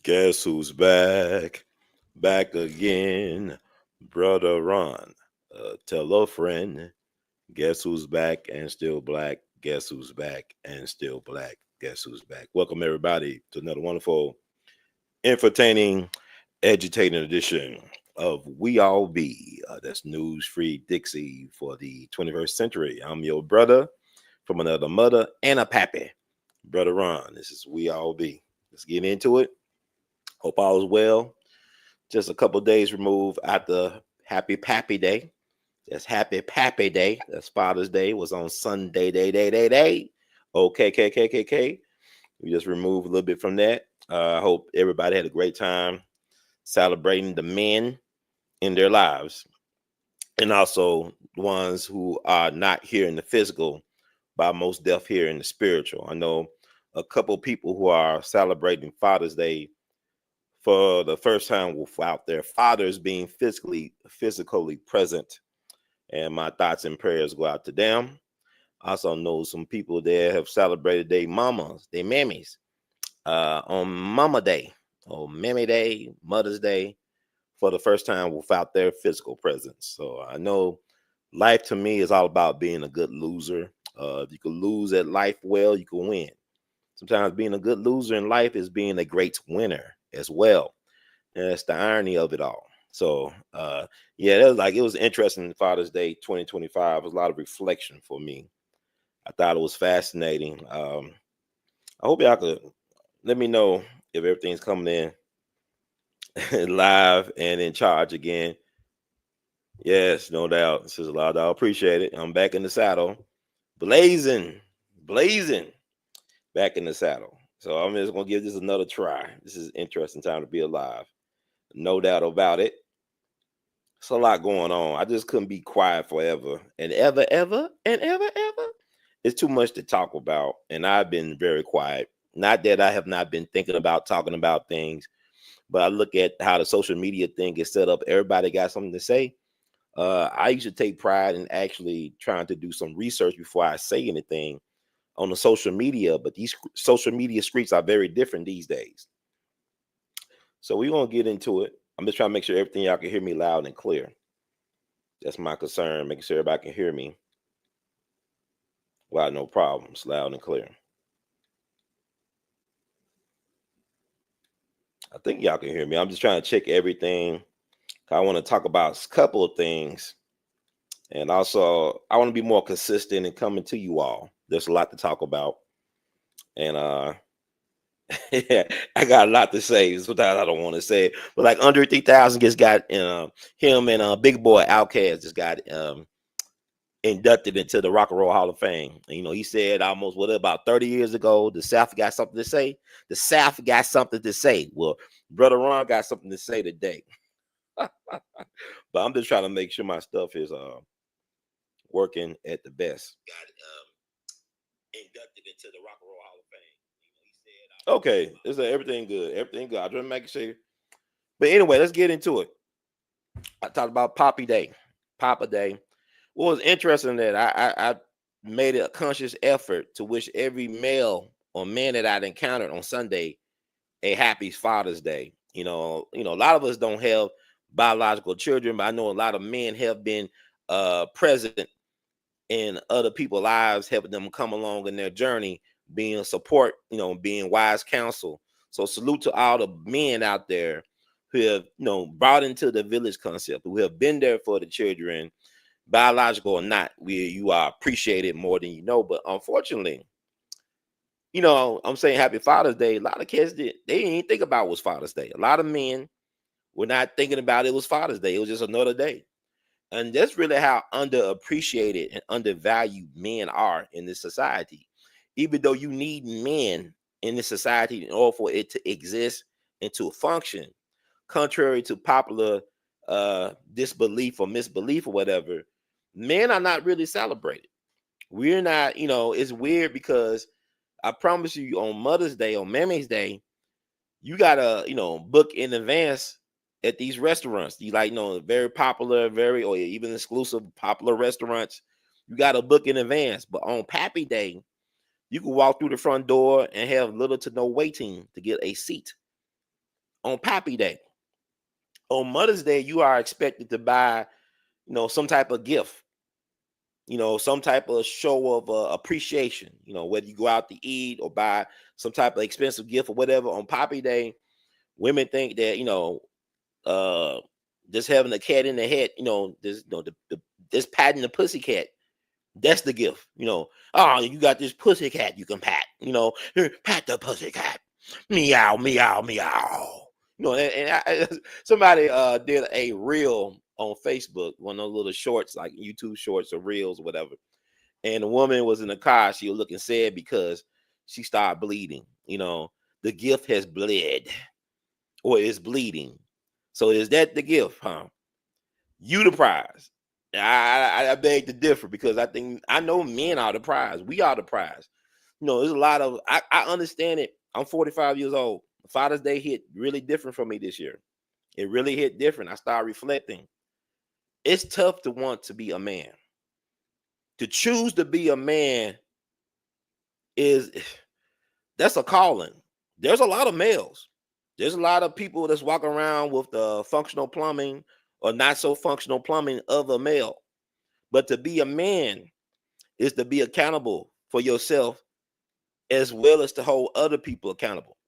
Guess who's back? Back again. Brother Ron. Tell a friend. Guess who's back and still black? Guess who's back and still black? Guess who's back? Welcome, everybody, to another wonderful, entertaining, agitating edition of We All Be. That's News Free Dixie for the 21st century. I'm your brother from another mother and a pappy. Brother Ron, this is We All Be. Let's get into it. Hope all is well. Just a couple days removed after Happy Pappy Day. That's Happy Pappy Day. That's Father's Day. Was on Sunday, day. Okay, KKKK. We just removed a little bit from that. I hope everybody had a great time celebrating the men in their lives, and also the ones who are not here in the physical, but most deaf here in the spiritual. I know a couple people who are celebrating Father's Day for the first time without their fathers being physically present. And my thoughts and prayers go out to them. I also know some people there have celebrated their mamas, their mammies, on Mama Day, or Mammy Day, Mother's Day, for the first time without their physical presence. So I know life to me is all about being a good loser. If you can lose at life well, you can win. Sometimes being a good loser in life is being a great winner as well. And that's the irony of it all. So yeah, that was it was interesting. Father's Day 2025 was a lot of reflection for me. I thought it was fascinating. I hope y'all could let me know if everything's coming in live and in charge again. Yes, no doubt. This is a lot. I appreciate it. I'm back in the saddle, blazing, blazing, back in the saddle. So I'm just gonna give this another try. This is an interesting time to be alive, no doubt about it. It's a lot going on. I just couldn't be quiet forever and ever. It's too much to talk about, and I've been very quiet. Not that I have not been thinking about talking about things, but I look at how the social media thing is set up. Everybody got something to say. I used to take pride in actually trying to do some research before I say anything on the social media, but these social media streets are very different these days. So we're gonna get into it. I'm just trying to make sure everything y'all can hear me loud and clear. That's my concern, making sure everybody can hear me without no problems, loud and clear. I think y'all can hear me. I'm just trying to check everything. I want to talk about a couple of things. And also, I want to be more consistent in coming to you all. There's a lot to talk about. And yeah, I got a lot to say. Sometimes I don't want to say it. But like Under 3000 just got him and Big Boy Outkast just got inducted into the Rock and Roll Hall of Fame. And, he said almost about 30 years ago, the South got something to say. The South got something to say. Well, Brother Ron got something to say today. But I'm just trying to make sure my stuff is working at the best. Got inducted into the Rock and Roll Hall of Fame. He said, okay, is everything good? Everything good. I just make sure. But anyway, let's get into it. I talked about Poppy Day, Papa Day. What was interesting that I made a conscious effort to wish every male or man that I'd encountered on Sunday a happy Father's Day. A lot of us don't have biological children, but I know a lot of men have been present in other people's lives, helping them come along in their journey, being support, being wise counsel. So salute to all the men out there who have, brought into the village concept, who have been there for the children, biological or not. You are appreciated more than you know. But unfortunately, I'm saying Happy Father's Day. A lot of kids they didn't think about it was Father's Day. A lot of men were not thinking about it was Father's Day. It was just another day. And that's really how underappreciated and undervalued men are in this society. Even though you need men in this society in order for it to exist and to function, contrary to popular disbelief or misbelief or whatever, men are not really celebrated. We're not, it's weird because I promise you on Mother's Day, on Mammy's Day, you gotta, book in advance at these restaurants. You very popular, very or even exclusive popular restaurants. You gotta book in advance. But on Pappy Day, you can walk through the front door and have little to no waiting to get a seat. on Pappy Day. On Mother's Day, you are expected to buy, some type of gift, some type of show of appreciation, whether you go out to eat or buy some type of expensive gift or whatever. On Pappy Day, women think that, uh, just having a cat in the head, this patting the pussy cat, that's the gift. Oh, you got this pussy cat you can pat, here, pat the pussy cat, meow, meow, meow. Somebody did a reel on Facebook, one of those little shorts, like YouTube shorts or reels or whatever. And the woman was in the car. She was looking sad because she started bleeding. The gift has bled or is bleeding. So is that the gift, huh? You the prize. I beg to differ, because I know men are the prize. We are the prize. There's a lot of, I understand it. I'm 45 years old. Father's Day hit really different for me this year. It really hit different. I started reflecting. It's tough to want to be a man. To choose to be a man that's a calling. There's a lot of males. There's a lot of people that's walking around with the functional plumbing or not so functional plumbing of a male. But to be a man is to be accountable for yourself, as well as to hold other people accountable.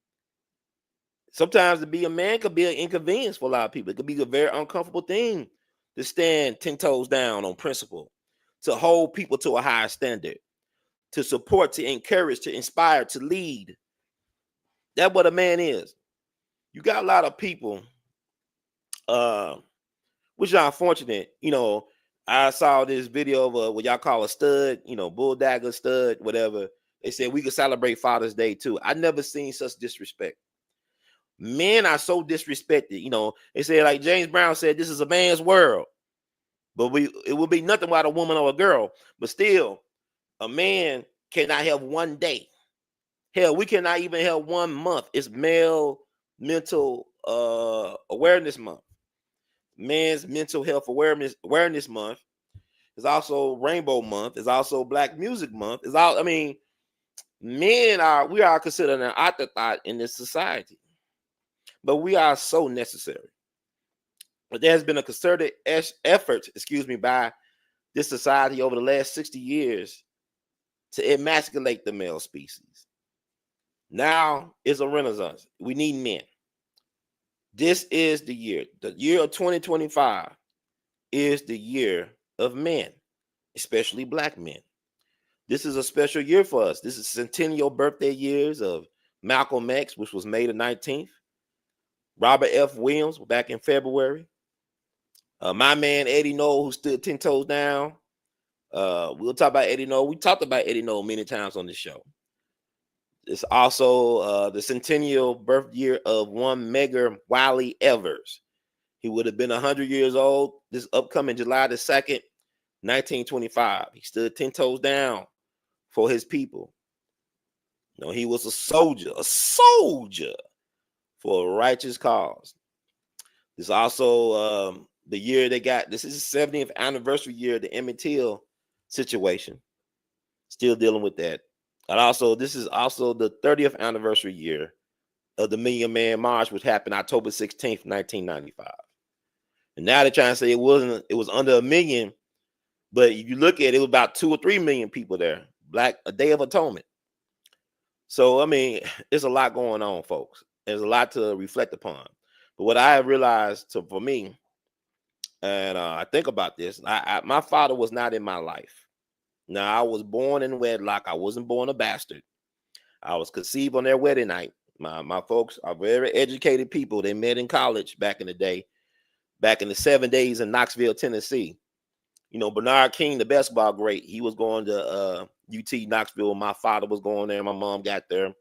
Sometimes to be a man could be an inconvenience for a lot of people. It could be a very uncomfortable thing to stand 10 toes down on principle, to hold people to a higher standard, to support, to encourage, to inspire, to lead. That's what a man is. You got a lot of people, which are unfortunate. I saw this video of what y'all call a stud, bull dagger stud, whatever. They said we could celebrate Father's Day too. I never seen such disrespect. Men are so disrespected. They say, like James Brown said, this is a man's world. But it would be nothing without a woman or a girl. But still, a man cannot have one day. Hell, we cannot even have 1 month. It's Male Mental Awareness Month. Men's Mental Health Awareness Month. It's also Rainbow Month. It's also Black Music Month. We are considered an afterthought in this society. But we are so necessary. But there has been a concerted effort, by this society over the last 60 years to emasculate the male species. Now is a renaissance. We need men. This is the year. The year of 2025 is the year of men, especially Black men. This is a special year for us. This is centennial birthday years of Malcolm X, which was May the 19th. Robert F. Williams, back in February. My man Eddie Noel, who stood 10 toes down. We'll talk about Eddie Noel. We talked about Eddie Noel many times on the show. It's also the centennial birth year of one Medgar Wiley Evers. He would have been 100 years old this upcoming July the 2nd, 1925. He stood 10 toes down for his people. He was a soldier for a righteous cause. There's also the year this is the 70th anniversary year of the Emmett Till situation. Still dealing with that. And this is also the 30th anniversary year of the Million Man March, which happened October 16th, 1995. And now they're trying to say it was under 1 million, but if you look at it, it was about 2 or 3 million people there. A Day of Atonement. So, it's a lot going on, folks. There's a lot to reflect upon. But what I have realized for me, and I think about this, my father was not in my life. Now, I was born in wedlock. I wasn't born a bastard. I was conceived on their wedding night. My folks are very educated people. They met in college back in the day, back in the 7 days in Knoxville, Tennessee. Bernard King, the basketball great, he was going to UT Knoxville. My father was going there. My mom got there.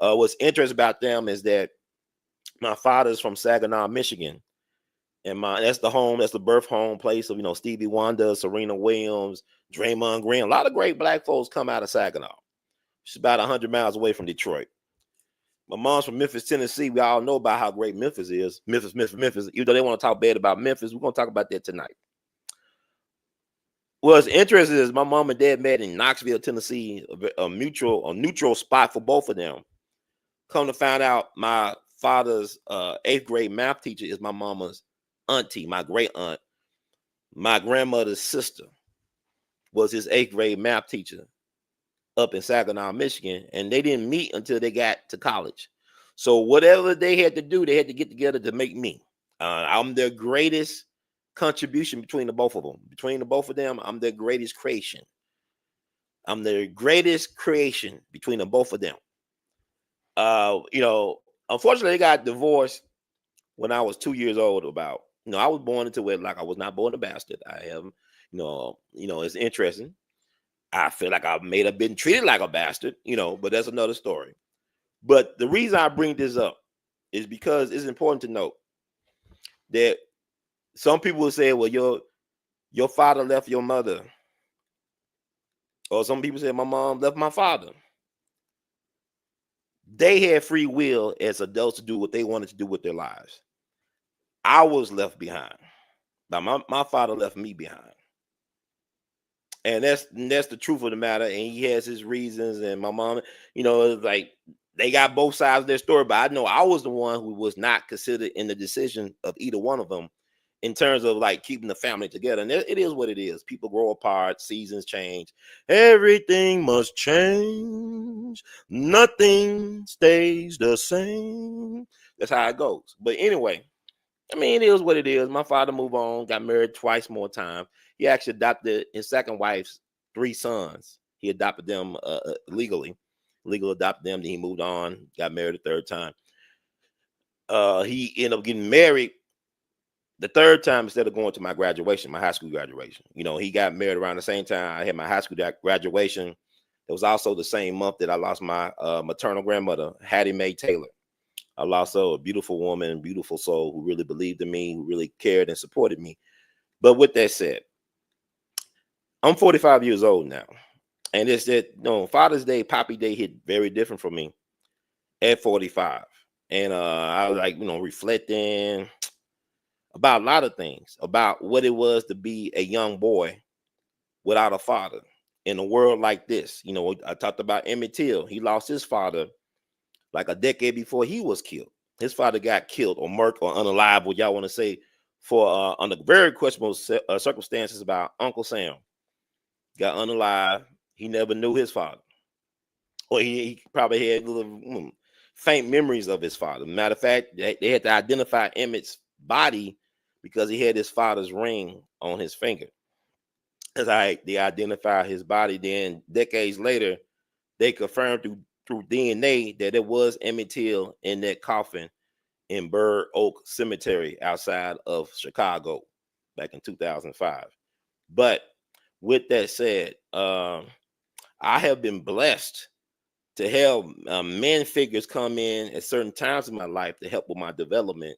What's interesting about them is that my father's from Saginaw, Michigan. And that's the birth home place of, Stevie Wonder, Serena Williams, Draymond Green. A lot of great Black folks come out of Saginaw. It's about 100 miles away from Detroit. My mom's from Memphis, Tennessee. We all know about how great Memphis is. Memphis. Even though they want to talk bad about Memphis, we're going to talk about that tonight. What's interesting is my mom and dad met in Knoxville, Tennessee, a neutral spot for both of them. Come to find out, my father's 8th grade math teacher is my mama's auntie, my great aunt. My grandmother's sister was his 8th grade math teacher up in Saginaw, Michigan, and they didn't meet until they got to college. So whatever they had to do, they had to get together to make me. I'm their greatest contribution between the both of them. Between the both of them, I'm their greatest creation. I'm their greatest creation between the both of them. Unfortunately, they got divorced when I was 2 years old. I was born into wedlock. I was not born a bastard. I am, it's interesting. I feel like I may have been treated like a bastard, but that's another story. But the reason I bring this up is because it's important to note that some people will say, well, your father left your mother. Or some people say my mom left my father. They had free will as adults to do what they wanted to do with their lives. I was left behind. My father left me behind. And that's the truth of the matter. And he has his reasons. And my mom, it's like they got both sides of their story. But I know I was the one who was not considered in the decision of either one of them in terms of like keeping the family together. And it is what it is. People grow apart, seasons change. Everything must change. Nothing stays the same. That's how it goes. But anyway, it is what it is. My father moved on, got married twice more times. He actually adopted his second wife's 3 sons. He adopted them legally. Legal adopted them. Then he moved on, got married a 3rd time. He ended up getting married the 3rd time instead of going to my graduation, my high school graduation. He got married around the same time I had my high school graduation. It was also the same month that I lost my maternal grandmother, Hattie Mae Taylor. I lost a beautiful woman, beautiful soul who really believed in me, who really cared and supported me. But with that said, I'm 45 years old now. And it's that, Father's Day, Poppy Day hit very different for me at 45. And I was like, reflecting about a lot of things, about what it was to be a young boy without a father in a world like this. I talked about Emmett Till. He lost his father like a decade before he was killed. His father got killed or murked or unalive, what y'all want to say, for under very questionable circumstances about Uncle Sam. Got unalive. He never knew his father. Or he probably had little faint memories of his father. Matter of fact, they had to identify Emmett's body because he had his father's ring on his finger. As they identified his body, then decades later, they confirmed through DNA that it was Emmett Till in that coffin in Burr Oak Cemetery outside of Chicago back in 2005. But with that said, I have been blessed to have men figures come in at certain times in my life to help with my development.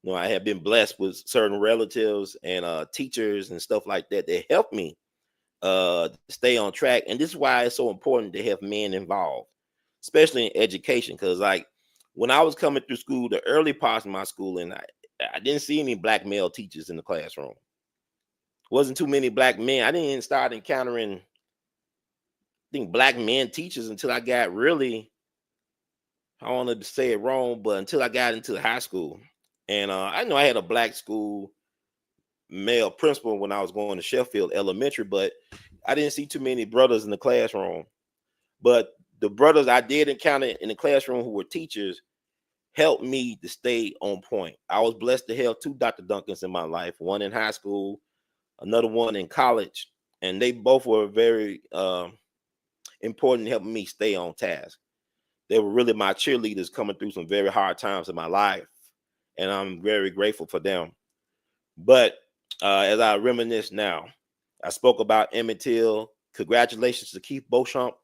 I have been blessed with certain relatives and teachers and stuff like that that help me stay on track. And this is why it's so important to have men involved, especially in education. Because like when I was coming through school, the early parts of my schooling, I didn't see any black male teachers in the classroom. Wasn't too many black men. I didn't start encountering, I think, black men teachers until I got really, I wanted to say it wrong, but until I got into high school. And I know I had a black school male principal when I was going to Sheffield Elementary, but I didn't see too many brothers in the classroom. But the brothers I did encounter in the classroom who were teachers helped me to stay on point. I was blessed to have 2 Dr. Duncans in my life, one in high school, another one in college, and they both were very important in helping me stay on task. They were really my cheerleaders coming through some very hard times in my life, and I'm very grateful for them. But as I reminisce now, I spoke about Emmett Till. Congratulations to Keith Beauchamp,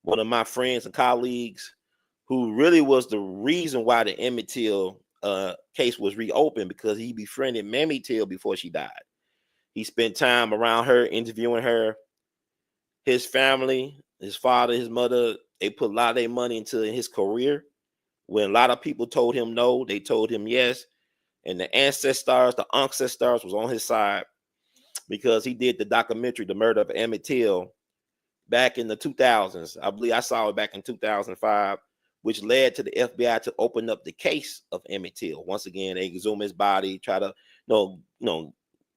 one of my friends and colleagues, who really was the reason why the Emmett Till case was reopened, because he befriended Mamie Till before she died. He spent time around her, interviewing her. His family, his father, his mother, they put a lot of their money into his career. When a lot of people told him no, they told him yes. And the ancestors was on his side because he did the documentary, The Murder of Emmett Till, back in the 2000s. I believe I saw it back in 2005. which led to the FBI to open up the case of Emmett Till. Once again, they exhume his body, try to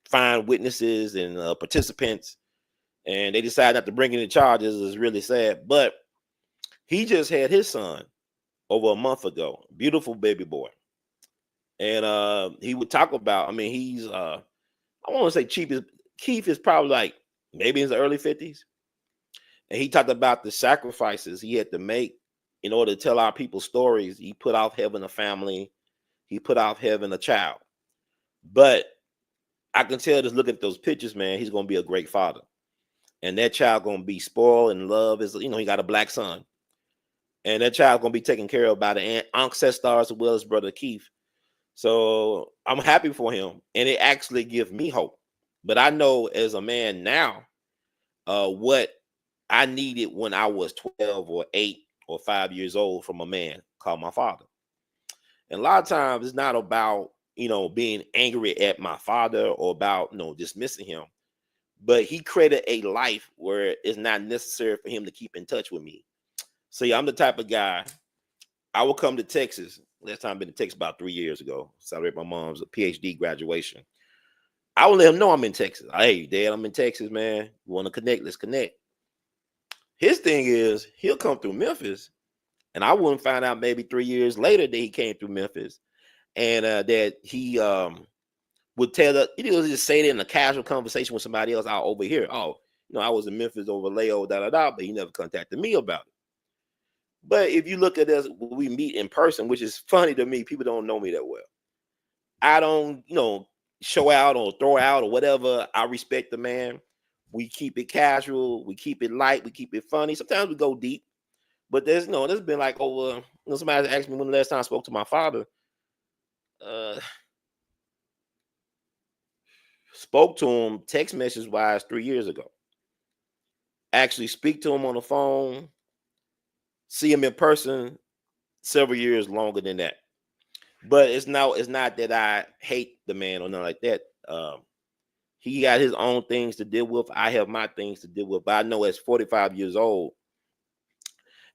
find witnesses and participants, and they decided not to bring any charges. It's really sad, but he just had his son over a month ago, beautiful baby boy, and he would talk about. I mean, he's I want to say Keith is probably like maybe in his early 50s, and he talked about the sacrifices he had to make in order to tell our people stories. He put off having a family, he put off having a child, but I can tell just looking at those pictures, man, he's gonna be a great father. And that child gonna be spoiled and love. Is he got a black son, and that child gonna be taken care of by the ancestors as well as brother Keith. So I'm happy for him, and it actually gives me hope. But I know as a man now, what I needed when I was 12 or 8 or 5 years old from a man called my father. And a lot of times it's not about being angry at my father or about dismissing him, but he created a life where it's not necessary for him to keep in touch with me. See, I'm the type of guy, I will come to Texas. Last time I've been to Texas about 3 years ago. Celebrate my mom's PhD graduation. I will let him know I'm in Texas. Hey, Dad, I'm in Texas, man. You want to connect? Let's connect. His thing is he'll come through Memphis, and I wouldn't find out maybe 3 years later that he came through Memphis, and that he would tell us, he would just say it in a casual conversation with somebody else out over here. Oh, I was in Memphis over Leo, but he never contacted me about it. But if you look at us, we meet in person, which is funny to me. People don't know me that well. I don't, show out or throw out or whatever. I respect the man. We keep it casual. We keep it light. We keep it funny. Sometimes we go deep. But there's been like over, somebody asked me when the last time I spoke to my father. Spoke to him text message wise 3 years ago. Actually speak to him on the phone, see him in person several years longer than that. But it's not that I hate the man or nothing like that. He got his own things to deal with. I have my things to deal with. But I know as 45 years old,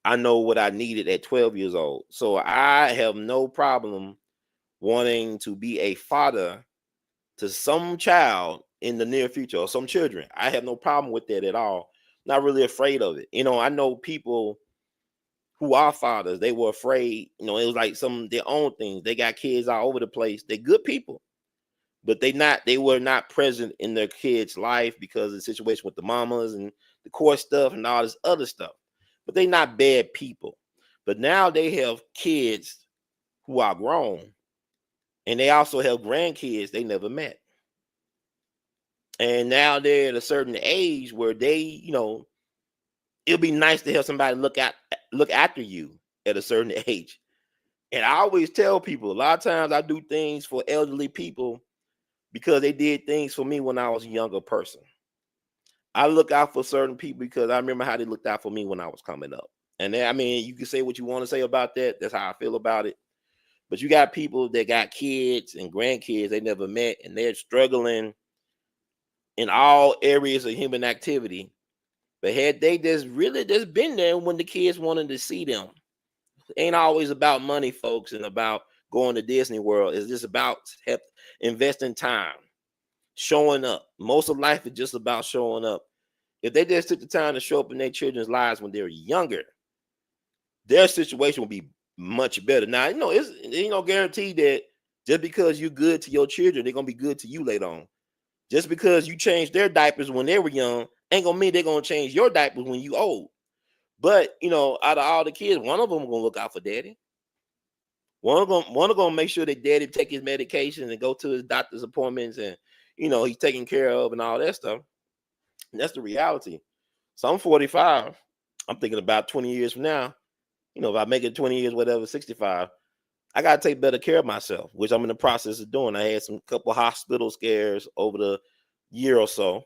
I know what I needed at 12 years old. So I have no problem wanting to be a father to some child in the near future or some children. I have no problem with that at all. Not really afraid of it. I know people who are fathers, they were afraid. It was like some their own things. They got kids all over the place. They're good people, but they were not present in their kids' life because of the situation with the mamas and the court stuff and all this other stuff. But they're not bad people. But now they have kids who are grown, and they also have grandkids they never met. And now they're at a certain age where they, it'll be nice to have somebody look after you at a certain age. And I always tell people, a lot of times I do things for elderly people because they did things for me when I was a younger person. I look out for certain people because I remember how they looked out for me when I was coming up. And then, you can say what you want to say about that. That's how I feel about it. But you got people that got kids and grandkids they never met, and they're struggling in all areas of human activity. But had they just been there when the kids wanted to see them. It ain't always about money, folks, and about going to Disney World. It's just about investing time, showing up. Most of life is just about showing up. If they just took the time to show up in their children's lives when they're younger, their situation will be much better. Now, it's no guarantee that just because you're good to your children, they're gonna be good to you later on. Just because you changed their diapers when they were young, ain't gonna mean they're gonna change your diapers when you old. But out of all the kids, one of them gonna look out for daddy. One of them gonna make sure that daddy take his medication and go to his doctor's appointments, and he's taken care of and all that stuff. And that's the reality. So I'm 45. I'm thinking about 20 years from now. If I make it 20 years, whatever, 65, I gotta take better care of myself, which I'm in the process of doing. I had some couple hospital scares over the year or so,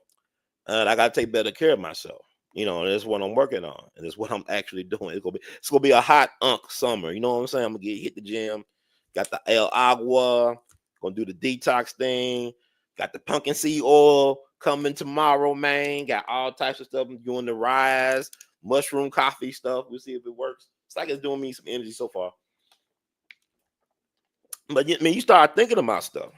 and I gotta take better care of myself. That's what I'm working on, and that's what I'm actually doing. It's gonna be a hot summer. You know what I'm saying? I'm gonna hit the gym. Got the A.L.L. Gonna do the detox thing. Got the pumpkin seed oil coming tomorrow, man. Got all types of stuff. I'm doing the rise, mushroom coffee stuff. We'll see if it works. It's like it's doing me some energy so far. But I mean, you start thinking about stuff.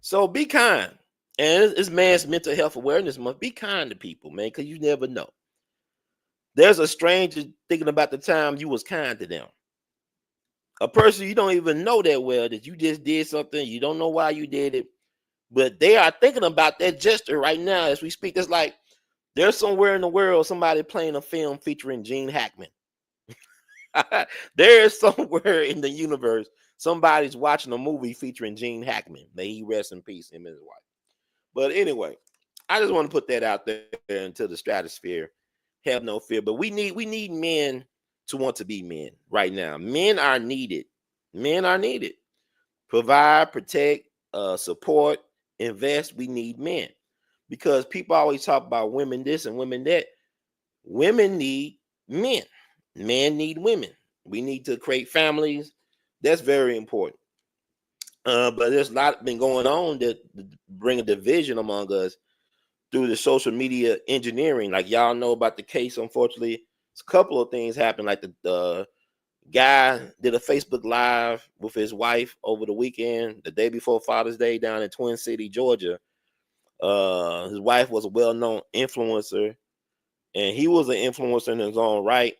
So be kind. And it's man's mental health awareness month. Be kind to people, man, because you never know. There's a stranger thinking about the time you was kind to them. A person you don't even know that well, that you just did something, you don't know why you did it, but they are thinking about that gesture right now as we speak. It's like there's somewhere in the world somebody playing a film featuring Gene Hackman. There's somewhere in the universe somebody's watching a movie featuring Gene Hackman. May he rest in peace, him and his wife. But anyway, I just want to put that out there into the stratosphere. Have no fear. But we need men to want to be men right now. Men are needed. Men are needed. Provide, protect, support, invest. We need men. Because people always talk about women this and women that. Women need men. Men need women. We need to create families. That's very important. But there's a lot been going on that bring a division among us through the social media engineering. Like y'all know about the case, unfortunately, it's a couple of things happened. Like the guy did a Facebook Live with his wife over the weekend, the day before Father's Day, down in Twin City, Georgia. His wife was a well-known influencer, and he was an influencer in his own right.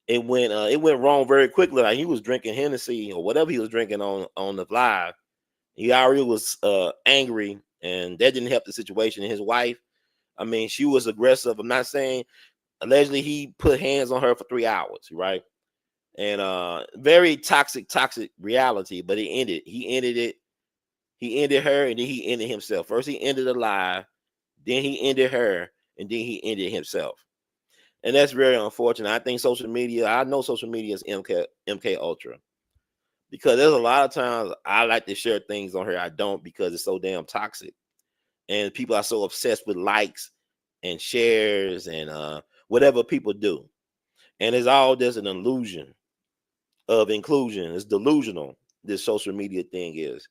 It went wrong very quickly. Like he was drinking Hennessy or whatever he was drinking on the live. He already was angry, and that didn't help the situation. And his wife, I mean, she was aggressive. I'm not saying allegedly he put hands on her for 3 hours, right? And very toxic reality. But it ended. He ended it. He ended her, and then he ended himself. First, he ended the live, then he ended her, and then he ended himself. And that's very unfortunate. I think social media. I know social media is MK Ultra, because there's a lot of times I like to share things on here. I don't, because it's so damn toxic, and people are so obsessed with likes and shares and whatever people do, and it's all just an illusion of inclusion. It's delusional. This social media thing is.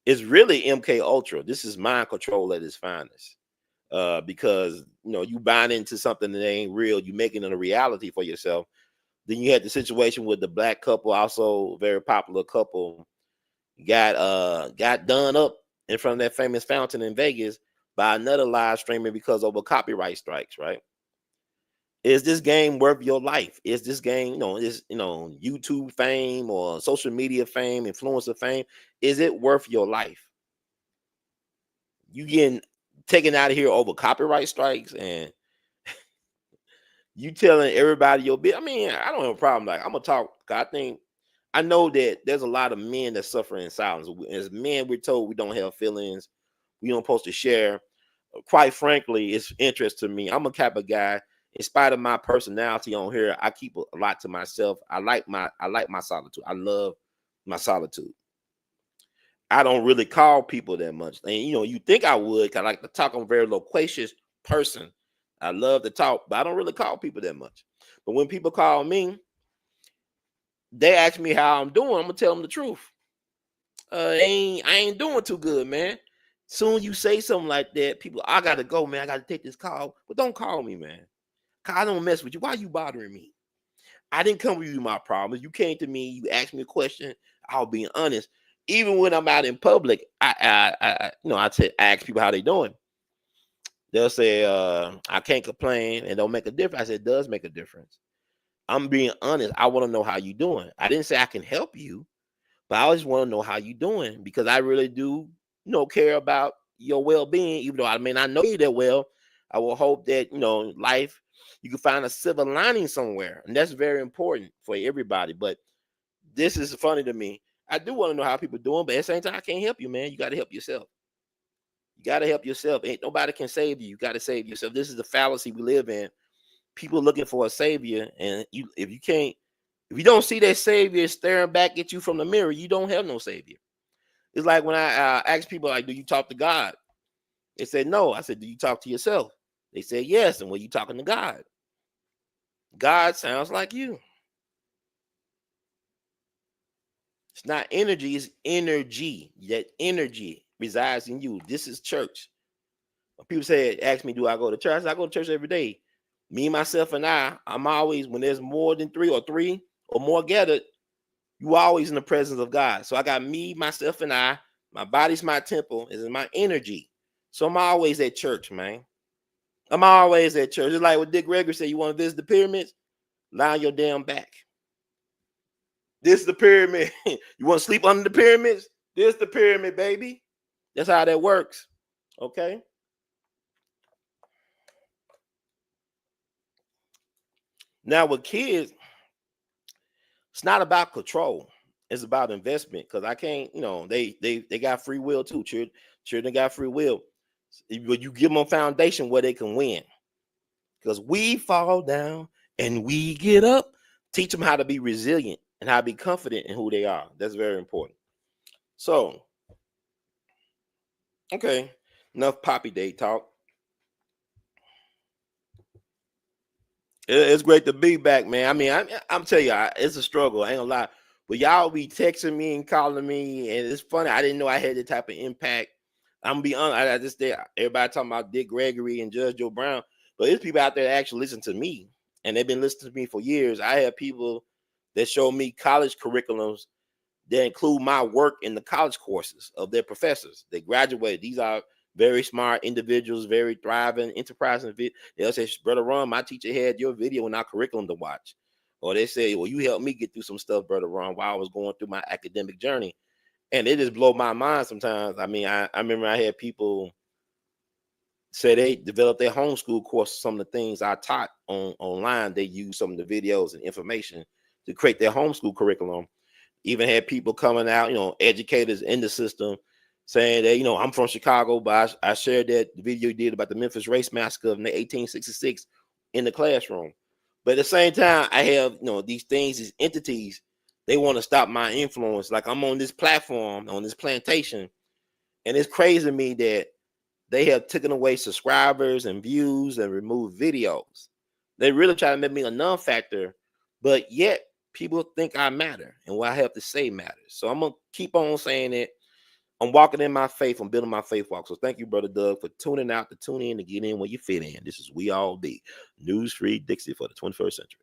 It's really MK Ultra. This is mind control at its finest. Because you buying into something that ain't real, you making it a reality for yourself. Then you had the situation with the black couple, also very popular couple, got done up in front of that famous fountain in Vegas by another live streamer because over copyright strikes, right? Is this game worth your life? Is this game, is YouTube fame or social media fame, influencer fame, is it worth your life? You getting taken out of here over copyright strikes, and you telling everybody your bit. I mean, I don't have a problem. Like, I'm gonna talk. I know that there's a lot of men that suffer in silence. As men, we're told we don't have feelings. We don't supposed to share. Quite frankly, it's interest to me. I'm a type of guy. In spite of my personality on here, I keep a lot to myself. I like my solitude. I love my solitude. I don't really call people that much. And you think I would, 'cause I like to talk. I'm a very loquacious person. I love to talk, but I don't really call people that much. But when people call me, they ask me how I'm doing. I'm gonna tell them the truth. I ain't doing too good, man. Soon you say something like that, people, I gotta go, man. I gotta take this call. But don't call me, man. 'Cause I don't mess with you. Why are you bothering me? I didn't come with you my problems. You came to me, you asked me a question. I'll be honest. Even when I'm out in public, I ask people how they doing. They'll say, I can't complain and don't make a difference. I said, it does make a difference. I'm being honest. I want to know how you doing. I didn't say I can help you, but I always want to know how you doing, because I really do, care about your well-being. Even though I may not know you that well, I will hope that, life, you can find a silver lining somewhere. And that's very important for everybody. But this is funny to me. I do want to know how people doing, but at the same time, I can't help you, man. You got to help yourself. You got to help yourself. Ain't nobody can save you. You got to save yourself. This is the fallacy we live in. People looking for a savior, and if you don't see that savior staring back at you from the mirror, you don't have no savior. It's like when I ask people, like, do you talk to God? They said no. I said, do you talk to yourself? They said yes. And when you talking to God, God sounds like you. It's not energy, it's energy. That energy resides in you. This is church. When people ask me, do I go to church? I go to church every day. Me, myself, and I'm always, when there's more than three or more gathered, you always in the presence of God. So I got me, myself, and I. My body's my temple, is my energy. So I'm always at church, man. I'm always at church. It's like what Dick Gregory said, you want to visit the pyramids? Lie on your damn back. This is the pyramid. You want to sleep under the pyramids? This is the pyramid, baby. That's how that works. Okay. Now with kids, it's not about control. It's about investment. Because I can't, they got free will too. Children got free will. But you give them a foundation where they can win. Because we fall down and we get up. Teach them how to be resilient and how to be confident in who they are. That's very important. So, okay, enough Poppy Day talk. It's great to be back, man. I mean, I'm telling you, it's a struggle. I ain't gonna lie. But y'all be texting me and calling me, and it's funny. I didn't know I had the type of impact. I'm gonna be honest. I just did. Everybody talking about Dick Gregory and Judge Joe Brown, but there's people out there that actually listen to me, and they've been listening to me for years. I have people that show me college curriculums that include my work in the college courses of their professors. They graduated. These are very smart individuals, very thriving, enterprising. They'll say, Brother Ron, my teacher had your video in our curriculum to watch. Or they say, well, you helped me get through some stuff, Brother Ron, while I was going through my academic journey. And it just blow my mind sometimes. I mean, I remember I had people say they developed their homeschool course. Some of the things I taught online, they use some of the videos and information to create their homeschool curriculum. Even had people coming out, educators in the system saying that, I'm from Chicago, but I shared that video you did about the Memphis race massacre of 1866 in the classroom. But at the same time, I have, these things, these entities, they want to stop my influence. Like I'm on this platform, on this plantation, and it's crazy to me that they have taken away subscribers and views and removed videos. They really try to make me a non-factor, but yet people think I matter and what I have to say matters. So I'm gonna keep on saying it. I'm walking in my faith. I'm building my faith walk. So thank you, Brother Doug, for tuning out to tune in to get in where you fit in. This is We All Be News Free Dixie for the 21st century.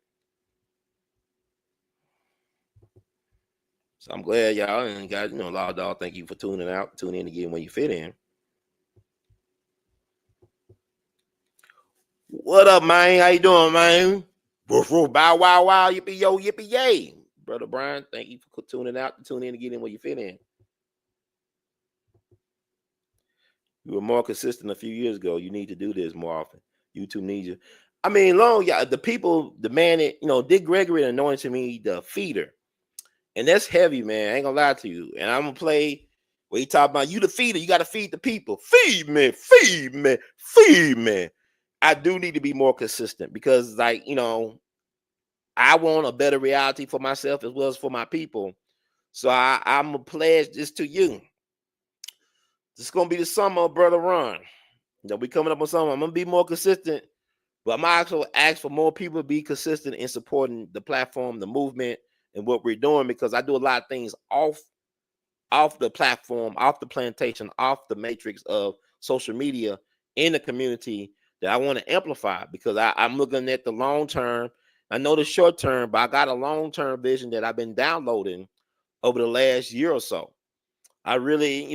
So I'm glad y'all and guys, Law Dog, thank you for tuning out, tune in to get in where you fit in. What up, man? How you doing, man? Woof, woof, bow, wow, wow, yippee, yo, yippee, yay. Brother Brian, thank you for tuning out to tune in to get in where you fit in. You were more consistent a few years ago. You need to do this more often. YouTube needs you. I mean, the people demanded, Dick Gregory anointed me the feeder. And that's heavy, man. I ain't gonna lie to you. And I'm gonna play where he talk about you the feeder, you gotta feed the people. Feed me, feed me, feed me. I do need to be more consistent because, like, I want a better reality for myself as well as for my people. So I'm gonna pledge this to you. This is gonna be the summer of Brother Ron. That we coming up on something. I'm gonna be more consistent, but I'm also ask for more people to be consistent in supporting the platform, the movement, and what we're doing because I do a lot of things off the platform, off the plantation, off the matrix of social media in the community that I want to amplify because I'm looking at the long term. I know the short term, but I got a long term vision that I've been downloading over the last year or so. I really,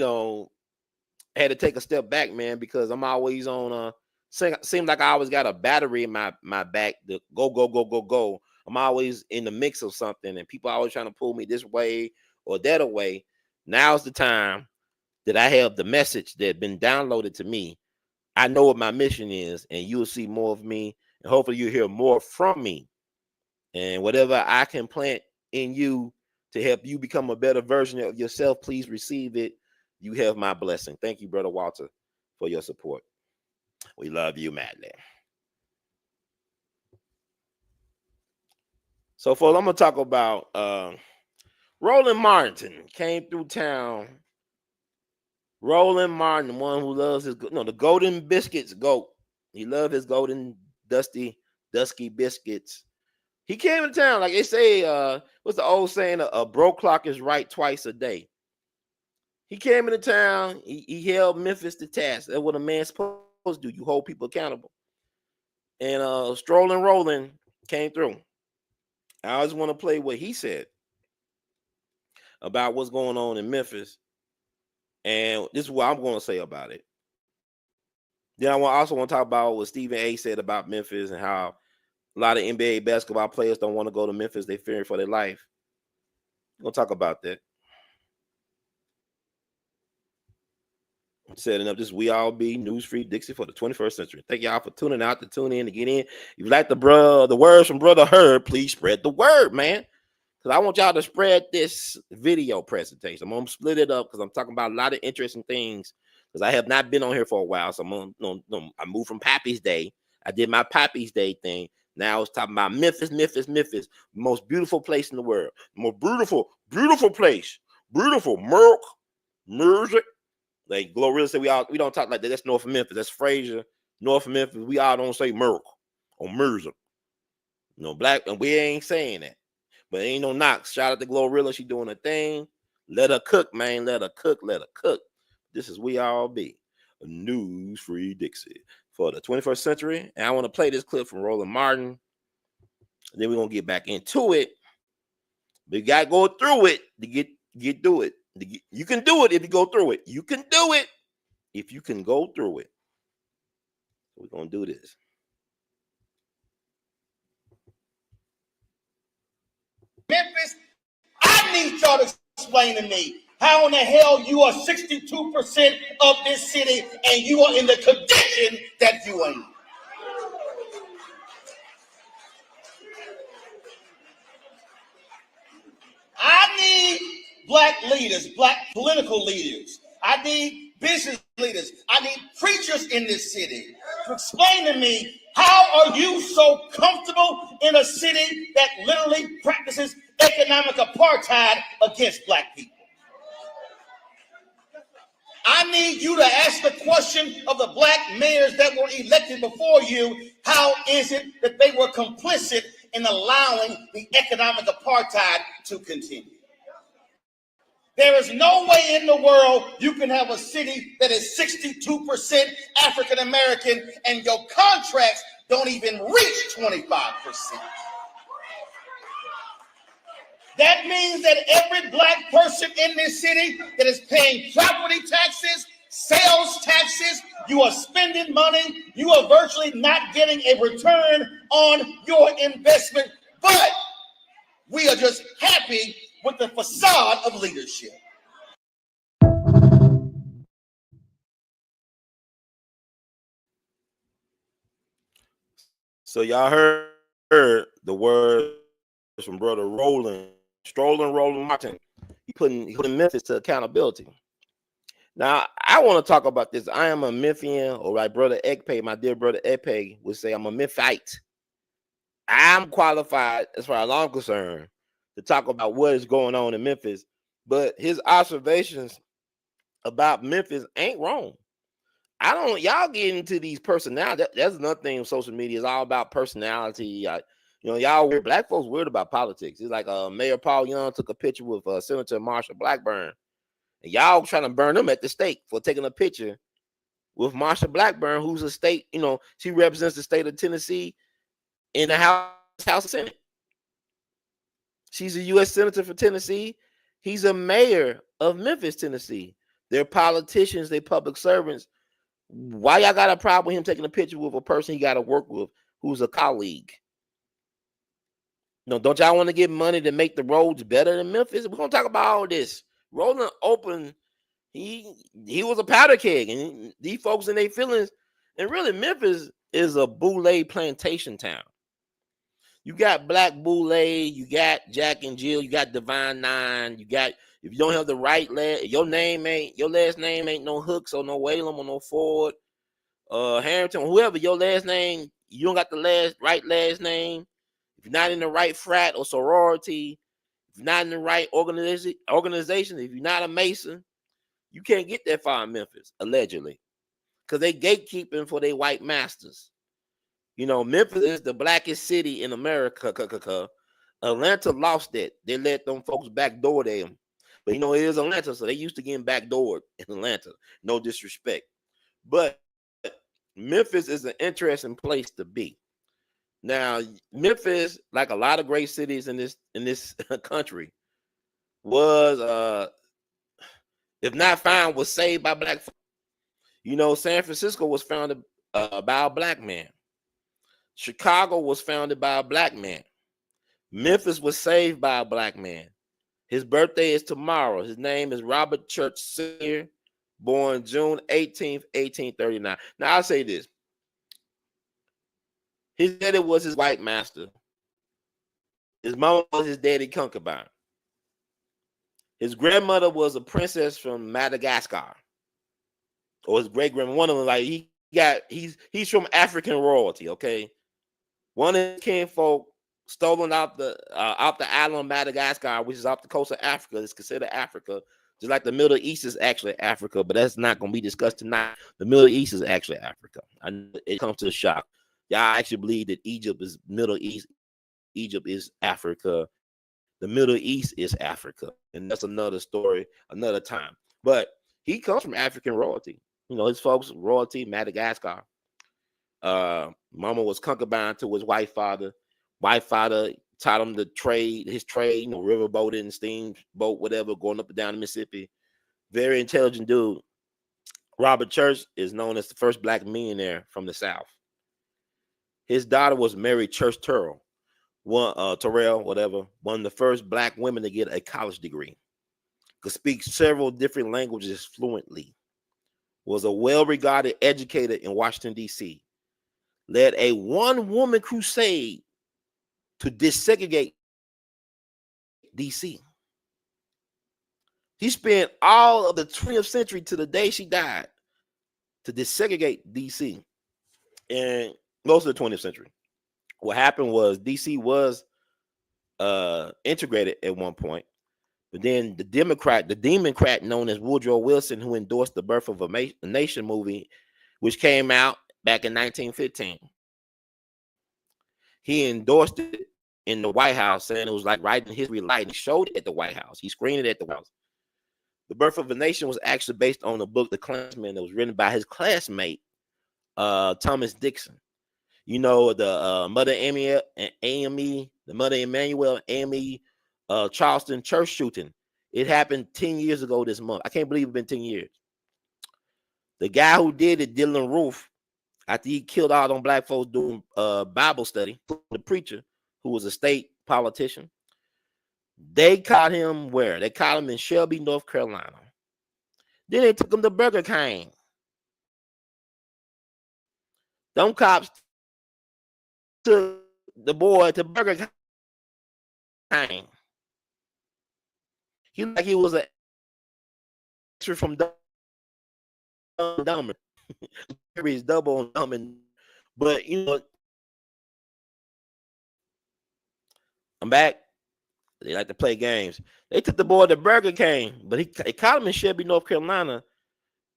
had to take a step back, man, because I'm always on seems like I always got a battery in my back to go, go, go, go, go. I'm always in the mix of something and people are always trying to pull me this way or that away. Now's the time that I have the message that been downloaded to me. I know what my mission is, and you'll see more of me, and hopefully you'll hear more from me. And whatever I can plant in you to help you become a better version of yourself, please receive it. You have my blessing. Thank you, Brother Walter, for your support. We love you madly. So, folks, I'm gonna talk about Roland Martin came through town. Roland Martin, the one who loves the golden biscuits goat. He loved his golden, dusky biscuits. He came to town, like they say, what's the old saying? A broke clock is right twice a day. He came into town. He held Memphis to task. That's what a man's supposed to do. You hold people accountable. And Strolling Rolling came through. I always want to play what he said about what's going on in Memphis, and this is what I'm going to say about it. Then also want to talk about what Stephen A. said about Memphis and how a lot of NBA basketball players don't want to go to Memphis. They fear for their life. We'll talk about that. Setting up this We All Be News Free Dixie for the 21st century. Thank y'all for tuning out to tune in to get in. If you like the words from Brother Herb, please spread the word, man. Because I want y'all to spread this video presentation. I'm going to split it up because I'm talking about a lot of interesting things. Because I have not been on here for a while. So I moved from Pappy's Day. I did my Pappy's Day thing. Now it's talking about Memphis, the most beautiful place in the world. The most beautiful place. Beautiful, music. Like Glorilla said, we don't talk like that. That's north of Memphis. That's Fraser, north of Memphis. We all don't say Merc or Mercer. No black, and we ain't saying that. But ain't no knocks. Shout out to Glorilla. She doing her thing. Let her cook, man. Let her cook. This is We All Be a News Free Dixie for the 21st century. And I want to play this clip from Roland Martin. Then we're gonna get back into it. But you gotta go through it to get through it. You can do it if you go through it. You can do it if you can go through it. We're going to do this. Memphis, I need y'all to explain to me how in the hell you are 62% of this city and you are in the condition that you are in. I need black leaders, black political leaders. I need business leaders. I need preachers in this city to explain to me, how are you so comfortable in a city that literally practices economic apartheid against black people? I need you to ask the question of the black mayors that were elected before you. How is it that they were complicit in allowing the economic apartheid to continue? There is no way in the world you can have a city that is 62% African American and your contracts don't even reach 25%. That means that every black person in this city that is paying property taxes, sales taxes, you are spending money, you are virtually not getting a return on your investment, but we are just happy with the facade of leadership. So y'all heard the words from Brother Roland Martin. He putting Memphis to accountability. Now, I want to talk about this. I am a Memphian, or like Brother Ekpe, my dear Brother Ekpe would say, I'm a Memphite. I'm qualified, as far as I'm concerned, to talk about what is going on in Memphis. But his observations about Memphis ain't wrong. Y'all get into these personalities. That's another thing with social media. It's all about personality. Y'all weird. Black folks weird about politics. It's like Mayor Paul Young took a picture with Senator Marsha Blackburn. And y'all trying to burn them at the stake for taking a picture with Marsha Blackburn, who's a state, she represents the state of Tennessee in the House of Senate. She's a U.S. Senator for Tennessee. He's a mayor of Memphis, Tennessee. They're politicians, they're public servants. Why y'all got a problem with him taking a picture with a person he got to work with who's a colleague? Don't y'all want to get money to make the roads better than Memphis? We're going to talk about all this. Roland Open, he was a powder keg, and these folks in their feelings. And really, Memphis is a boule plantation town. You got Black Boule, you got Jack and Jill, you got Divine Nine, you got, if you don't have the right your last name ain't no Hooks or no Whalum or no Ford, Harrington, whoever, your last name, you don't got the right last name. If you're not in the right frat or sorority, if you're not in the right organization, if you're not a Mason, you can't get that far in Memphis, allegedly, because they gatekeeping for their white masters. Memphis is the blackest city in America. Atlanta lost that. They let them folks backdoor them. But, it is Atlanta, so they used to getting backdoored in Atlanta. No disrespect. But Memphis is an interesting place to be. Now, Memphis, like a lot of great cities in this country, was if not found, was saved by black folks. You know, San Francisco was founded by a black man. Chicago was founded by a black man. Memphis was saved by a black man. His birthday is tomorrow. His name is Robert Church Sr., born June 18th, 1839. Now, I'll say this. His daddy was his white master. His mama was his daddy concubine. His grandmother was a princess from Madagascar. Or his great grandma, one of them, like he's from African royalty, okay? One of his kinfolk stolen out the island of Madagascar, which is off the coast of Africa. It's considered Africa. Just like the Middle East is actually Africa, but that's not going to be discussed tonight. The Middle East is actually Africa. It comes to a shock. Y'all actually believe that Egypt is Middle East. Egypt is Africa. The Middle East is Africa. And that's another story, another time. But he comes from African royalty. You know, his folks, royalty, Madagascar. Mama was concubine to his white father. White father taught him his trade, you know, riverboating, steamboat, whatever, going up and down the Mississippi. Very intelligent dude. Robert Church is known as the first black millionaire from the South. His daughter was Mary Church Terrell, one of the first black women to get a college degree. Could speak several different languages fluently. Was a well-regarded educator in Washington, D.C. Led a one-woman crusade to desegregate D.C. He spent all of the 20th century to the day she died to desegregate D.C. and most of the 20th century. What happened was D.C. was integrated at one point, but then the Democrat known as Woodrow Wilson, who endorsed the Birth of a Nation movie, which came out back in 1915. He endorsed it in the White House, saying it was like writing history light. He showed it at the White House. He screened it at the White House. The Birth of a Nation was actually based on the book The Klansman that was written by his classmate, Thomas Dixon. You know, the Mother Amy and AME, the Mother Emmanuel AME Charleston church shooting. It happened 10 years ago this month. I can't believe it's been 10 years. The guy who did it, Dylan Roof, after he killed all them black folks doing Bible study, the preacher who was a state politician, they caught him where? They caught him in Shelby, North Carolina. Then they took him to Burger King. Them cops took the boy to Burger King. He like he was an extra from Dumb and Dumber. He's double on Dumb and, but you know, I'm back. They like to play games. They took the boy to Burger King, but they caught him in Shelby, North Carolina,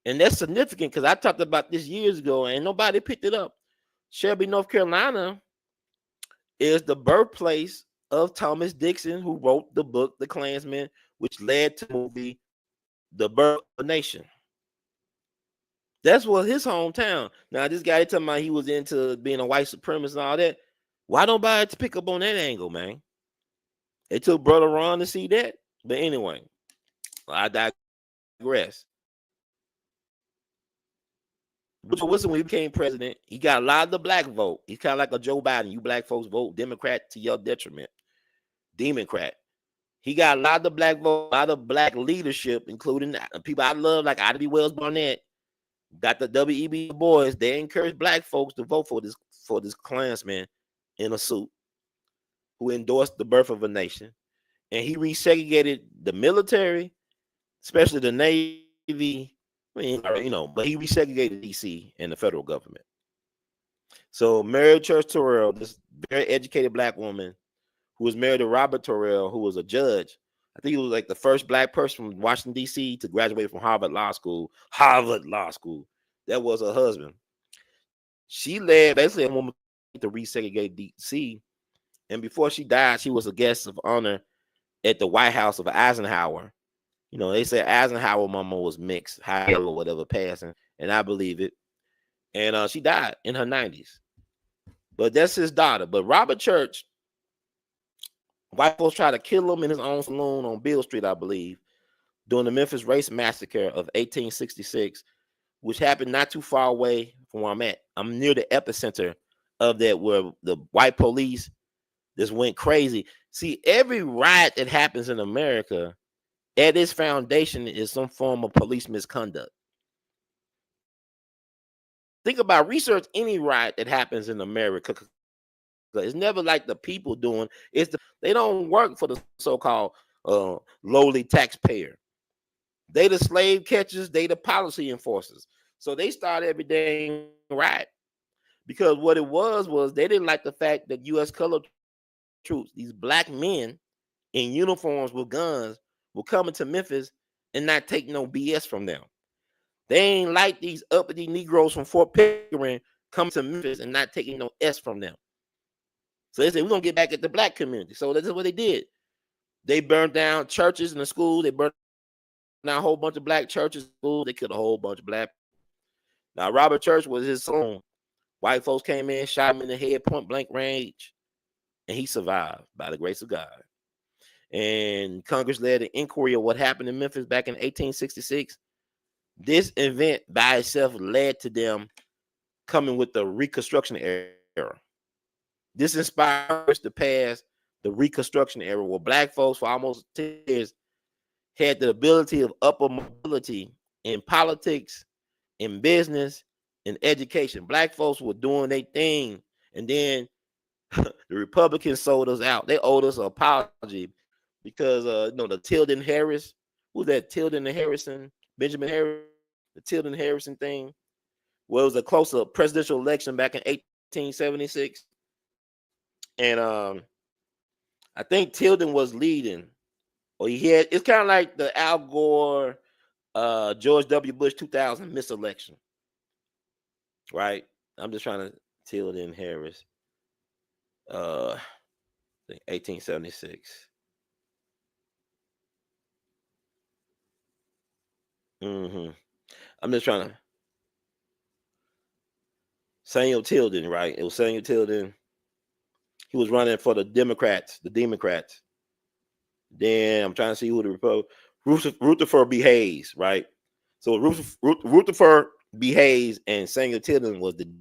and that's significant because I talked about this years ago and nobody picked it up. Shelby, North Carolina is the birthplace of Thomas Dixon, who wrote the book The Klansman, which led to the movie The Birth of a Nation. That's what his hometown. Now, this guy talking about he was into being a white supremacist and all that. Why don't buy it to pick up on that angle, man? It took Brother Ron to see that. But anyway, I digress. Woodrow Wilson, when he became president, he got a lot of the black vote. He's kind of like a Joe Biden. You black folks vote Democrat to your detriment. Democrat. He got a lot of the black vote, a lot of black leadership, including people I love, like Ida Wells Barnett. Got the W.E.B. boys. They encourage black folks to vote for this Klansman in a suit who endorsed the birth of a nation. And he resegregated the military, especially the Navy. I mean, you know, but he resegregated D.C. and the federal government. So Mary Church Terrell, this very educated black woman who was married to Robert Terrell, who was a judge. I think he was like the first black person from Washington, D.C. to graduate from Harvard Law School. That was her husband. She led basically a woman to resegregate D.C. And before she died, she was a guest of honor at the White House of Eisenhower. You know, they said Eisenhower mama was mixed, high or whatever, passing, and I believe it. And she died in her 90s. But that's his daughter. But Robert Church, white folks tried to kill him in his own saloon on Beale Street, I believe, during the Memphis Race Massacre of 1866, which happened not too far away from where I'm at. I'm near the epicenter of that, where the white police just went crazy. See, every riot that happens in America, at its foundation is some form of police misconduct. Think about, research any riot that happens in America. It's never like the people doing. They don't work for the so-called lowly taxpayer. They the slave catchers. They the policy enforcers. So they start every dang riot, because what it was they didn't like the fact that U.S. colored troops, these black men in uniforms with guns, were coming to Memphis and not take no BS from them. They ain't like these uppity Negroes from Fort Pickering coming to Memphis and not taking no S from them. So they said, we're going to get back at the black community. So that's what they did. They burned down churches and the schools. They burned down a whole bunch of black churches, schools. They killed a whole bunch of black people. Now, Robert Church was his son. White folks came in, shot him in the head, point blank range, and he survived by the grace of God. And Congress led an inquiry of what happened in Memphis back in 1866. This event by itself led to them coming with the Reconstruction era. This inspired us to pass the Reconstruction era, where black folks for almost 10 years had the ability of upper mobility in politics, in business, in education. Black folks were doing their thing, and then the Republicans sold us out. They owed us an apology because the Tilden Harris, who's that? Tilden and Harrison, Benjamin Harris, the Tilden Harrison thing. Well, it was a closer presidential election back in 1876. And I think Tilden was leading, or he had. It's kind of like the Al Gore, George W. Bush 2000 miselection, right? I'm just trying to Tilden Harris, 1876. I'm just trying to Samuel Tilden, right? It was Samuel Tilden. He was running for the Democrats. Then I'm trying to see who the Republican. Rutherford B. Hayes, right? So Rutherford B. Hayes and Samuel Tilden was the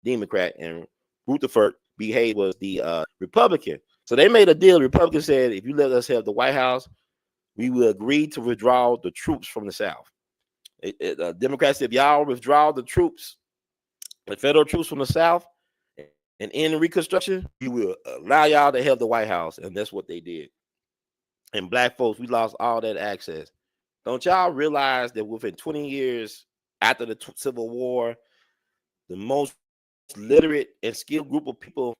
Democrat, and Rutherford B. Hayes was the Republican. So they made a deal. The Republicans said, if you let us have the White House, we will agree to withdraw the troops from the South. Democrats said, if y'all withdraw the troops, the federal troops from the South, and in Reconstruction, we will allow y'all to have the White House. And that's what they did. And black folks, we lost all that access. Don't y'all realize that within 20 years after the Civil War, the most literate and skilled group of people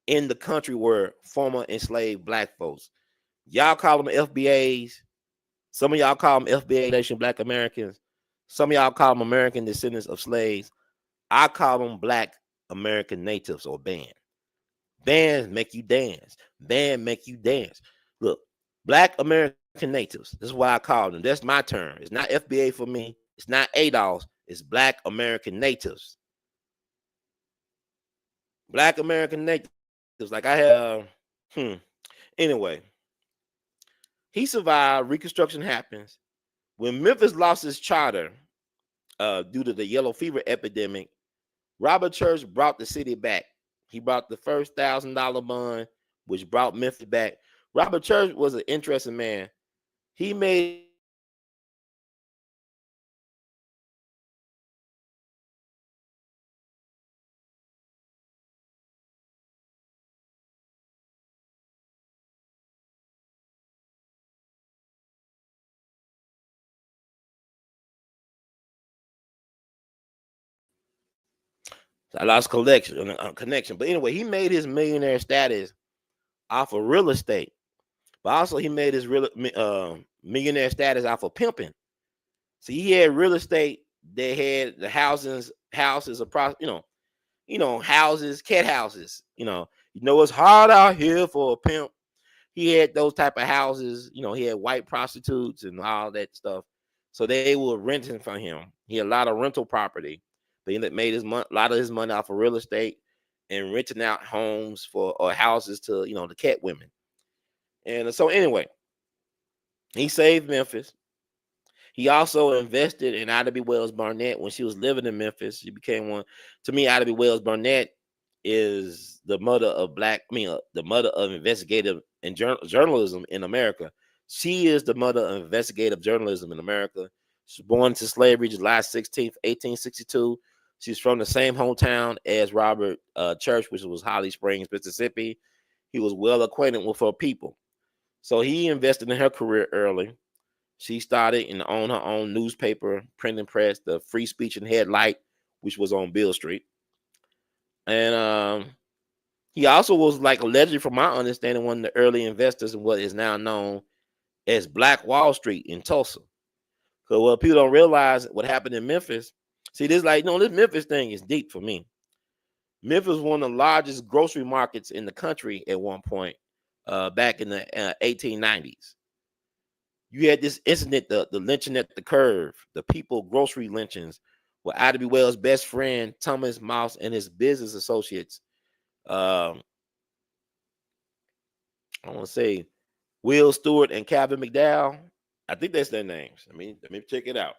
in the country were former enslaved black folks? Y'all call them FBAs. Some of y'all call them FBA Nation Black Americans. Some of y'all call them American descendants of slaves. I call them Black American natives, or band. Bands make you dance. Band make you dance. Look, Black American natives. This is why I call them. That's my term. It's not FBA for me. It's not A.L.L. It's Black American natives. Black American natives. Like I have. Anyway, he survived. Reconstruction happens. When Memphis lost its charter due to the yellow fever epidemic, Robert Church brought the city back. He brought the first $1,000 bond, which brought Memphis back. Robert Church was an interesting man. He made I lost connection. But anyway, he made his millionaire status off of real estate. But also he made his millionaire status off of pimping. So he had real estate. They had the houses across, houses, cat houses. It's hard out here for a pimp. He had those type of houses. He had white prostitutes and all that stuff. So they were renting from him. He had a lot of rental property. But he made a lot of his money off of real estate and renting out homes or houses to the cat women. And so anyway, he saved Memphis. He also invested in Ida B. Wells Barnett when she was living in Memphis. She became one. To me, Ida B. Wells Barnett is the mother of the mother of investigative and journalism in America. She is the mother of investigative journalism in America. She was born into slavery July 16th, 1862. She's from the same hometown as Robert Church, which was Holly Springs, Mississippi. He was well acquainted with her people. So he invested in her career early. She started and owned her own newspaper, printing press, the Free Speech and Headlight, which was on Beale Street. And he also was, like, allegedly, from my understanding, one of the early investors in what is now known as Black Wall Street in Tulsa. Because what people don't realize, what happened in Memphis, see, this this Memphis thing is deep for me. Memphis was one of the largest grocery markets in the country at one point, back in the 1890s. You had this incident, the lynching at the curve, the people grocery lynchings, where Ida B. Wells' best friend, Thomas Mouse, and his business associates, I want to say Will Stewart and Calvin McDowell. I think that's their names. Let me check it out.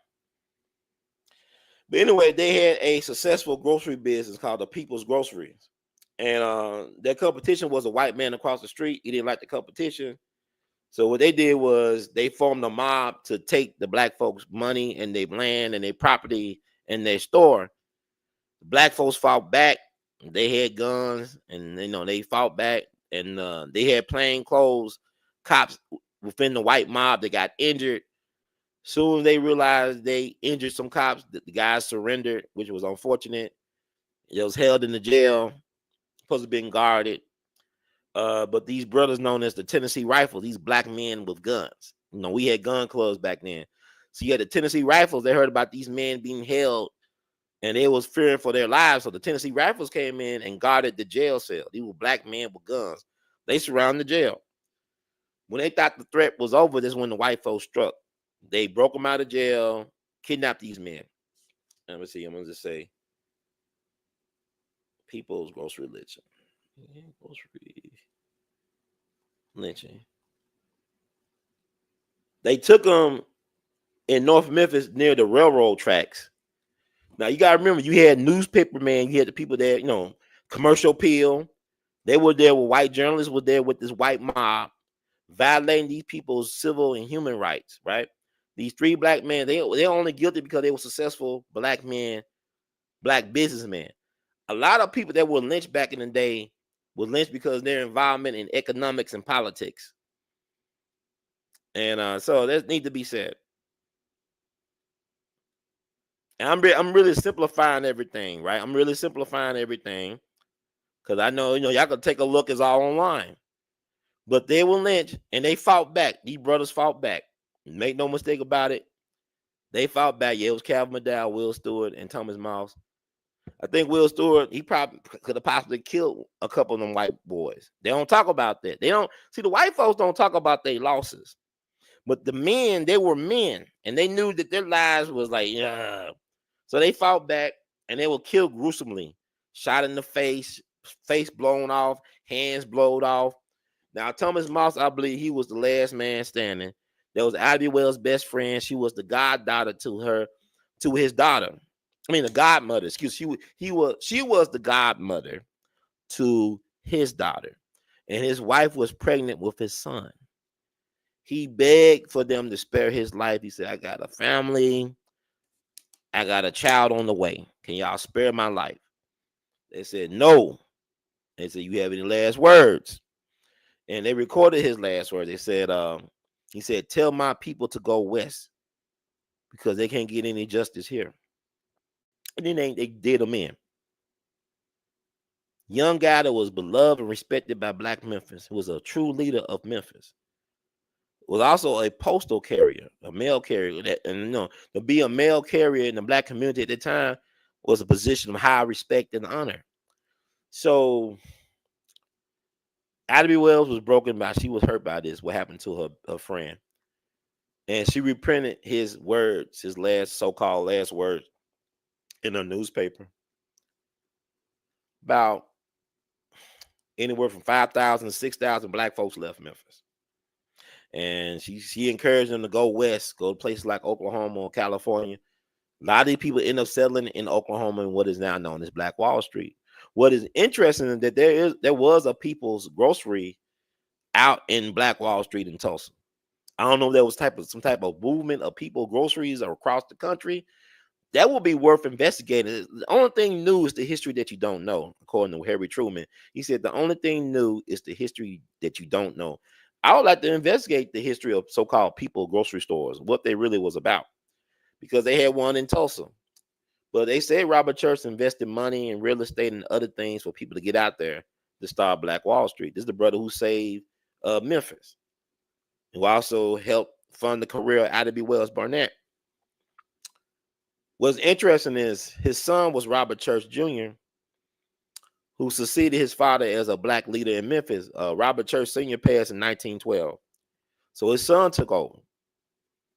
But anyway, they had a successful grocery business called the People's Groceries. And their competition was a white man across the street. He didn't like the competition. So what they did was they formed a mob to take the black folks' money and their land and their property and their store. The black folks fought back. They had guns, and they fought back, and they had plainclothes cops within the white mob that got injured. Soon they realized they injured some cops. The guys surrendered, which was unfortunate. It was held in the jail, supposed to be guarded. But these brothers known as the Tennessee Rifles, these black men with guns. We had gun clubs back then. So you had the Tennessee Rifles. They heard about these men being held, and they was fearing for their lives. So the Tennessee Rifles came in and guarded the jail cell. These were black men with guns. They surrounded the jail. When they thought the threat was over, this is when the white folks struck. They broke them out of jail, kidnapped these men. Let me see. I'm going to just say People's Grocery Lynching. Grocery lynching. They took them in North Memphis near the railroad tracks. Now you gotta remember, you had newspaper man, you had the people there, Commercial Appeal. They were there with white journalists, were there with this white mob, violating these people's civil and human rights, right? These three black men, they're only guilty because they were successful black men, black businessmen. A lot of people that were lynched back in the day were lynched because of their involvement in economics and politics. And so that needs to be said. And I'm really simplifying everything, right? I'm really simplifying everything because I know, y'all can take a look. It's all online. But they were lynched and they fought back. These brothers fought back. Make no mistake about it. They fought back. Yeah, it was Calvin McDowell, Will Stewart, and Thomas Mouse. I think Will Stewart, he probably could have possibly killed a couple of them white boys. They don't talk about that. They don't see, the white folks don't talk about their losses. But the men, they were men, and they knew that their lives was like, yeah. So they fought back, and they were killed gruesomely. Shot in the face blown off, hands blowed off. Now, Thomas Mouse, I believe he was the last man standing. That was Ida B. Wells' best friend. She was the goddaughter to his daughter. I mean, the godmother. Excuse me. She was the godmother to his daughter, and his wife was pregnant with his son. He begged for them to spare his life. He said, "I got a family. I got a child on the way. Can y'all spare my life?" They said no. They said, "You have any last words?" And they recorded his last words. They said, he said, "Tell my people to go west because they can't get any justice here." And then they did him in. Young guy that was beloved and respected by Black Memphis, who was a true leader of Memphis. Was also a postal carrier, a mail carrier. To be a mail carrier in the Black community at the time was a position of high respect and honor. So Ida B. Wells was broken by, she was hurt by this, what happened to her friend. And she reprinted his words, his last so-called last words. in a newspaper about anywhere from 5,000 to 6,000 black folks left Memphis. And she encouraged them to go west, go to places like Oklahoma or California. A lot of these people end up settling in Oklahoma in what is now known as Black Wall Street. What is interesting is that there was a People's Grocery out in Black Wall Street in Tulsa. I don't know if there was some type of movement of people groceries across the country. That would be worth investigating. The only thing new is the history that you don't know, according to Harry Truman. He said the only thing new is the history that you don't know. I would like to investigate the history of so-called people grocery stores, what they really was about, because they had one in Tulsa. But they say Robert Church invested money in real estate and other things for people to get out there to start Black Wall Street. This is the brother who saved Memphis, who also helped fund the career of Ida B. Wells Barnett. What's interesting is his son was Robert Church Jr., who succeeded his father as a black leader in Memphis. Robert Church Sr. passed in 1912. So his son took over.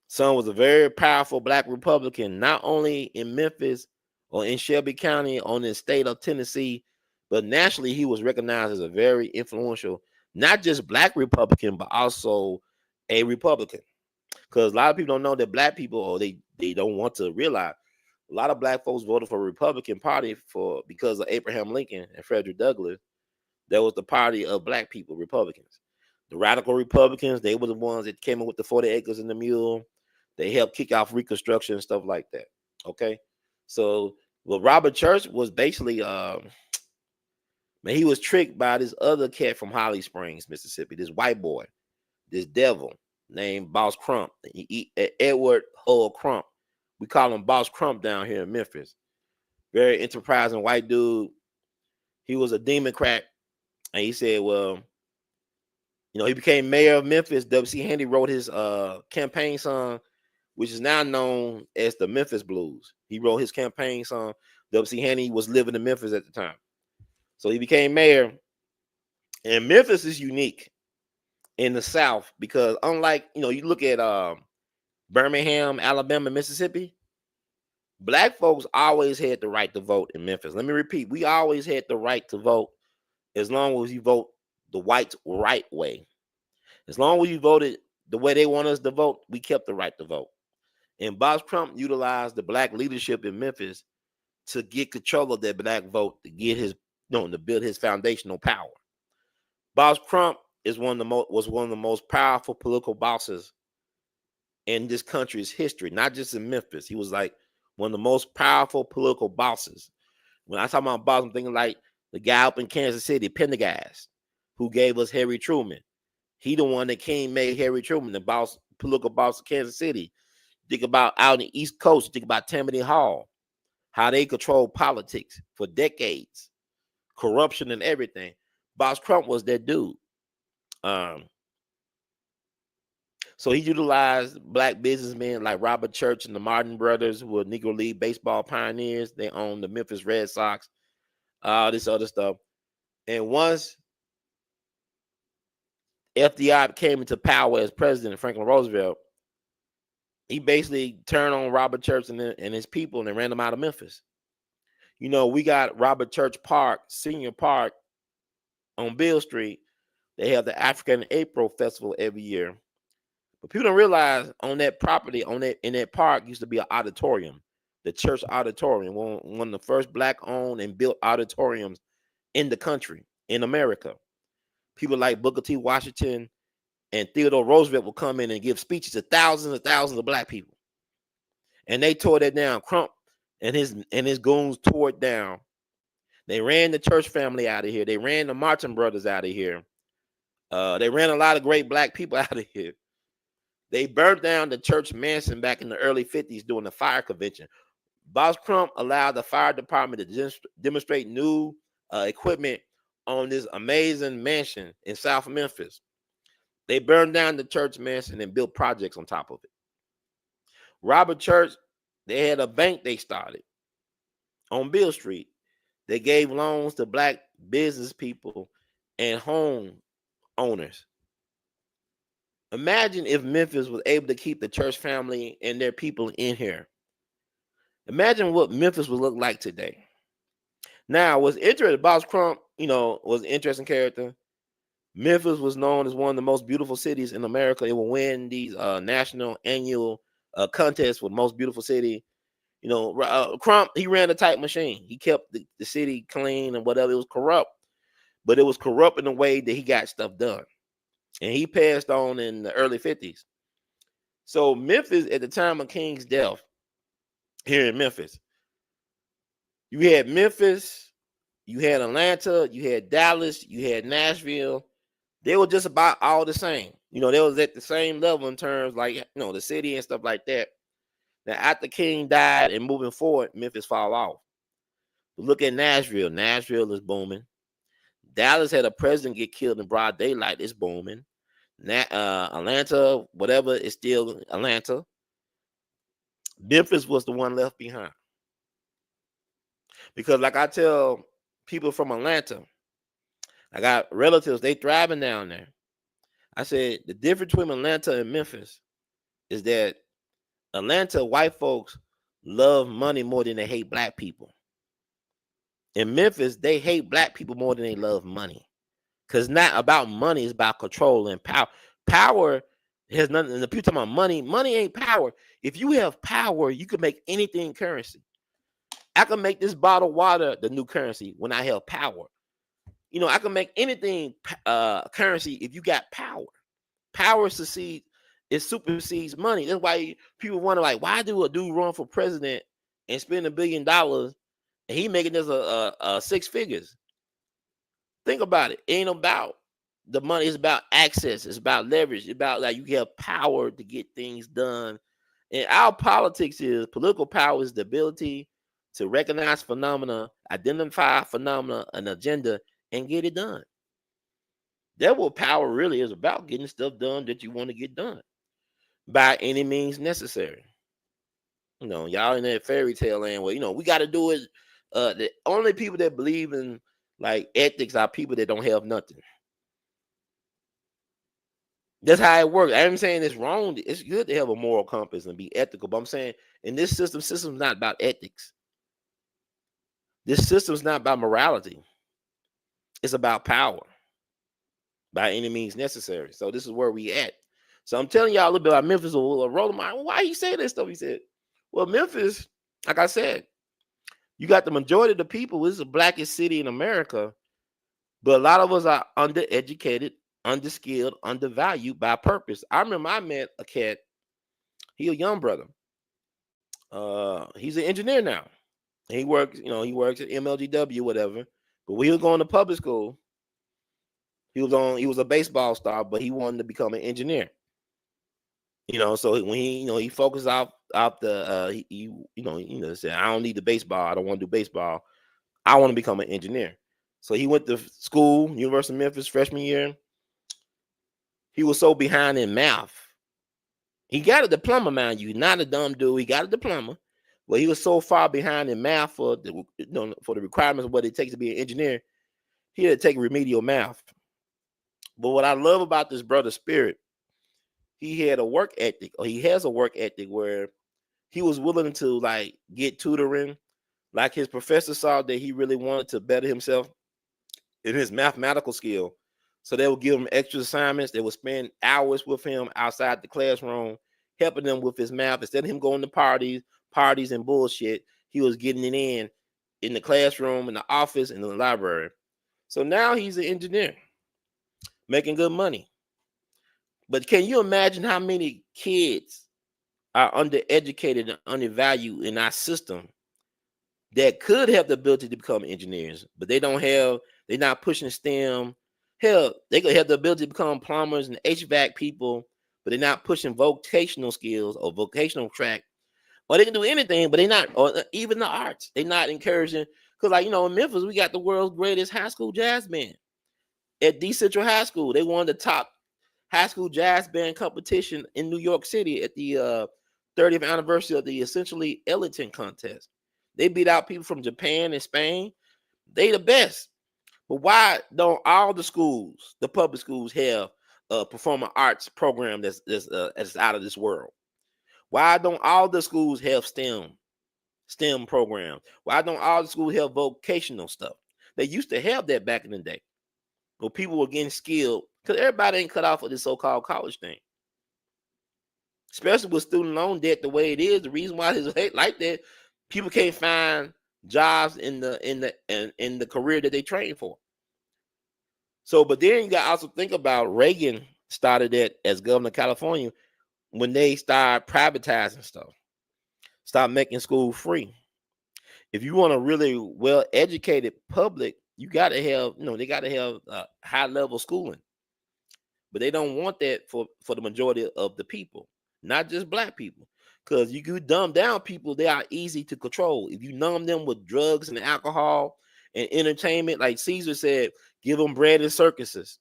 Son was a very powerful black Republican, not only in Memphis or in Shelby County or in the state of Tennessee, but nationally he was recognized as a very influential, not just black Republican, but also a Republican. Because a lot of people don't know that black people, or they don't want to realize, a lot of black folks voted for the Republican Party because of Abraham Lincoln and Frederick Douglass. That was the party of black people, Republicans. The radical Republicans, they were the ones that came in with the 40 acres and the mule. They helped kick off Reconstruction and stuff like that. Okay, so Robert Church was basically, man, he was tricked by this other cat from Holly Springs, Mississippi. This white boy, this devil named Boss Crump, Edward Hull Crump. We call him Boss Crump down here in Memphis. Very enterprising white dude. He was a Democrat, and he said, well, you know, he became mayor of Memphis. W.C. Handy wrote his campaign song, which is now known as the Memphis Blues. He wrote his campaign song. W.C. Handy was living in Memphis at the time. So he became mayor. And Memphis is unique in the South because unlike, you know, you look at Birmingham, Alabama, Mississippi, black folks always had the right to vote in Memphis. Let me repeat. We always had the right to vote as long as you vote the whites right way. As long as you voted the way they want us to vote, we kept the right to vote. And Boss Crump utilized the black leadership in Memphis to get control of that black vote, to get his, to build his foundational power. Boss Crump was one of the most powerful political bosses in this country's history, not just in Memphis. He was like one of the most powerful political bosses. When I talk about boss, I'm thinking like the guy up in Kansas City, Pendergast, who gave us Harry Truman. He the one that made Harry Truman the political boss of Kansas City. Think about out in the East Coast. Think about Tammany Hall, how they controlled politics for decades, corruption and everything. Boss Crump was that dude. So he utilized black businessmen like Robert Church and the Martin brothers, who were Negro League baseball pioneers. They owned the Memphis Red Sox, all this other stuff. And once FDR came into power as president, Franklin Roosevelt, he basically turned on Robert Church and his people, and they ran them out of Memphis. You know, we got Robert Church Park, Senior Park on Beale Street. They have the African April Festival every year. But people don't realize on that property, in that park, used to be an auditorium, the church auditorium, one of the first black-owned and built auditoriums in the country, in America. People like Booker T. Washington and Theodore Roosevelt will come in and give speeches to thousands and thousands of black people. And they tore that down. Crump and his goons tore it down. They ran the Church family out of here. They ran the Martin brothers out of here. They ran a lot of great black people out of here. They burned down the Church mansion back in the early 50s during the fire convention. Boss Crump allowed the fire department to demonstrate new equipment on this amazing mansion in South Memphis. They burned down the Church mansion and built projects on top of it. Robert Church, they had a bank they started on Beale Street. They gave loans to black business people and home owners. Imagine if Memphis was able to keep the Church family and their people in here. Imagine what Memphis would look like today. Now, what's interesting, Boss Crump, was an interesting character. Memphis was known as one of the most beautiful cities in America. It will win these national annual contests for most beautiful city. Crump, he ran a tight machine. He kept the city clean and whatever. It was corrupt, but it was corrupt in a way that he got stuff done. And he passed on in the early 50s. So Memphis, at the time of King's death, here in Memphis, you had Memphis, you had Atlanta, you had Dallas, you had Nashville. They were just about all the same. They was at the same level in terms like, the city and stuff like that. Now, after King died and moving forward, Memphis fall off. But look at Nashville. Nashville is booming. Dallas had a president get killed in broad daylight. It's booming. Atlanta, whatever, is still Atlanta. Memphis was the one left behind. Because like I tell people from Atlanta, I got relatives, they thriving down there. I said, the difference between Atlanta and Memphis is that Atlanta, white folks love money more than they hate black people. In Memphis, they hate black people more than they love money. Because it's not about money, it's about control and power. Power has nothing, and the people talking about money, money ain't power. If you have power, you can make anything currency. I can make this bottled water the new currency when I have power. I can make anything currency if you got power. Power supersedes money. That's why people wonder, like, why do a dude run for president and spend $1 billion and he making this a six figures? Think about it. It ain't about the money. It's about access. It's about leverage. It's about like you have power to get things done. And our political power is the ability to recognize phenomena, identify phenomena, an agenda, and get it done. That's what power really is about, getting stuff done that you want to get done by any means necessary. Y'all in that fairy tale land where, we got to do it. The only people that believe in like ethics are people that don't have nothing. That's how it works. I'm saying it's wrong. It's good to have a moral compass and be ethical, but I'm saying in this system's not about ethics. This system's not about morality. It's about power by any means necessary. So this is where we at. So I'm telling y'all a little bit about Memphis. Roll my, why he say this stuff? He said, well, Memphis, like I said, you got the majority of the people. This is the blackest city in America, but a lot of us are undereducated, underskilled, undervalued by purpose. I remember I met a cat. He a young brother. He's an engineer now. He works, he works at MLGW, whatever. But when he was going to public school, he was a baseball star, but he wanted to become an engineer. So when he focused out the he said, I don't need the baseball. I don't want to do baseball. I want to become an engineer. So he went to school, University of Memphis, freshman year. He was so behind in math. He got a diploma, mind you, not a dumb dude. He got a diploma, but he was so far behind in math for the requirements of what it takes to be an engineer. He had to take remedial math. But what I love about this brother's spirit, he had a work ethic, or he has a work ethic where he was willing to like get tutoring. Like his professor saw that he really wanted to better himself in his mathematical skill. So they would give him extra assignments. They would spend hours with him outside the classroom, helping him with his math. Instead of him going to parties and bullshit, he was getting it in the classroom, in the office, in the library. So now he's an engineer, making good money. But can you imagine how many kids are undereducated and undervalued in our system that could have the ability to become engineers, but they don't have, they're not pushing STEM. Hell, they could have the ability to become plumbers and HVAC people, but they're not pushing vocational skills or vocational track. Or they can do anything, but they're not, or even the arts. They're not encouraging. Because, like, in Memphis, we got the world's greatest high school jazz band. At D Central High School, they won the top high school jazz band competition in New York City at the 30th anniversary of the essentially Ellington contest. They beat out people from Japan and Spain. They the best. But why don't all the schools, the public schools, have a performing arts program that's out of this world? Why don't all the schools have STEM? STEM programs? Why don't all the schools have vocational stuff? They used to have that back in the day, where people were getting skilled, because everybody ain't cut off of this so-called college thing. Especially with student loan debt the way it is, the reason why it's like that, people can't find jobs in the career that they train for. So, but then you got to also think about Reagan started that as governor of California when they started privatizing stuff, start making school free. If you want a really well-educated public, you got to have, they got to have high-level schooling. But they don't want that for the majority of the people, not just black people. Because you could dumb down people, they are easy to control. If you numb them with drugs and alcohol and entertainment, like Caesar said, give them bread and circuses.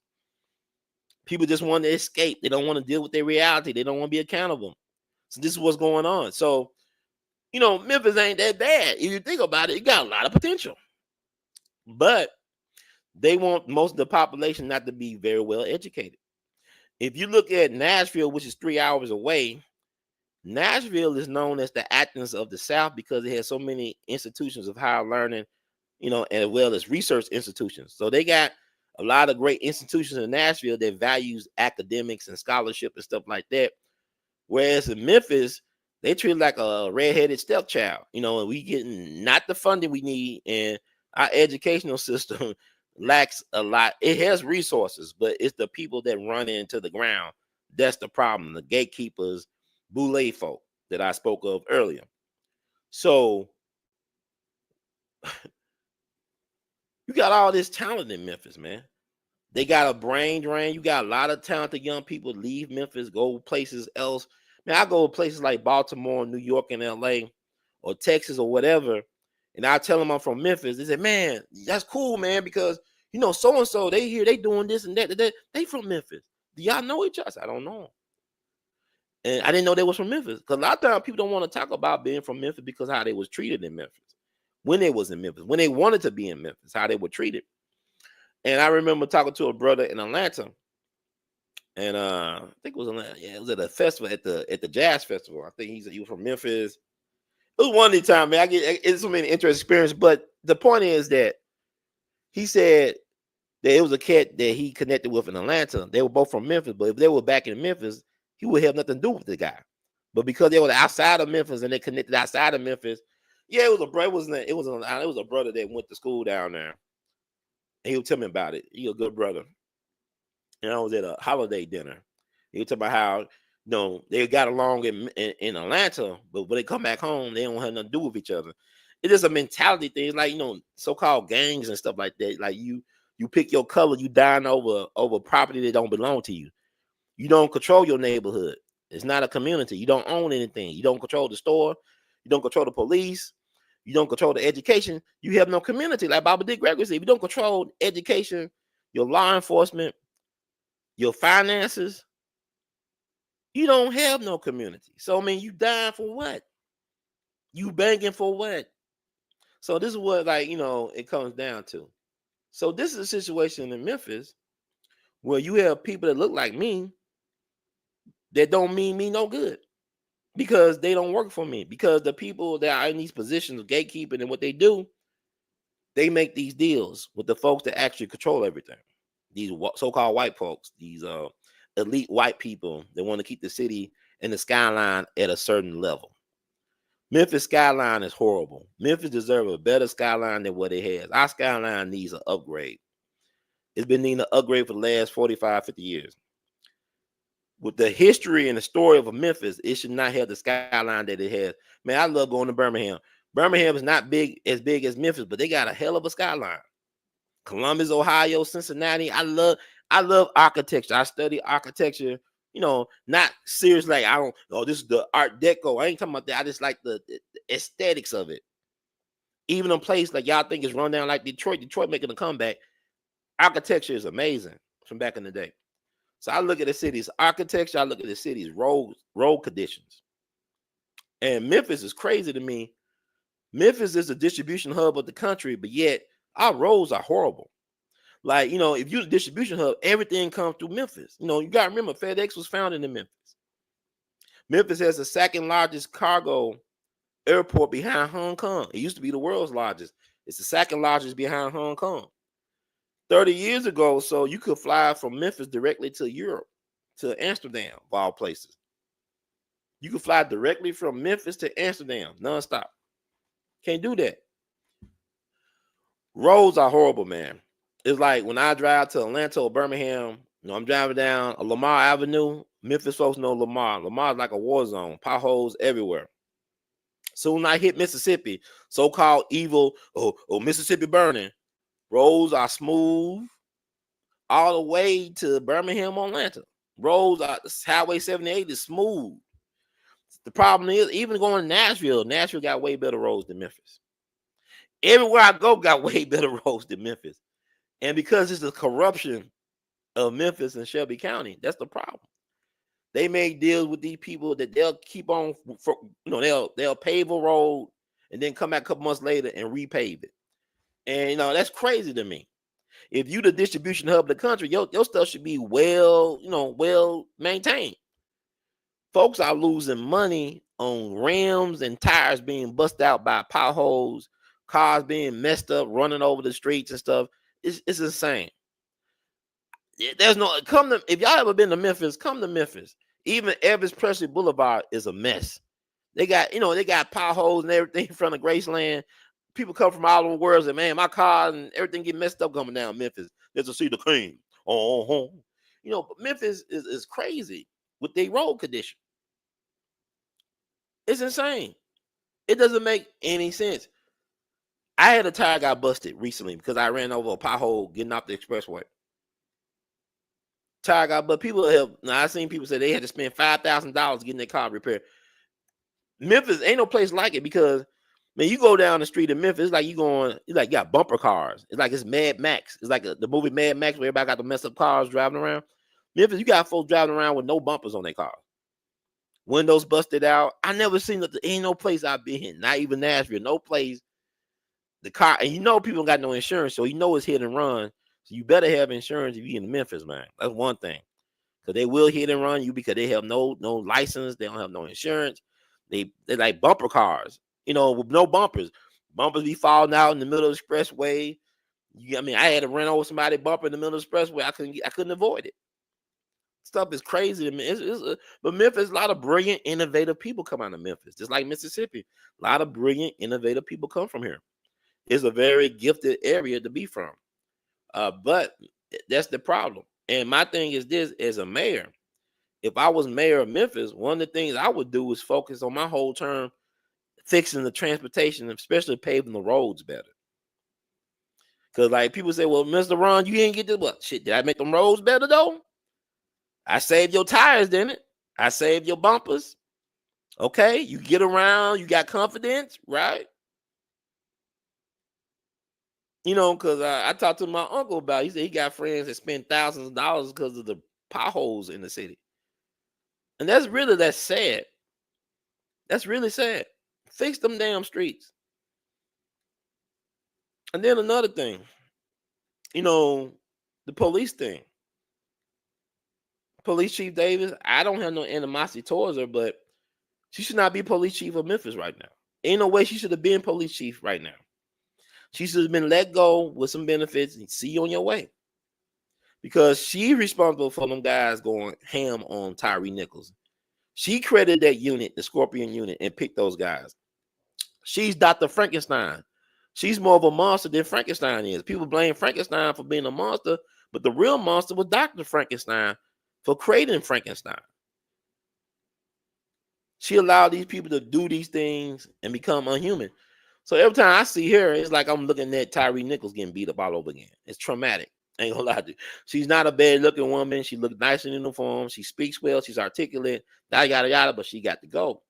People just want to escape. They don't want to deal with their reality. They don't want to be accountable. So this is what's going on. So, Memphis ain't that bad. If you think about it, it got a lot of potential. But they want most of the population not to be very well educated. If you look at Nashville, which is 3 hours away, Nashville is known as the Athens of the South because it has so many institutions of higher learning, as well as research institutions. So they got a lot of great institutions in Nashville that values academics and scholarship and stuff like that. Whereas in Memphis, they treat it like a redheaded stepchild, and we getting not the funding we need, and our educational system lacks a lot. It has resources, but it's the people that run into the ground. That's the problem. The gatekeepers, boule folk that I spoke of earlier. So you got all this talent in Memphis, man. They got a brain drain. You got a lot of talented young people leave Memphis, go places else. Man, I go to places like Baltimore, New York, and L.A., or Texas, or whatever, and I tell them I'm from Memphis. They say, man, that's cool, man, because, so-and-so, they here, they doing this and that. They from Memphis. Do y'all know each other? I don't know. And I didn't know they was from Memphis, because a lot of times people don't want to talk about being from Memphis because how they was treated in Memphis. When they was in Memphis, when they wanted to be in Memphis, how they were treated. And I remember talking to a brother in Atlanta, and I think it was Atlanta. Yeah, it was at a festival, at the jazz festival. I think he was from Memphis. It was one of the time, man. It's so many interesting experiences. But the point is that he said that it was a cat that he connected with in Atlanta. They were both from Memphis, but if they were back in Memphis, he would have nothing to do with the guy. But because they were outside of Memphis and they connected outside of Memphis, yeah, it was a brother. It was a brother that went to school down there. And he would tell me about it. He was a good brother. And I was at a holiday dinner. He would talk about how, they got along in Atlanta, but when they come back home, they don't have nothing to do with each other. It's just a mentality thing. It's like, so-called gangs and stuff like that. Like you pick your color, you dying over property that don't belong to you. You don't control your neighborhood. It's not a community. You don't own anything. You don't control the store. You don't control the police. You don't control the education. You have no community. Like Baba Dick Gregory said, if you don't control education, your law enforcement, your finances, you don't have no community. So, you dying for what? You begging for what? So this is what, it comes down to. So this is a situation in Memphis where you have people that look like me that don't mean me no good because they don't work for me. Because the people that are in these positions of gatekeeping and what they do, they make these deals with the folks that actually control everything. These so-called white folks, these elite white people that want to keep the city and the skyline at a certain level. Memphis skyline is horrible. Memphis deserves a better skyline than what it has. Our skyline needs an upgrade. It's been needing an upgrade for the last 45, 50 years. With the history and the story of Memphis, it should not have the skyline that it has. Man, I love going to Birmingham. Birmingham is not big as Memphis, but they got a hell of a skyline. Columbus, Ohio, Cincinnati. I love architecture. I study architecture, not seriously like this is the Art Deco. I ain't talking about that. I just like the aesthetics of it. Even a place like y'all think is run down like Detroit making a comeback. Architecture is amazing from back in the day. So I look at the city's architecture, I look at the city's road conditions. And Memphis is crazy to me. Memphis is the distribution hub of the country, but yet our roads are horrible. Like, if you're the distribution hub, everything comes through Memphis. You got to remember, FedEx was founded in Memphis. Memphis has the second largest cargo airport behind Hong Kong. It used to be the world's largest. It's the second largest behind Hong Kong. 30 years ago, so you could fly from Memphis directly to Europe, to Amsterdam, of all places. You could fly directly from Memphis to Amsterdam, nonstop. Can't do that. Roads are horrible, man. It's like when I drive to Atlanta or Birmingham, I'm driving down a Lamar Avenue. Memphis folks know Lamar. Lamar's like a war zone, potholes everywhere. Soon I hit Mississippi, so-called evil, Mississippi burning. Roads are smooth all the way to Birmingham, Atlanta. Roads are, Highway 78 is smooth. The problem is, even going to Nashville got way better roads than Memphis. Everywhere I go got way better roads than Memphis. And because it's the corruption of Memphis and Shelby County, that's the problem. They make deals with these people that they'll keep on, they'll pave a road and then come back a couple months later and repave it. And, that's crazy to me. If you the distribution hub of the country, your stuff should be well maintained. Folks are losing money on rims and tires being busted out by potholes, cars being messed up, running over the streets and stuff. It's insane. There's no if y'all ever been to Memphis, come to Memphis. Even Elvis Presley Boulevard is a mess. They got potholes and everything in front of Graceland. People come from all over the world and say, man, my car and everything get messed up coming down Memphis. There's to see the king. But Memphis is crazy with their road condition. It's insane. It doesn't make any sense. I had a tire got busted recently because I ran over a pothole getting off the expressway. Tire got, but people have. Now I seen people say they had to spend $5,000 getting their car repaired. Memphis ain't no place like it because, man, you go down the street in Memphis, it's like you got bumper cars. It's like it's Mad Max. It's like the movie Mad Max where everybody got the messed up cars driving around. Memphis, you got folks driving around with no bumpers on their cars. Windows busted out. I never seen that. Ain't no place I've been in, not even Nashville, no place. The car, and people got no insurance, so it's hit and run. So you better have insurance if you're in Memphis, man. That's one thing. Because they will hit and run you because they have no license. They don't have no insurance. They're like bumper cars, with no bumpers. Bumpers be falling out in the middle of the expressway. I had to run over somebody's bumper in the middle of the expressway. I couldn't avoid it. Stuff is crazy to me. But Memphis, a lot of brilliant, innovative people come out of Memphis, just like Mississippi. A lot of brilliant, innovative people come from here. It's a very gifted area to be from. But that's the problem. And my thing is this: as a mayor, if I was mayor of Memphis, one of the things I would do is focus on my whole term fixing the transportation, especially paving the roads better. Because like people say, well, Mr. Ron, you didn't get this. Well, shit, did I make them roads better though? I saved your tires, didn't it? I saved your bumpers. Okay, you get around, you got confidence, right? Because I talked to my uncle about it. He said he got friends that spend thousands of dollars because of the potholes in the city. And that's sad. That's really sad. Fix them damn streets. And then another thing, the police thing. Police Chief Davis, I don't have no animosity towards her, but she should not be police chief of Memphis right now. Ain't no way she should have been police chief right now. She should have been let go with some benefits and see you on your way. Because she's responsible for them guys going ham on Tyree Nichols. She credited that unit, the Scorpion unit, and picked those guys. She's Dr. Frankenstein. She's more of a monster than Frankenstein is. People blame Frankenstein for being a monster, but the real monster was Dr. Frankenstein for creating Frankenstein. She allowed these people to do these things and become unhuman. So every time I see her, it's like I'm looking at Tyree Nichols getting beat up all over again. It's traumatic. I ain't gonna lie to you. She's not a bad-looking woman. She looks nice in uniform. She speaks well. She's articulate. Yada, yada, yada, but she got to go.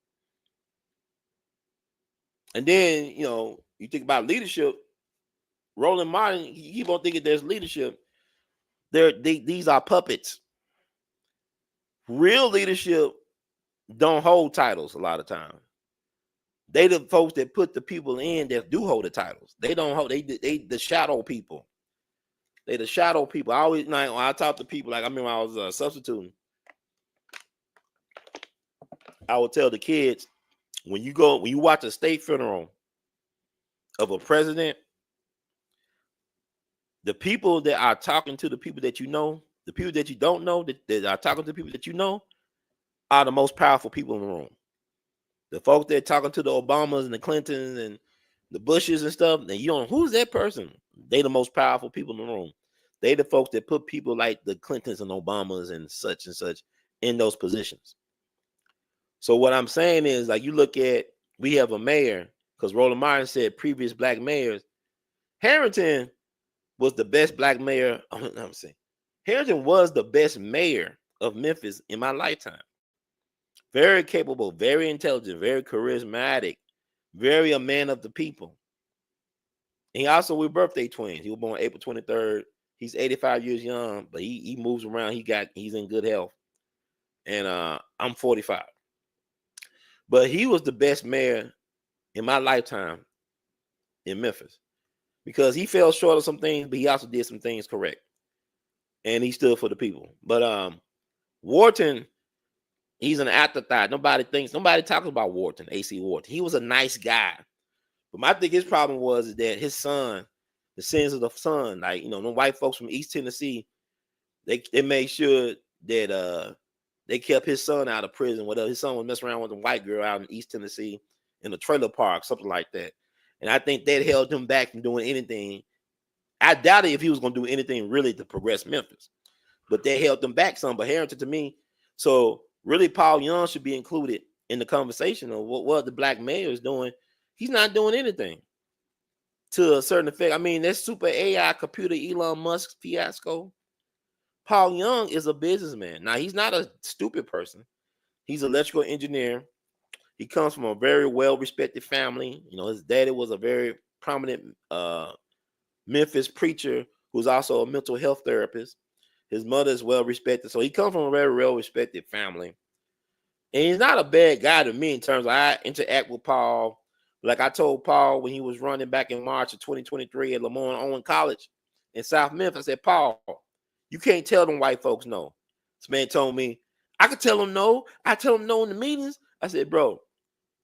And then, you think about leadership. Roland Martin, you keep on thinking there's leadership. These are puppets. Real leadership don't hold titles a lot of times. They the folks that put the people in that do hold the titles. They don't hold. They the shadow people. They the shadow people. I always when I talk to people, like I remember I was substituting. I would tell the kids when you watch a state funeral of a president, the people that are talking to the people that you know, the people that you don't know, that are talking to the people that you know, are the most powerful people in the room. The folks that are talking to the Obamas and the Clintons and the Bushes and stuff, and you don't know who's that person. They the most powerful people in the room. They the folks that put people like the Clintons and Obamas and such in those positions. So what I'm saying is, like, you look at, we have a mayor, because Roland Martin said previous black mayors, Harrington was the best black mayor. I'm saying Harrington was the best mayor of Memphis in my lifetime. Very capable, very intelligent, very charismatic, very a man of the people. And he also, we're birthday twins. He was born April 23rd. He's 85 years young, but he moves around. He's in good health. And I'm 45. But he was the best mayor in my lifetime in Memphis, because he fell short of some things, but he also did some things correct. And he stood for the people. But Wharton, he's an afterthought. Nobody talks about Wharton, A.C. Wharton. He was a nice guy. But I think his problem was that his son, the sins of the son, like, the white folks from East Tennessee, they made sure that they kept his son out of prison. Whatever, his son was messing around with a white girl out in East Tennessee in a trailer park, something like that. And I think that held him back from doing anything. I doubted if he was going to do anything really to progress Memphis, but they held them back some. But Harrington, to me, so really Paul Young should be included in the conversation of what the black mayor is doing. He's not doing anything to a certain effect. I mean, that super AI computer Elon Musk fiasco. Paul Young is a businessman. Now, he's not a stupid person. He's an electrical engineer. He comes from a very well-respected family. His daddy was a very prominent Memphis preacher who's also a mental health therapist. His mother is well-respected. So he comes from a very well-respected family. And he's not a bad guy to me in terms of, I interact with Paul. Like I told Paul when he was running back in March of 2023 at Lamont Owen College in South Memphis, I said, Paul, you can't tell them white folks no. This man told me, I could tell them no. I tell them no in the meetings. I said, bro,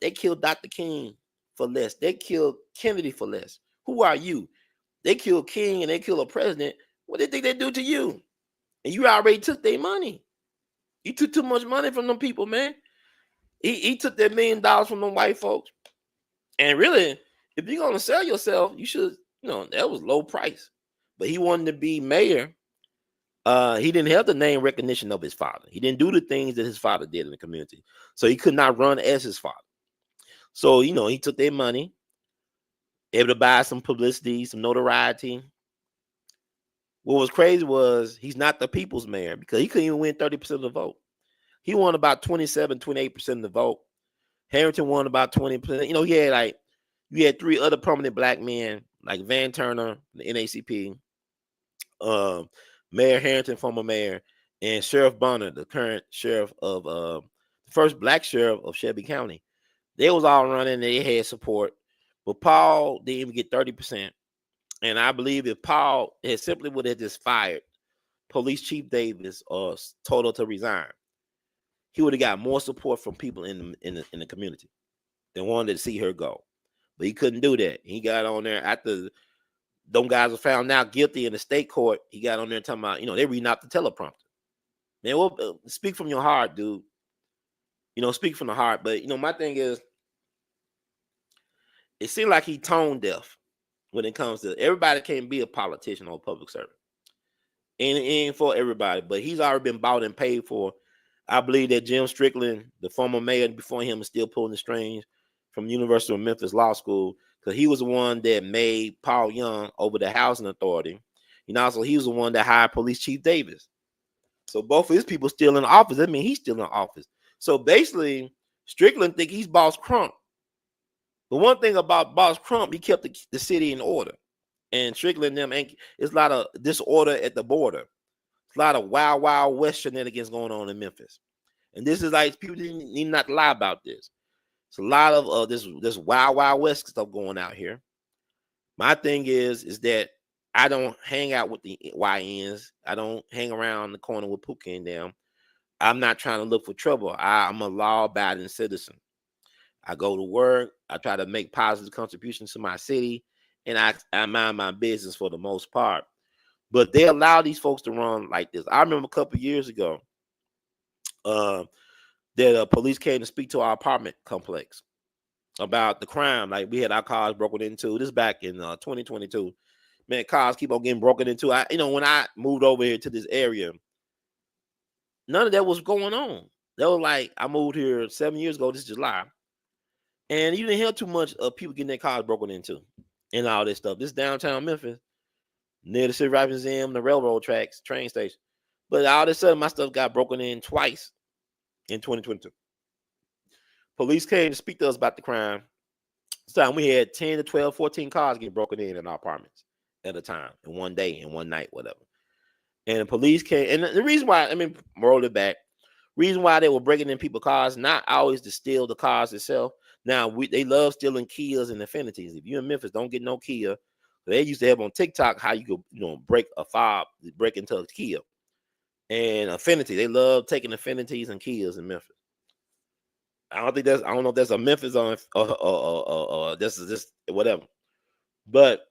they killed Dr. King for less. They killed Kennedy for less. Who are you? They killed King and they killed a president. What do they think they do to you? And you already took their money. You took too much money from them people, man. He took that $1 million from them white folks. And really, if you're going to sell yourself, you should, that was low price. But he wanted to be mayor. He didn't have the name recognition of his father. He didn't do the things that his father did in the community. So he could not run as his father. So, he took their money, able to buy some publicity, some notoriety. What was crazy was he's not the people's mayor, because he couldn't even win 30% of the vote. He won about 27, 28% of the vote. Harrington won about 20%. You had 3 other prominent black men, like Van Turner, the NACP, Mayor Harrington, former mayor, and Sheriff Bonner, the current sheriff of the first black sheriff of Shelby County. They was all running. They had support, but Paul didn't even get 30%. And I believe if Paul had simply would have just fired Police Chief Davis or told her to resign, he would have got more support from people in the community than wanted to see her go. But he couldn't do that. He got on there after them guys were found out guilty in the state court. He got on there talking about, they reading out the teleprompter. Man, well, speak from your heart, dude. Speak from the heart. But, my thing is, it seemed like he tone deaf when it comes to, everybody can't be a politician or a public servant. And it ain't for everybody, but he's already been bought and paid for. I believe that Jim Strickland, the former mayor before him, is still pulling the strings from University of Memphis Law School, because he was the one that made Paul Young over the housing authority. So he was the one that hired Police Chief Davis. So both of his people still in office. I mean, he's still in office. So basically, Strickland think he's Boss Crump. The one thing about Boss Crump, he kept the city in order. And Strickland them, it's a lot of disorder at the border. A lot of wild, wild west shenanigans going on in Memphis. And this is like, people need not to lie about this. It's a lot of this wild, wild west stuff going out here. My thing is that I don't hang out with the YNs. I don't hang around the corner with Pookie and them. I'm not trying to look for trouble. I'm a law-abiding citizen. I go to work. I try to make positive contributions to my city, and I mind my business for the most part. But they allow these folks to run like this. I remember a couple of years ago that police came to speak to our apartment complex about the crime. Like, we had our cars broken into. This back in 2022. Man, cars keep on getting broken into. When I moved over here to this area, none of that was going on. That was like, I moved here 7 years ago, this July, and you didn't hear too much of people getting their cars broken into and all this stuff. This downtown Memphis, near the City Rifle Museum, the railroad tracks, train station. But all of a sudden, my stuff got broken in twice in 2022. Police came to speak to us about the crime. This time we had 10 to 12, 14 cars get broken in our apartments at a time, in one day, in one night, whatever. And the police came, and the reason why, roll it back, reason why they were breaking in people's cars, not always to steal the cars itself. Now, they love stealing Kias and Infinities. If you're in Memphis, don't get no Kia. They used to have on TikTok how you could, break a fob, break into a Kia. And Affinity, they love taking Affinities and Kias in Memphis. I don't know if that's a Memphis or this is just whatever. But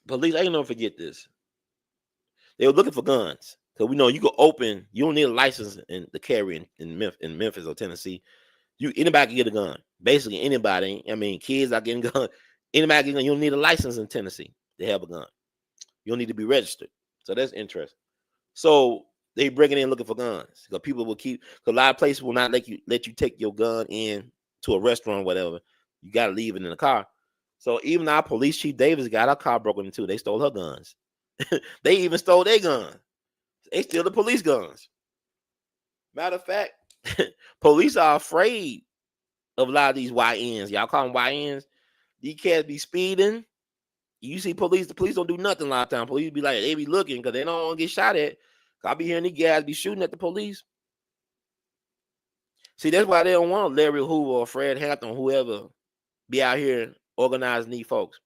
police, I ain't never forget this. They were looking for guns. Because we know you don't need a license to carry in Memphis or Tennessee. Anybody can get a gun. Basically anybody. Kids are getting guns. Anybody can get a gun. You don't need a license in Tennessee to have a gun. You don't need to be registered. So that's interesting. So they breaking in looking for guns. Because people will because a lot of places will not let you take your gun in to a restaurant or whatever. You got to leave it in the car. So even our police chief Davis got our car broken into. They stole her guns. They even stole their guns. They steal the police guns. Matter of fact, police are afraid of a lot of these YNs. Y'all call them YNs. These cats be speeding. You see police, the police don't do nothing a lot of time. Police be like, they be looking because they don't want to get shot at. I be hearing these guys be shooting at the police. See, that's why they don't want Larry Hoover or Fred Hampton or whoever be out here organizing these folks.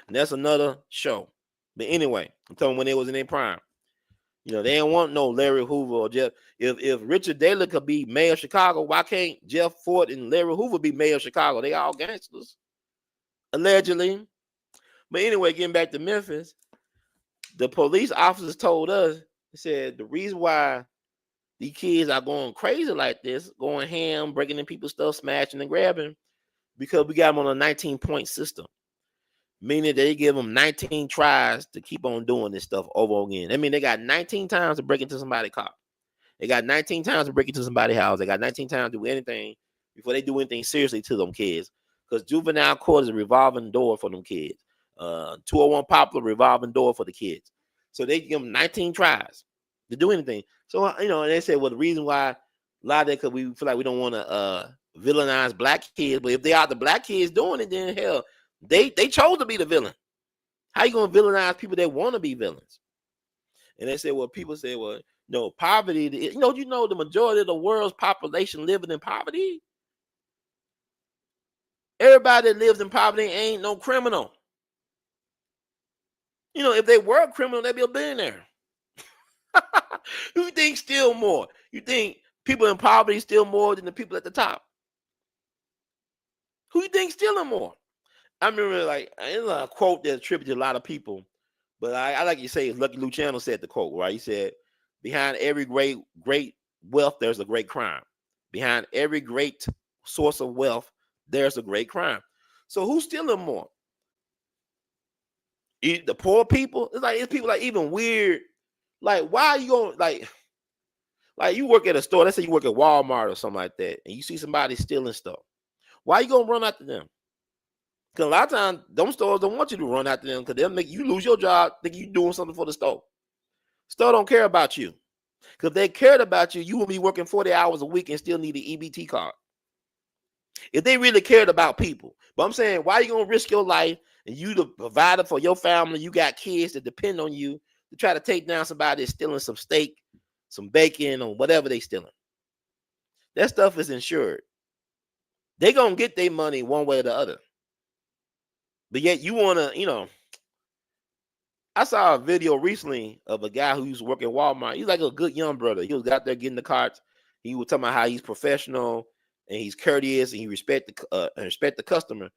And that's another show. But anyway, I'm telling you, when they was in their prime. They don't want no Larry Hoover or Jeff. If Richard Daley could be mayor of Chicago, why can't Jeff Fort and Larry Hoover be mayor of Chicago? They all gangsters, allegedly. But anyway, getting back to Memphis, the police officers told us, they said the reason why these kids are going crazy like this, going ham, breaking in people's stuff, smashing and grabbing, because we got them on a 19-point system. Meaning they give them 19 tries to keep on doing this stuff over again. They got 19 times to break into somebody's car. They got 19 times to break into somebody's house. They got 19 times to do anything before they do anything seriously to them kids. Because juvenile court is a revolving door for them kids. 201 Poplar, revolving door for the kids. So they give them 19 tries to do anything. So, and they say, well, the reason why a lot of that, because we feel like we don't want to villainize black kids. But if they are the black kids doing it, then hell, they chose to be the villain. How you gonna villainize people that want to be villains? And they say, well, people say, well, no, poverty. The majority of the world's population living in poverty. Everybody that lives in poverty ain't no criminal. If they were a criminal, they'd be a billionaire. You think steal more? You think people in poverty steal more than the people at the top? Who you think stealing more? I remember, it's a quote that attributed to a lot of people, but I like you say, Lucky Luciano said the quote, right? He said, behind every great wealth, there's a great crime. Behind every great source of wealth, there's a great crime. So who's stealing more? The poor people? It's people even weird. Why are you going, like you work at a store, let's say you work at Walmart or something like that, and you see somebody stealing stuff. Why are you going to run after them? Because a lot of times, those stores don't want you to run after them because they'll make you lose your job thinking you're doing something for the store. Store don't care about you. Because if they cared about you, you would be working 40 hours a week and still need an EBT card. If they really cared about people. But I'm saying, why are you going to risk your life and you the provider for your family, you got kids that depend on you to try to take down somebody that's stealing some steak, some bacon, or whatever they stealing? That stuff is insured. They going to get their money one way or the other. But yet you want to, I saw a video recently of a guy who used to work at Walmart. He's like a good young brother. He was out there getting the carts. He was talking about how he's professional and he's courteous and he respect the customer,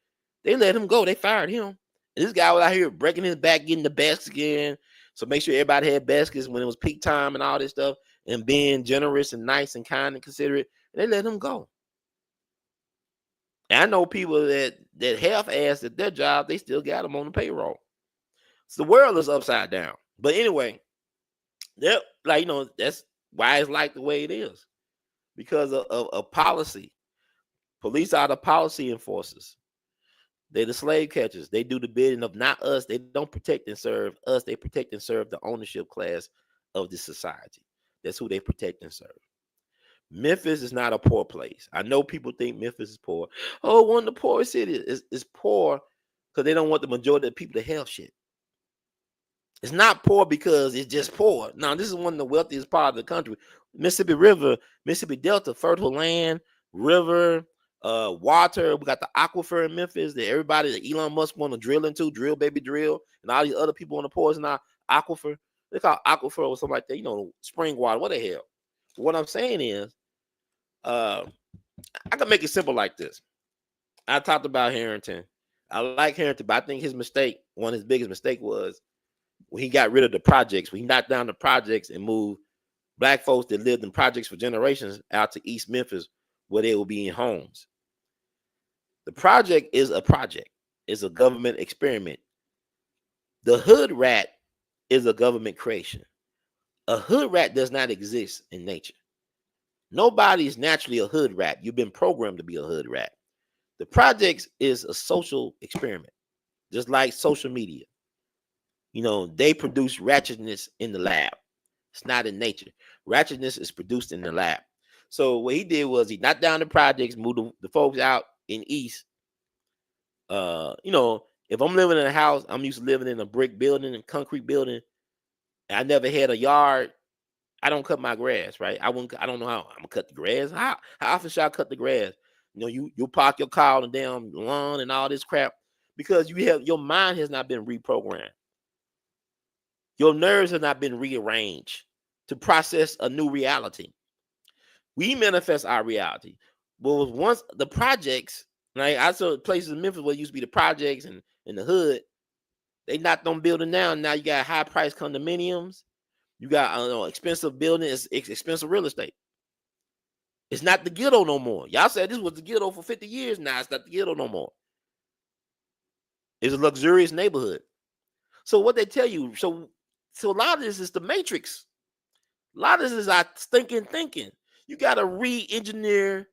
they let him go. They fired him. And this guy was out here breaking his back, getting the baskets again. So make sure everybody had baskets when it was peak time and all this stuff, and being generous and nice and kind and considerate. And they let him go. And I know people that half-assed at their job, they still got them on the payroll. So the world is upside down. But anyway, that's why it's like the way it is. Because of policy. Police are the policy enforcers. They're the slave catchers. They do the bidding of not us. They don't protect and serve us. They protect and serve the ownership class of the society. That's who they protect and serve. Memphis is not a poor place. I know people think Memphis is poor. Oh, one of the poorest cities is poor because they don't want the majority of the people to have shit. It's not poor because it's just poor. Now, this is one of the wealthiest part of the country. Mississippi River, Mississippi Delta, fertile land, river, water. We got the aquifer in Memphis that everybody that Elon Musk want to drill into, drill baby drill, and all these other people on the poison aquifer. They call aquifer or something like that, spring water. What the hell? What I'm saying is, I can make it simple like this. I talked about Harrington. I like Harrington, but I think one of his biggest mistakes was when he got rid of the projects, when he knocked down the projects and moved black folks that lived in projects for generations out to East Memphis where they will be in homes. The project is a project. It's a government experiment. The hood rat is a government creation. A hood rat does not exist in nature. Nobody is naturally a hood rat. You've been programmed to be a hood rat. The projects is a social experiment, just like social media. They produce ratchetness in the lab. It's not in nature. Ratchetness is produced in the lab. So what he did was he knocked down the projects, moved the folks out in East. If I'm living in a house, I'm used to living in a brick building and concrete building. I never had a yard. I don't cut my grass, right? I don't know how I'm gonna cut the grass. How often should I cut the grass? You park your car on the damn lawn and all this crap because your mind has not been reprogrammed. Your nerves have not been rearranged to process a new reality. We manifest our reality. But once the projects, right? I saw places in Memphis where it used to be the projects and in the hood, they knocked on building down. Now you got high price condominiums. You got expensive buildings, expensive real estate. It's not the ghetto no more. Y'all said this was the ghetto for 50 years. Now it's not the ghetto no more. It's a luxurious neighborhood. So what they tell you, so a lot of this is the matrix. A lot of this is our stinking thinking. You got to re-engineer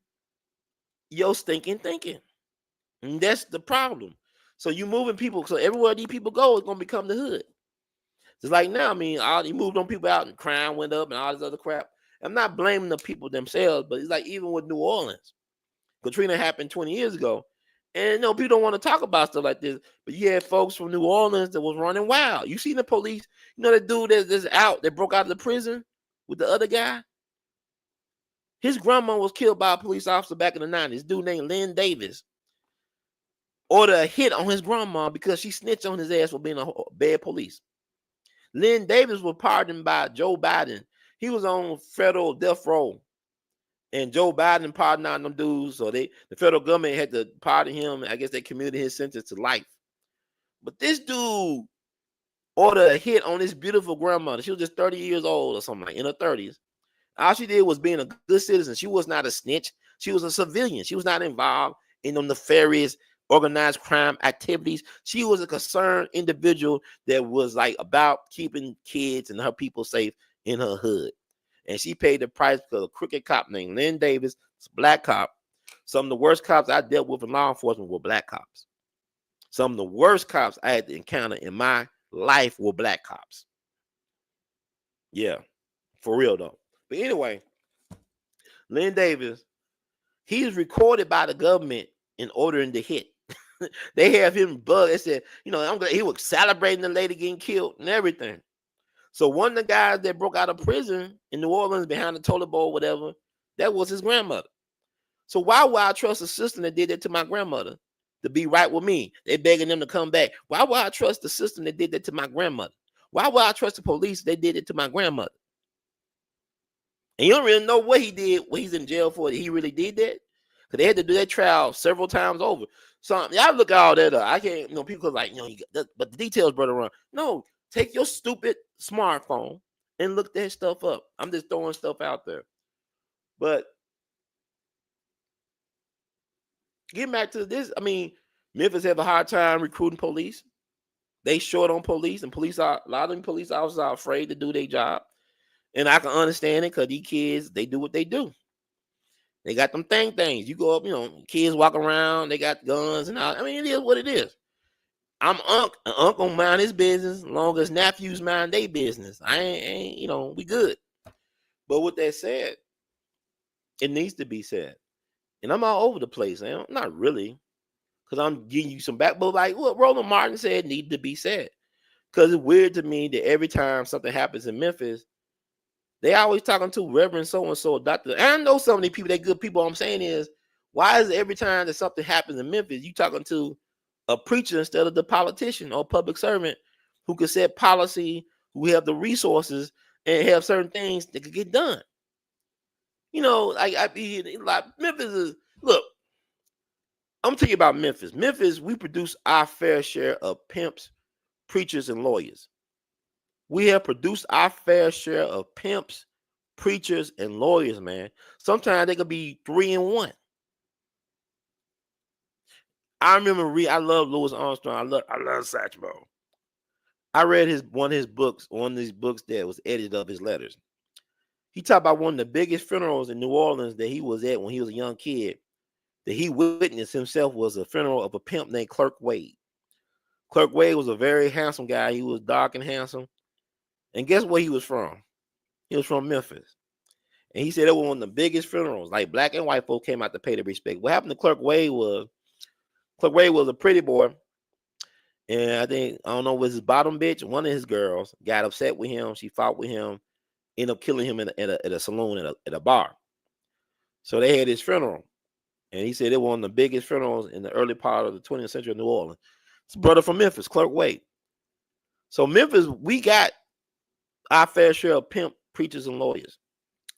your stinking thinking. And that's the problem. So you moving people. So everywhere these people go, it's going to become the hood. It's like now, you moved on people out and crime went up and all this other crap. I'm not blaming the people themselves, but it's like even with New Orleans. Katrina happened 20 years ago. And people don't want to talk about stuff like this. But you had folks from New Orleans that was running wild. You seen the police, that dude that's out, that broke out of the prison with the other guy? His grandma was killed by a police officer back in the 90s. This dude named Lynn Davis ordered a hit on his grandma because she snitched on his ass for being a bad police. Lynn Davis was pardoned by Joe Biden. He was on federal death row. And Joe Biden pardoned on them dudes. So the federal government had to pardon him. I guess they commuted his sentence to life. But this dude ordered a hit on this beautiful grandmother. She was just 30 years old or something, like in her 30s. All she did was being a good citizen. She was not a snitch. She was a civilian. She was not involved in the nefarious organized crime activities. She was a concerned individual that was like about keeping kids and her people safe in her hood. And she paid the price because a crooked cop named Lynn Davis, a black cop. Some of the worst cops I dealt with in law enforcement were black cops. Some of the worst cops I had to encounter in my life were black cops. Yeah, for real though. But anyway, Lynn Davis, he's recorded by the government in ordering the hit. They have him bugged. They said, he was celebrating the lady getting killed and everything. So one of the guys that broke out of prison in New Orleans behind the toilet bowl, whatever, that was his grandmother. So why would I trust a system that did that to my grandmother to be right with me? They begging them to come back. Why would I trust the system that did that to my grandmother? Why would I trust the police that did it to my grandmother? And you don't really know what he did, what he's in jail for, that he really did that. Because they had to do that trial several times over. So y'all look at all that up. I can't, people like, but the details, brother, run. No, take your stupid smartphone and look that stuff up. I'm just throwing stuff out there. But getting back to this, Memphis have a hard time recruiting police. They short on police, and a lot of them police officers are afraid to do their job. And I can understand it because these kids, they do what they do. They got them things. You go up, kids walk around, they got guns and all. It is what it is. I'm uncle mind his business, as long as nephews mind their business. I ain't, we good. But with that said, it needs to be said. And I'm all over the place, man. Not really. Because I'm giving you some back, but like what Roland Martin said needed to be said. Because it's weird to me that every time something happens in Memphis, they always talking to Reverend so-and-so, Doctor. And I know some of these people, they good people. What I'm saying is, why is it every time that something happens in Memphis, you talking to a preacher instead of the politician or public servant who could set policy, who have the resources and have certain things that could get done? Like Memphis is, look, I'm telling you about Memphis. Memphis, we produce our fair share of pimps, preachers, and lawyers. We have produced our fair share of pimps, preachers, and lawyers, man. Sometimes they could be 3 in 1. I remember I love Louis Armstrong. I love Satchmo. I read one of his books, one of these books that was edited of his letters. He talked about one of the biggest funerals in New Orleans that he was at when he was a young kid, that he witnessed himself, was a funeral of a pimp named Clerk Wade. Clerk Wade was a very handsome guy. He was dark and handsome. And guess where he was from? He was from Memphis. And he said it was one of the biggest funerals. Like black and white folk came out to pay the respect. What happened to Clerk Wade was a pretty boy. And I don't know, was his bottom bitch. One of his girls got upset with him. She fought with him, ended up killing him at a saloon, at a bar. So they had his funeral. And he said it was one of the biggest funerals in the early part of the 20th century of New Orleans. It's a brother from Memphis, Clerk Wade. So Memphis, we got our fair share of pimp, preachers, and lawyers.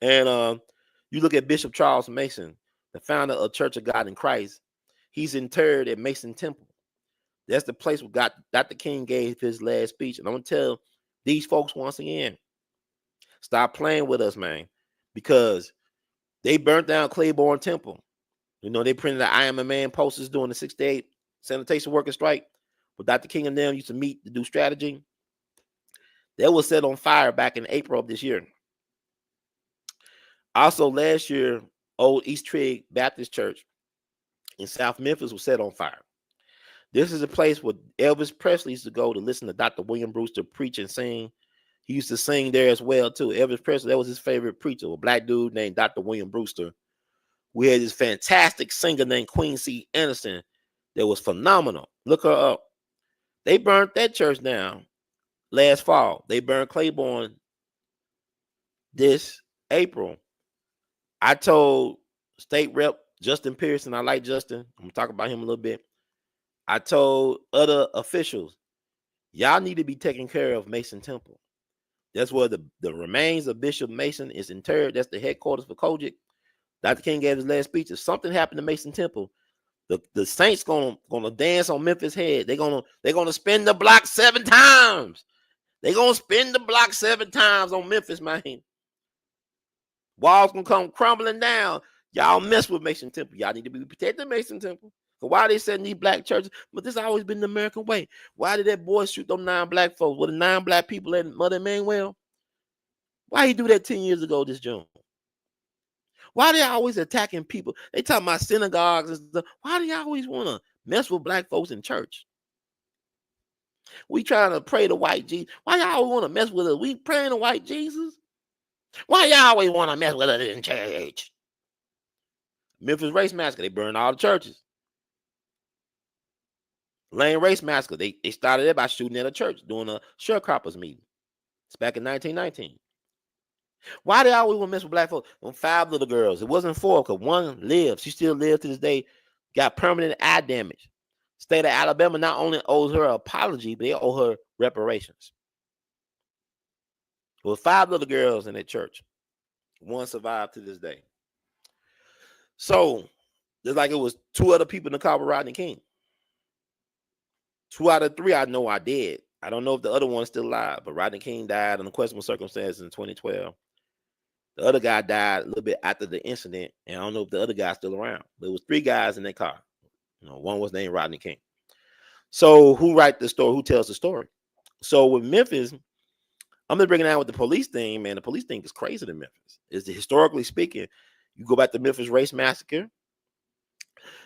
And you look at Bishop Charles Mason, the founder of Church of God in Christ. He's interred at Mason Temple. That's the place where Dr. King gave his last speech. And I'm going to tell these folks once again, stop playing with us, man, because they burnt down Claiborne Temple. They printed the I Am a Man posters during the 68 sanitation worker strike. But Dr. King and them used to meet to do strategy. That was set on fire back in April of this year. Also, last year, Old East Trigg Baptist Church in South Memphis was set on fire. This is a place where Elvis Presley used to go to listen to Dr. William Brewster preach and sing. He used to sing there as well, too. Elvis Presley, that was his favorite preacher, a black dude named Dr. William Brewster. We had this fantastic singer named Queen C. Anderson that was phenomenal. Look her up. They burnt that church down last fall. They burned Claiborne this April. I told State Rep Justin Pearson, I like Justin, I'm going to talk about him a little bit. I told other officials, y'all need to be taking care of Mason Temple. That's where the remains of Bishop Mason is interred. That's the headquarters for Kojic. Dr. King gave his last speech. If something happened to Mason Temple, the Saints gonna dance on Memphis' head. They're gonna spin the block 7 times. They're gonna spin the block 7 times on Memphis, man. Walls gonna come crumbling down. Y'all mess with Mason Temple. Y'all need to be protecting Mason Temple. Why they setting these black churches? But this has always been the American way. Why did that boy shoot them 9 black folks? Were the 9 black people at Mother Emanuel? Why he do that 10 years ago this June? Why they always attacking people? They talking about synagogues and stuff. Why do y'all always want to mess with black folks in church? We trying to pray to white Jesus. Why y'all always want to mess with us? We praying to white Jesus? Why y'all always want to mess with us in church? Memphis Race Massacre, they burned all the churches. Lane Race Massacre, they started it by shooting at a church, doing a sharecroppers meeting. It's back in 1919. Why they always want to mess with black folks? On 5 little girls. It wasn't 4, because one lived. She still lives to this day. Got permanent eye damage. State of Alabama not only owes her an apology, but they owe her reparations. There were 5 little girls in that church. One survived to this day. So Just like it was 2 other people in the car with Rodney King. 2 out of 3 I know are dead. I don't know if the other one's still alive, but Rodney King died under questionable circumstances in 2012. The other guy died a little bit after the incident, and I don't know if the other guy's still around. But it was 3 guys in that car. One was named Rodney King. So who writes the story? Who tells the story? So with Memphis, I'm gonna bring it down with the police thing, man. The police thing is crazy in Memphis. Is historically speaking, you go back to Memphis Race Massacre.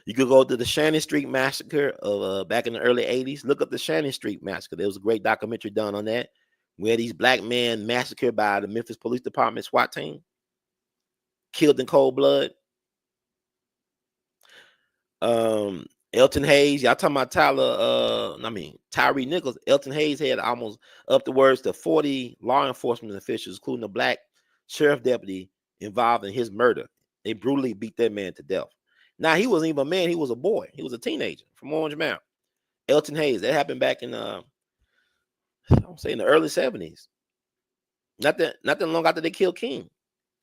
You could go to the Shannon Street Massacre of back in the early 80s. Look up the Shannon Street Massacre. There was a great documentary done on that, where these black men massacred by the Memphis Police Department SWAT team, killed in cold blood. Elton Hayes, y'all talking about Tyree Nichols. Elton Hayes had almost up the words to 40 law enforcement officials, including a black sheriff deputy, involved in his murder. They brutally beat that man to death. Now, he wasn't even a man, he was a boy. He was a teenager from Orange Mound. Elton Hayes, that happened back in I'm saying the early 70s. Not that long after they killed King.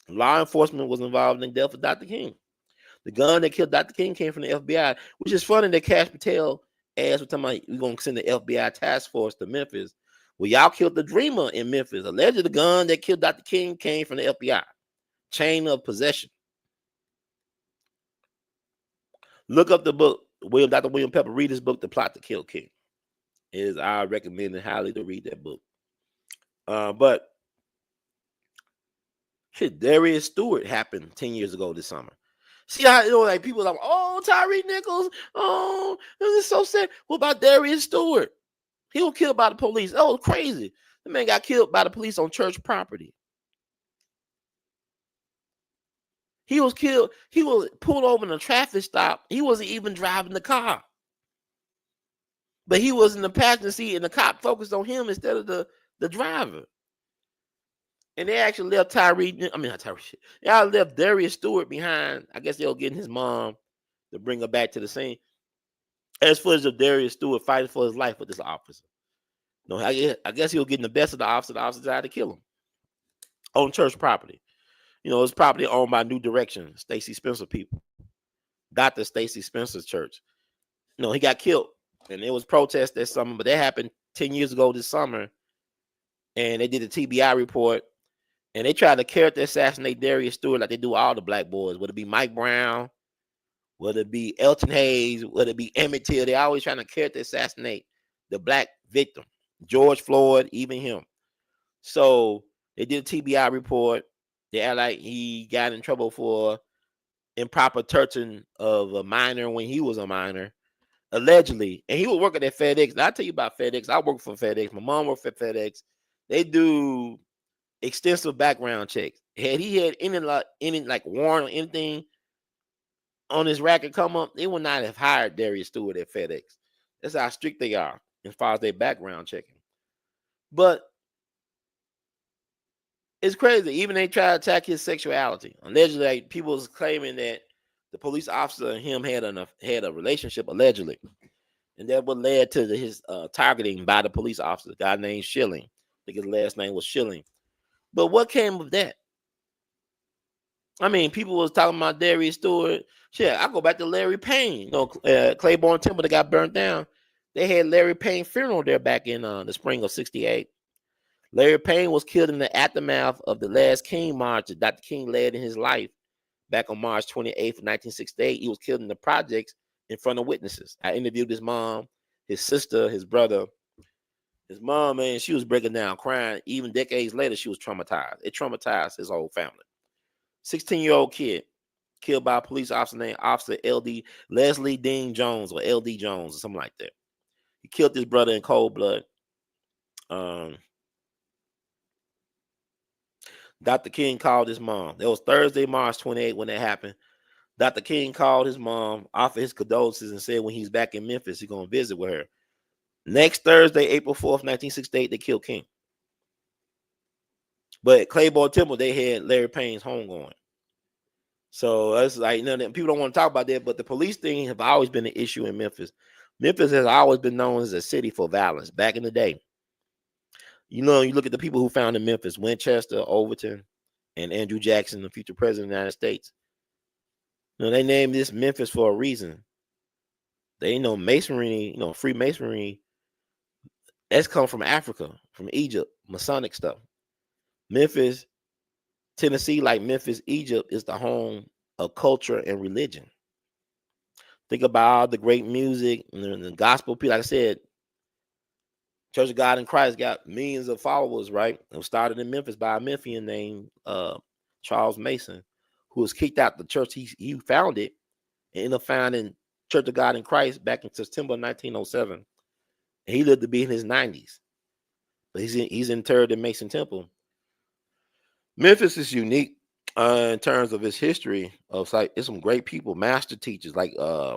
Law enforcement was involved in the death of Dr. King. The gun that killed Dr. King came from the FBI, which is funny that Cash Patel asked, we're talking about we're going to send the FBI task force to Memphis. Well, y'all killed the dreamer in Memphis. Allegedly, the gun that killed Dr. King came from the FBI. Chain of possession. Look up the book. Dr. William Pepper. Read his book, The Plot to Kill King. I recommend it highly to read that book. But shit, Darius Stewart happened 10 years ago this summer. See how, like people are like, oh, Tyree Nichols, oh, this is so sad. What about Darius Stewart? He was killed by the police. Oh, crazy. The man got killed by the police on church property. He was killed. He was pulled over in a traffic stop. He wasn't even driving the car. But he was in the passenger seat, and the cop focused on him instead of the driver. And they actually left Y'all left Darius Stewart behind. I guess they were getting his mom to bring her back to the scene. As footage of Darius Stewart fighting for his life with this officer. No, I guess he was getting the best of the officer. The officer tried to kill him on church property. It's property owned by New Direction, Stacy Spencer people. Dr. Stacy Spencer's church. He got killed. And there was protests that summer, but that happened 10 years ago this summer. And they did a TBI report. And they tried to character assassinate Darius Stewart like they do all the black boys. Whether it be Mike Brown, whether it be Elton Hayes, whether it be Emmett Till, they always trying to character assassinate the black victim. George Floyd, even him. So they did a TBI report. They act like he got in trouble for improper touching of a minor when he was a minor, allegedly. And he was working at FedEx. Now, I'll tell you about FedEx. I work for FedEx. My mom worked for FedEx. They do extensive background checks. Had he had any warrant or anything on his record come up, they would not have hired Darius Stewart at FedEx. That's how strict they are as far as their background checking. But it's crazy. Even they try to attack his sexuality. Allegedly, people was claiming that the police officer and him had a relationship, allegedly. And that what led to his targeting by the police officer, a guy named Schilling. I think his last name was Schilling. But what came of that? I mean, people was talking about Darius Stewart. Shit, I go back to Larry Payne. Claiborne Temple that got burnt down. They had Larry Payne funeral there back in the spring of '68. Larry Payne was killed in the aftermath of the last King March that Dr. King led in his life back on March 28th, 1968. He was killed in the projects in front of witnesses. I interviewed his mom, his sister, his brother. His mom, man, she was breaking down, crying. Even decades later, she was traumatized. It traumatized his whole family. 16-year-old kid killed by a police officer named Officer L.D. Leslie Dean Jones or L.D. Jones or something like that. He killed his brother in cold blood. Dr. King called his mom. It was Thursday, March 28th when that happened. Dr. King called his mom, offered his condolences, and said when he's back in Memphis, he's going to visit with her. Next Thursday, April 4th, 1968, they killed King. But at Claiborne Temple, they had Larry Payne's homegoing. So that's like, people don't want to talk about that, but the police thing have always been an issue in Memphis. Memphis has always been known as a city for violence back in the day. You look at the people who founded Memphis, Winchester, Overton, and Andrew Jackson, the future president of the United States. They named this Memphis for a reason. They know masonry, Freemasonry. That's come from Africa, from Egypt, Masonic stuff. Memphis, Tennessee, like Memphis, Egypt, is the home of culture and religion. Think about all the great music and the gospel people. Like I said, Church of God in Christ got millions of followers, right? It was started in Memphis by a Memphian named Charles Mason, who was kicked out the church he founded and ended up founding Church of God in Christ back in September 1907. And he lived to be in his 90s. But he's interred in Mason Temple. Memphis is unique in terms of its history. It's some great people, master teachers like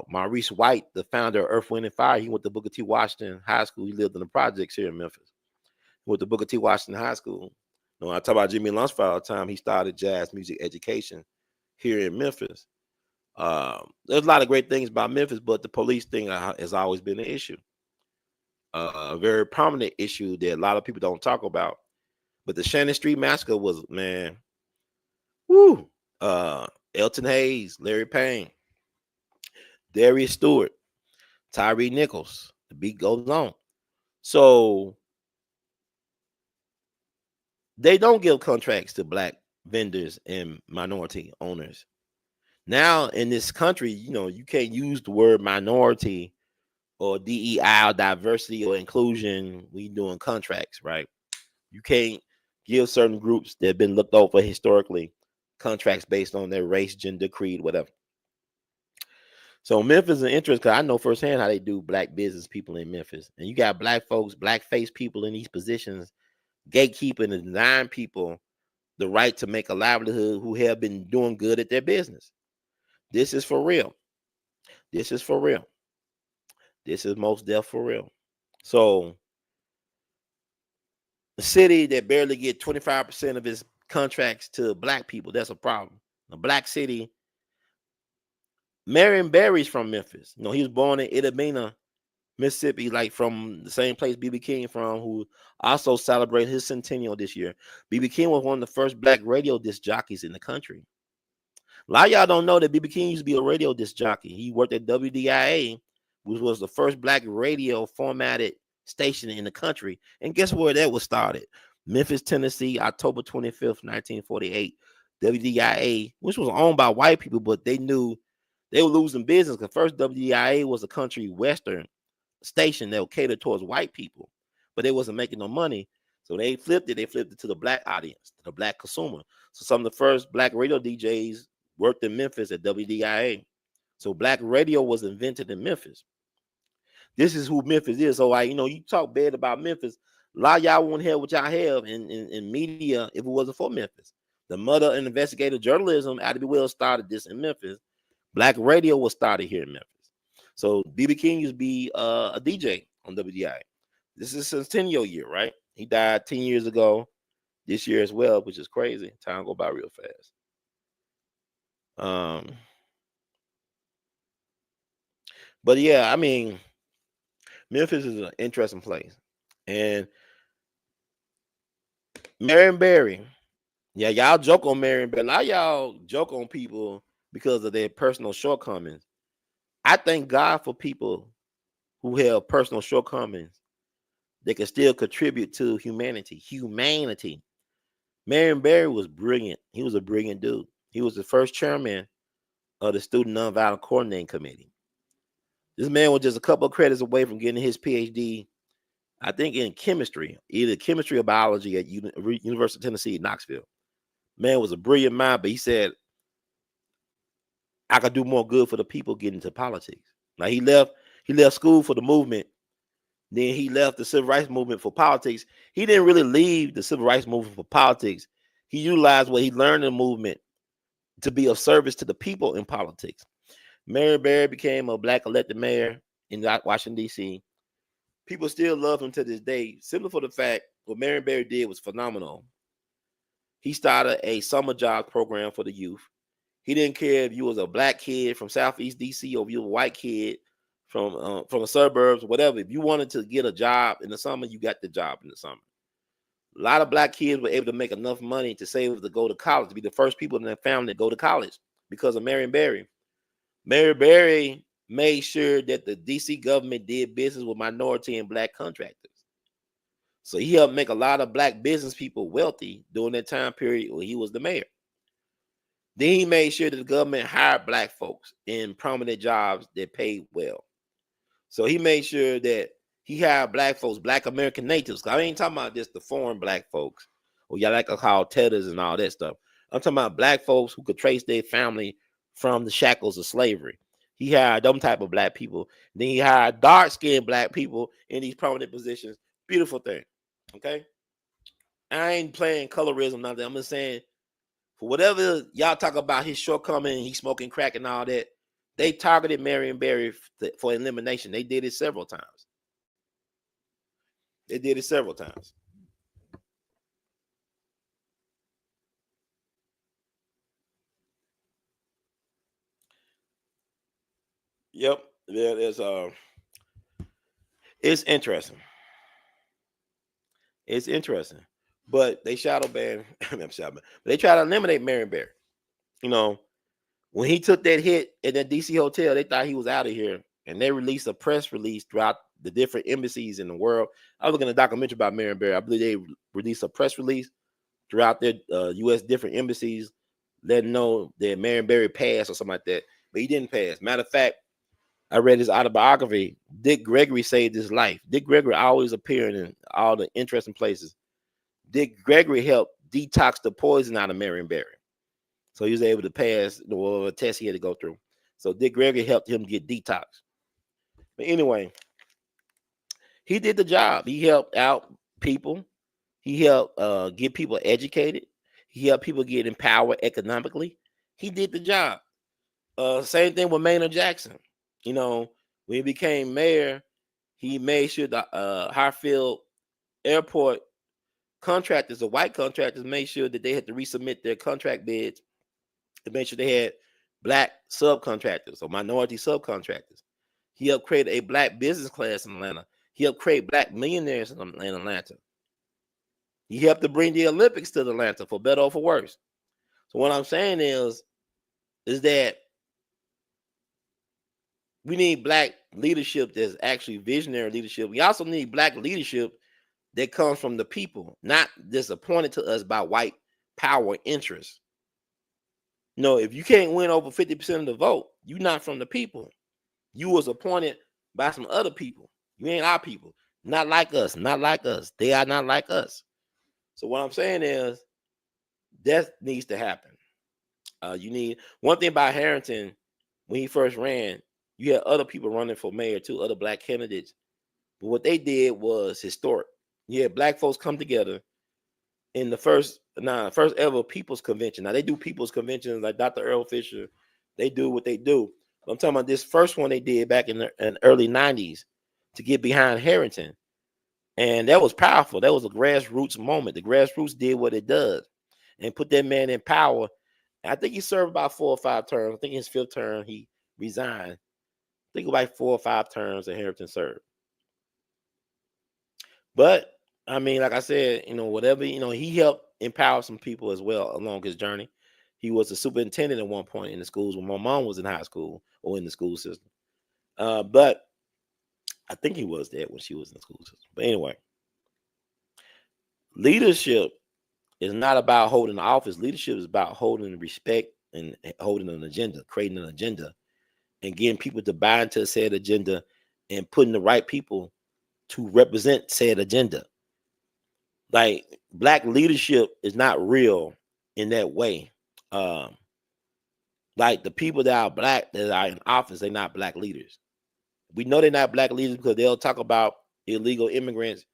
Maurice White, the founder of Earth, Wind, and Fire. He went to Booker T. Washington High School. He lived in the projects here in Memphis. He went to Booker T. Washington High School. When I talk about Jimmy Lunsford all the time, he started jazz music education here in Memphis. There's a lot of great things about Memphis, but the police thing has always been an issue. A very prominent issue that a lot of people don't talk about. But the Shannon Street Massacre was, man, woo. Elton Hayes, Larry Payne, Darius Stewart, Tyree Nichols. The beat goes on. So they don't give contracts to black vendors and minority owners. Now in this country, you can't use the word minority or DEI or diversity or inclusion when you're doing contracts, right? You can't give certain groups that have been looked over historically contracts based on their race, gender, creed, whatever. So Memphis is an interest because I know firsthand how they do black business people in Memphis. And you got black folks, black face people in these positions, gatekeeping and denying people the right to make a livelihood who have been doing good at their business. This is for real. This is for real. This is most deaf for real. So the city that barely get 25% of its contracts to black people, that's a problem. A black city. Marion Barry's from Memphis. He was born in Itabena, Mississippi, like from the same place B.B. King from, who also celebrated his centennial this year. B.B. King was one of the first black radio disc jockeys in the country. A lot of y'all don't know that B.B. King used to be a radio disc jockey. He worked at WDIA, which was the first black radio formatted station in the country. And guess where that was started? Memphis, Tennessee, October 25th, 1948. WDIA, which was owned by white people, but they knew they were losing business because first WDIA was a country western station that would cater towards white people, but they wasn't making no money. So they flipped it. They flipped it to the black audience, to the black consumer. So some of the first black radio DJs worked in Memphis at WDIA. So black radio was invented in Memphis. This is who Memphis is. So you talk bad about Memphis. A lot of y'all won't have what y'all have in media if it wasn't for Memphis. The mother and investigative journalism, Attlee Wells, started this in Memphis. Black radio was started here in Memphis. So B.B. King used to be a DJ on WDI. This is his centennial year, right? He died 10 years ago this year as well, which is crazy. Time go by real fast. But yeah, I mean, Memphis is an interesting place. And Marion Barry, yeah, y'all joke on Marion Barry. A lot of y'all joke on people because of their personal shortcomings. I thank God for people who have personal shortcomings. They can still contribute to humanity. Marion Barry was brilliant. He was a brilliant dude. He was the first chairman of the Student Nonviolent Coordinating Committee. This man was just a couple of credits away from getting his PhD, I think in chemistry, either chemistry or biology at University of Tennessee, Knoxville. Man was a brilliant mind, but he said, I could do more good for the people getting into politics. Now he left school for the movement. Then he left the civil rights movement for politics. He didn't really leave the civil rights movement for politics. He utilized what he learned in the movement to be of service to the people in politics. Marion Barry became a black elected mayor in Washington, D.C. People still love him to this day, simply for the fact what Marion Barry did was phenomenal. He started a summer job program for the youth. He didn't care if you was a black kid from Southeast D.C. or if you were a white kid from the suburbs, whatever. If you wanted to get a job in the summer, you got the job in the summer. A lot of black kids were able to make enough money to save to go to college, to be the first people in their family to go to college because of Marion Barry. Mary Berry made sure that the DC government did business with minority and black contractors. So he helped make a lot of black business people wealthy during that time period when he was the mayor. Then he made sure that the government hired black folks in prominent jobs that paid well. So he made sure that he hired black folks, black American natives. I ain't talking about just the foreign black folks, or y'all like to call tethers and all that stuff. I'm talking about black folks who could trace their family from the shackles of slavery. He hired them type of black people. Then he hired dark-skinned black people in these prominent positions. Beautiful thing. Okay? I ain't playing colorism, nothing. I'm just saying, for whatever y'all talk about his shortcoming, he's smoking crack and all that, they targeted Marion Barry for elimination. They did it several times. They did it several times. Yep. There's it's interesting. It's interesting. But they shadow ban, but they try to eliminate Marion Barry. You know, when he took that hit in that DC hotel, they thought he was out of here. And they released a press release throughout the different embassies in the world. I was looking at a documentary about Marion Barry. I believe they released a press release throughout their U.S. different embassies, letting know that Marion Barry passed or something like that. But he didn't pass. Matter of fact, I read his autobiography. Dick Gregory saved his life. Dick Gregory always appearing in all the interesting places. Dick Gregory helped detox the poison out of Marion Barry. So he was able to pass the test he had to go through. So Dick Gregory helped him get detox. But anyway, he did the job. He helped out people. He helped get people educated. He helped people get empowered economically. He did the job. Same thing with Maynard Jackson. You know, when he became mayor, he made sure the Hartsfield Airport contractors, the white contractors, made sure that they had to resubmit their contract bids to make sure they had black subcontractors or minority subcontractors. He helped create a black business class in Atlanta. He helped create black millionaires in Atlanta. He helped to bring the Olympics to Atlanta, for better or for worse. So what I'm saying is that we need black leadership that's actually visionary leadership. We also need black leadership that comes from the people, not just appointed to us by white power interests. No, if you can't win over 50% of the vote, you're not from the people. You was appointed by some other people. You ain't our people. Not like us. Not like us. They are not like us. So what I'm saying is that needs to happen. You need one thing about Harrington when he first ran. You had other people running for mayor too, other black candidates. But what they did was historic. You had black folks come together in the first ever people's convention. Now they do people's conventions like Dr. Earl Fisher. They do what they do. I'm talking about this first one they did back in the early 90s to get behind Harrington. And that was powerful. That was a grassroots moment. The grassroots did what it does and put that man in power. I think he served about 4 or 5 terms. I think his 5th term, he resigned. I think about 4 or 5 terms that Harrington served. But, I mean, like I said, whatever, he helped empower some people as well along his journey. He was a superintendent at one point in the schools when my mom was in high school or in the school system. But I think he was there when she was in the school system. But anyway, leadership is not about holding office. Leadership is about holding respect and holding an agenda, creating an agenda, and getting people to buy into said agenda and putting the right people to represent said agenda. Like, black leadership is not real in that way. Like, the people that are black that are in office, they're not black leaders. We know they're not black leaders because they'll talk about illegal immigrants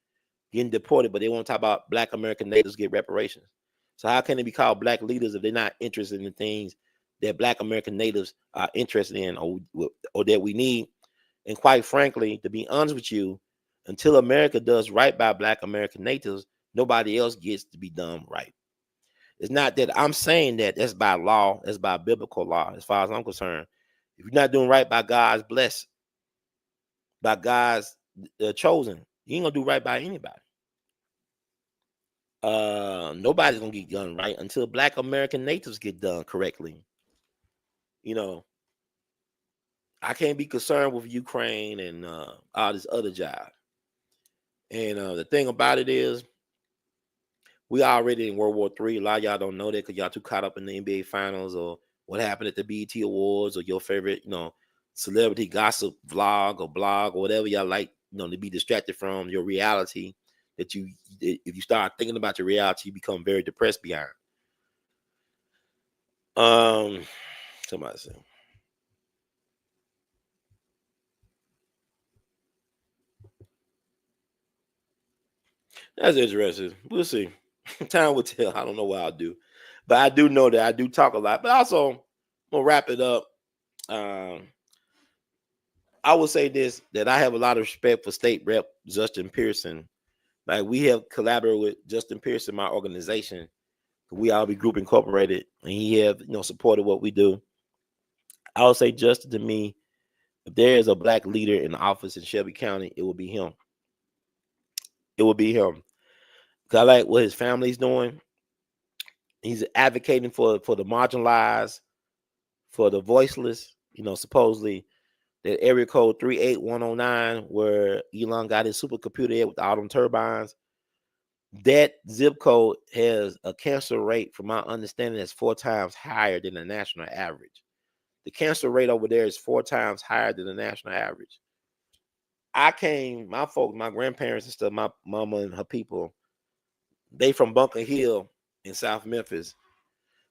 getting deported, but they won't talk about black American natives get reparations. So how can they be called black leaders if they're not interested in the things that black American natives are interested in or that we need? And quite frankly, to be honest with you, until America does right by black American natives, nobody else gets to be done right. It's not that I'm saying that that's by law, that's by biblical law, as far as I'm concerned. If you're not doing right by God's blessed, by God's chosen, you ain't gonna do right by anybody. Nobody's gonna get done right until black American natives get done correctly. I can't be concerned with Ukraine and all this other jive. And the thing about it is, we already in World War III. A lot of y'all don't know that because y'all too caught up in the NBA Finals or what happened at the BET Awards or your favorite, celebrity gossip vlog or blog or whatever y'all like, to be distracted from your reality. That if you start thinking about your reality, you become very depressed behind. Somebody said. That's interesting. We'll see. Time will tell. I don't know what I'll do. But I do know that I do talk a lot. But also, I'm going to wrap it up. I will say this, that I have a lot of respect for State Rep Justin Pearson. Like, we have collaborated with Justin Pearson, my organization. We all be Group Incorporated. And he have, supported what we do. I would say, Justin, to me, if there is a black leader in the office in Shelby County, it will be him. It will be him. Because I like what his family's doing. He's advocating for the marginalized, for the voiceless, supposedly that area code 38109, where Elon got his supercomputer with all them turbines. That zip code has a cancer rate, from my understanding, that's 4 times higher than the national average. The cancer rate over there is 4 times higher than the national average. My folks, my grandparents and stuff, my mama and her people, they from Bunker Hill in South Memphis,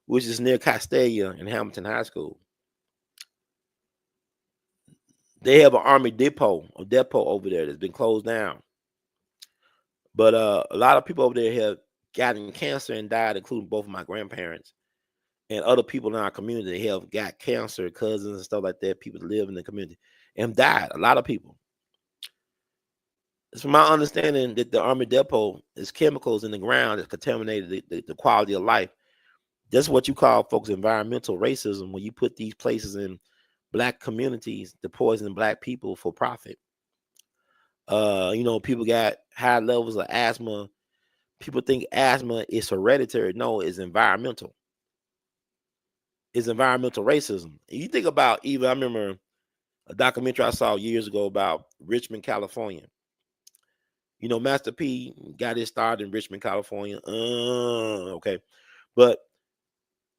which is near Castalia and Hamilton High School. They have an Army depot over there that's been closed down. But a lot of people over there have gotten cancer and died, including both of my grandparents. And other people in our community have got cancer, cousins and stuff like that, people that live in the community, and died. A lot of people. It's from my understanding that the Army depot is chemicals in the ground that contaminated the quality of life. That's what you call, folks, environmental racism, when you put these places in black communities to poison black people for profit. People got high levels of asthma. People think asthma is hereditary. No, it's environmental. It's environmental racism. You think about, even I remember a documentary I saw years ago about Richmond, California. Master P got his start in Richmond, California. Okay. But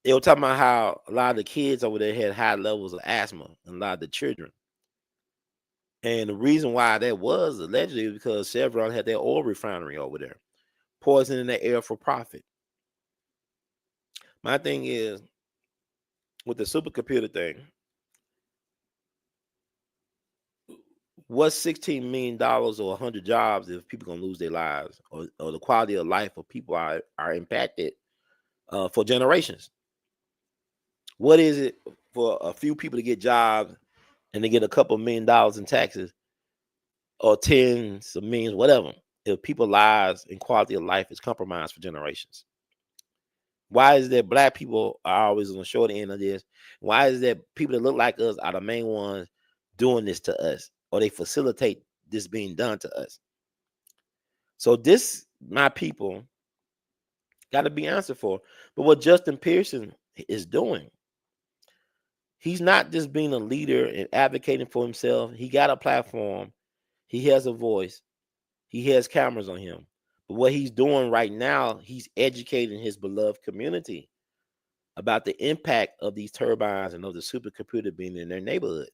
they were talking about how a lot of the kids over there had high levels of asthma, and a lot of the children. And the reason why that was allegedly because Chevron had their oil refinery over there, poisoning the air for profit. My thing is, with the supercomputer thing, what's $16 million or 100 jobs if people gonna lose their lives, or the quality of life of people are impacted for generations? What is it for a few people to get jobs and they get a couple $1 million in taxes, or tens of millions, whatever, if people's lives and quality of life is compromised for generations? Why is that black people are always on the short end of this? Why is that people that look like us are the main ones doing this to us, or they facilitate this being done to us? So this, my people, got to be answered for. But what Justin Pearson is doing, he's not just being a leader and advocating for himself. He got a platform. He has a voice. He has cameras on him. But what he's doing right now, he's educating his beloved community about the impact of these turbines and of the supercomputer being in their neighborhood.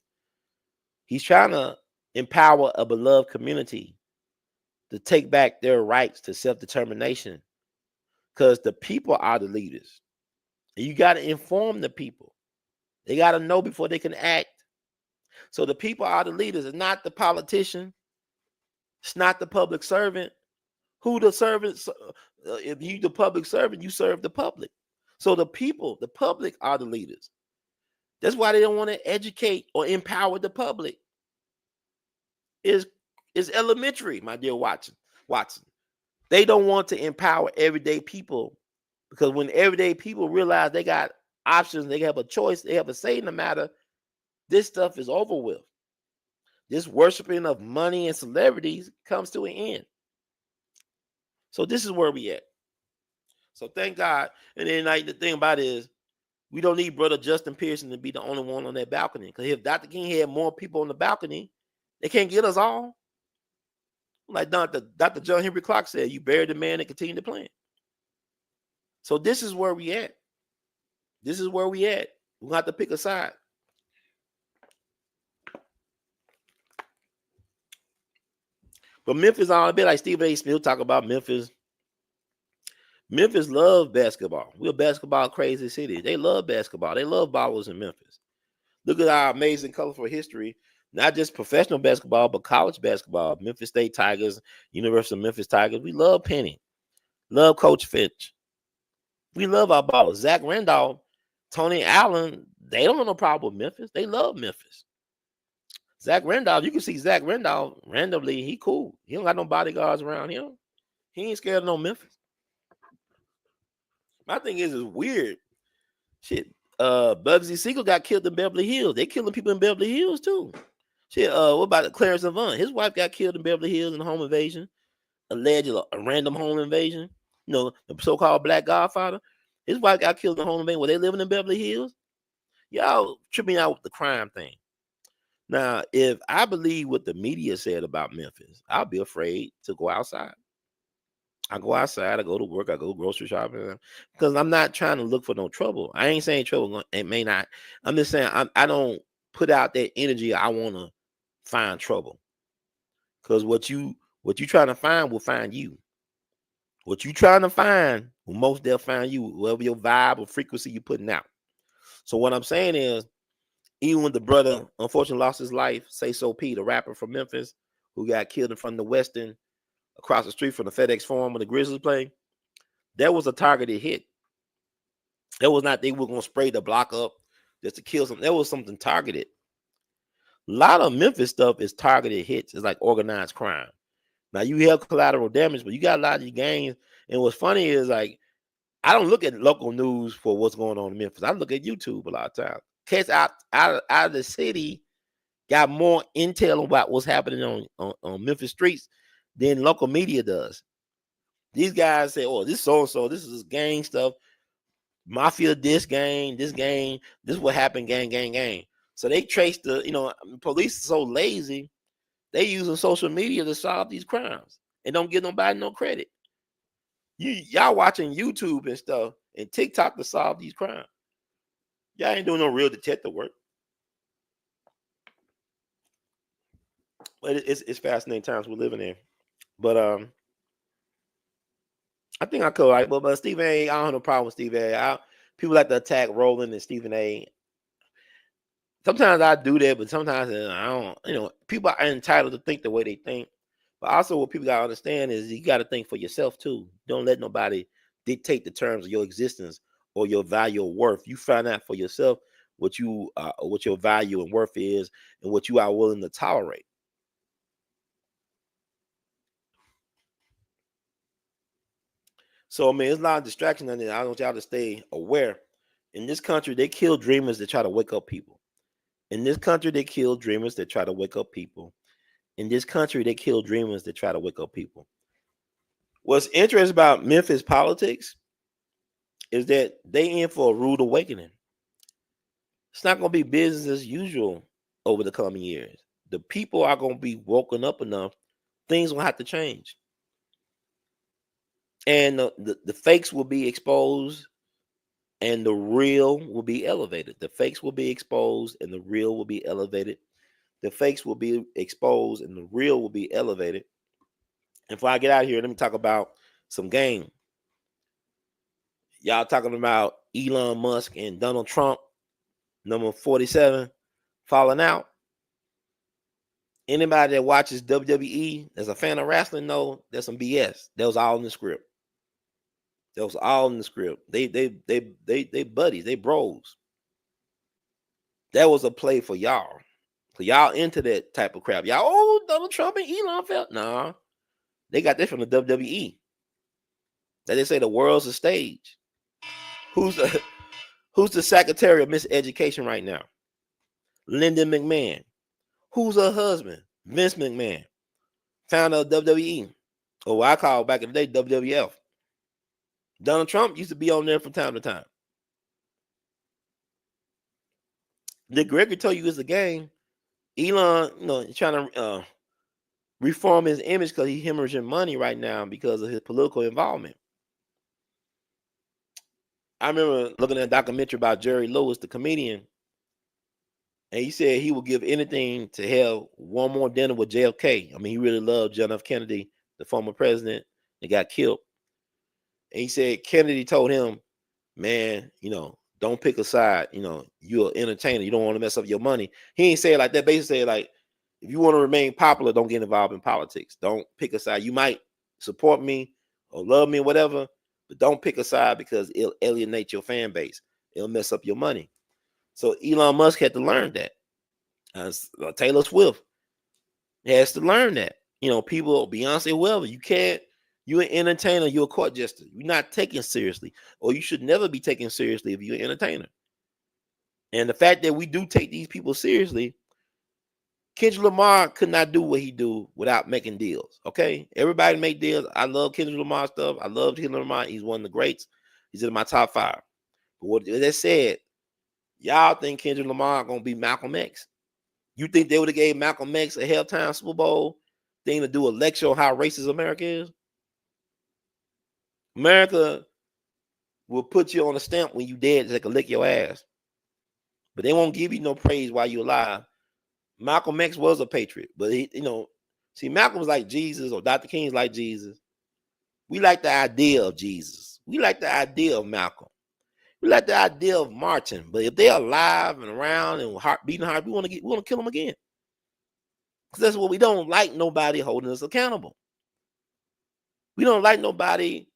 He's trying to empower a beloved community to take back their rights to self-determination, because the people are the leaders. And you got to inform the people. They got to know before they can act. So the people are the leaders. It's not the politician. It's not the public servant. Who the servants? If you the public servant, you serve the public. So the people, the public, are the leaders. That's why they don't want to educate or empower the public. Is elementary, my dear Watson. They don't want to empower everyday people, because when everyday people realize they got options, they have a choice, they have a say in the matter, this stuff is over with. This worshiping of money and celebrities comes to an end. So this is where we at. So thank God. And then, like, the thing about it is, We don't need Brother Justin Pearson to be the only one on that balcony. Because if Dr. King had more people on the balcony, they can't get us all. Like Dr. John Henry Clark said, you bury the man and continue to plant. So this is where we at. This is where we at. We're going to have to pick a side. But Memphis on a bit like Stephen A. Smith talk about Memphis. Memphis love basketball. We're a basketball crazy city. They love basketball. They love ballers in Memphis. Look at our amazing, colorful history. Not just professional basketball, but college basketball. Memphis State Tigers, University of Memphis Tigers. We love Penny. Love Coach Finch. We love our ballers. Zach Randolph, Tony Allen, they don't have no problem with Memphis. They love Memphis. Zach Randolph, you can see Zach Randolph randomly. He cool. He don't got no bodyguards around him. He ain't scared of no Memphis. My thing is weird. Shit. Bugsy Siegel got killed in Beverly Hills. They killing people in Beverly Hills too. Shit. What about Clarence Avant? His wife got killed in Beverly Hills in a home invasion. Allegedly a random home invasion. You know, the so-called Black Godfather. His wife got killed in a home invasion. Were they living in Beverly Hills? Y'all tripping out with the crime thing. Now, if I believe what the media said about Memphis, I'll be afraid to go outside. I go outside, I go to work, I go grocery shopping because I'm not trying to look for no trouble. I ain't saying trouble, it may not. I'm just saying I don't put out that energy. I want to find trouble because what you trying to find will find you. What you trying to find will most they'll find you, whatever your vibe or frequency you're putting out. So what I'm saying is, even when the brother unfortunately lost his life, Say So P, the rapper from Memphis, who got killed in front of the Western, across the street from the FedEx Forum when the Grizzlies played, that was a targeted hit. That was not they were going to spray the block up just to kill something. That was something targeted. A lot of Memphis stuff is targeted hits. It's like organized crime. Now, you have collateral damage, but you got a lot of these gangs. And what's funny is, like, I don't look at local news for what's going on in Memphis. I look at YouTube a lot of times. Cats out of the city got more intel about what's happening on Memphis streets than local media does. These guys say, oh, this so-and-so, this is gang stuff. Mafia, this is what happened, gang. So they trace police are so lazy, they using social media to solve these crimes and don't give nobody no credit. Y'all watching YouTube and stuff and TikTok to solve these crimes. Y'all ain't doing no real detective work. But it's fascinating times we're living in. But I think I could like, but Stephen A. I don't have no problem with Stephen A. People like to attack Roland and Stephen A. Sometimes I do that, but sometimes I don't. People are entitled to think the way they think. But also, what people gotta understand is you gotta think for yourself too. Don't let nobody dictate the terms of your existence or your value or worth. You find out for yourself what your value and worth is, and what you are willing to tolerate. So, I mean, it's a lot of distraction on there. I want y'all to stay aware. In this country, they kill dreamers that try to wake up people. In this country, they kill dreamers that try to wake up people. In this country, they kill dreamers that try to wake up people. What's interesting about Memphis politics is that they in for a rude awakening. It's not going to be business as usual over the coming years. The people are going to be woken up enough. Things will have to change. And the fakes will be exposed and the real will be elevated. The fakes will be exposed and the real will be elevated. The fakes will be exposed and the real will be elevated. And before I get out of here, let me talk about some game. Y'all talking about Elon Musk and Donald Trump, number 47, falling out. Anybody that watches WWE as a fan of wrestling know there's some BS. That was all in the script. That was all in the script. They buddies, they bros. That was a play for y'all. So y'all into that type of crap. Y'all, Donald Trump and Elon felt. Nah. They got that from the WWE. That they say the world's a stage. Who's the Secretary of Miseducation right now? Lyndon McMahon. Who's her husband? Vince McMahon. Founder of WWE. Or what I call back in the day WWF. Donald Trump used to be on there from time to time. Did Gregory tell you it's a game? Elon, trying to reform his image because he's hemorrhaging money right now because of his political involvement. I remember looking at a documentary about Jerry Lewis, the comedian, and he said he would give anything to have one more dinner with JFK. I mean, he really loved John F. Kennedy, the former president that got killed. And he said Kennedy told him, man, don't pick a side. You're an entertainer. You don't want to mess up your money. He ain't say it like that. Basically, said like, if you want to remain popular, don't get involved in politics. Don't pick a side. You might support me or love me or whatever, but don't pick a side because it'll alienate your fan base. It'll mess up your money. So Elon Musk had to learn that. Taylor Swift has to learn that. People, Beyonce, whoever, you're an entertainer, you're a court jester. You're not taken seriously, or you should never be taken seriously if you're an entertainer. And the fact that we do take these people seriously, Kendrick Lamar could not do what he do without making deals. Okay, everybody make deals. I love Kendrick Lamar stuff. I love Kendrick Lamar. He's one of the greats. He's in my top 5. But what that said, y'all think Kendrick Lamar gonna be Malcolm X? You think they would have gave Malcolm X a halftime Super Bowl thing to do a lecture on how racist America is? America will put you on a stamp when you dead so they can lick your ass. But they won't give you no praise while you're alive. Malcolm X was a patriot, but see, Malcolm was like Jesus, or Dr. King's like Jesus. We like the idea of Jesus. We like the idea of Malcolm. We like the idea of Martin. But if they're alive and around and beating hard, we want to kill them again. Because that's what we don't like, nobody holding us accountable. We don't like nobody,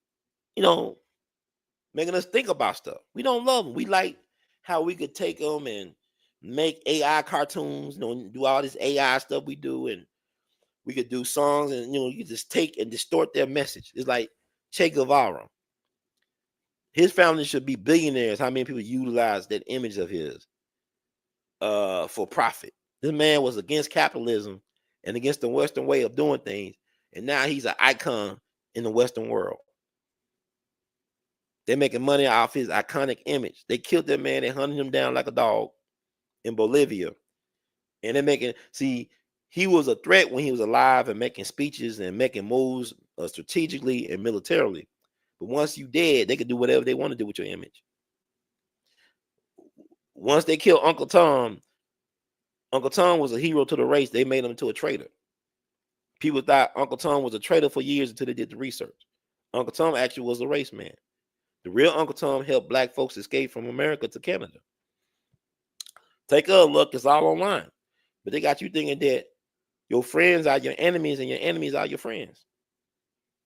making us think about stuff. We don't love them. We like how we could take them and make AI cartoons, do all this AI stuff we do, and we could do songs, and you just take and distort their message. It's like Che Guevara. His family should be billionaires. How many people utilize that image of his for profit? This man was against capitalism and against the Western way of doing things, and now he's an icon in the Western world. They're making money off his iconic image. They killed that man. They hunted him down like a dog in Bolivia. And they're he was a threat when he was alive and making speeches and making moves strategically and militarily. But once you dead, they can do whatever they want to do with your image. Once they killed Uncle Tom was a hero to the race. They made him into a traitor. People thought Uncle Tom was a traitor for years until they did the research. Uncle Tom actually was a race man. The real Uncle Tom helped black folks escape from America to Canada. Take a look, it's all online. But they got you thinking that your friends are your enemies and your enemies are your friends.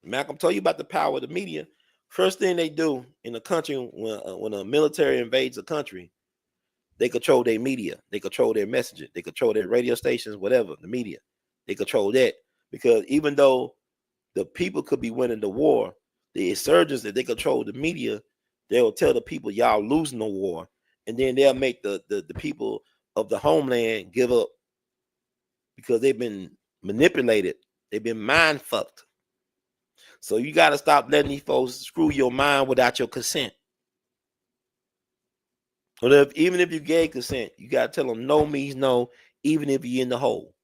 Malcolm told you about the power of the media. First thing they do in a country when a military invades a country, they control their media. They control their messaging. They control their radio stations, whatever, the media. They control that. Because even though the people could be winning the war, the insurgents, that they control the media, they'll tell the people, y'all losing the war. And then they'll make the people of the homeland give up because they've been manipulated. They've been mind fucked. So you got to stop letting these folks screw your mind without your consent. Even if you gave consent, you got to tell them no means no, even if you're in the hole.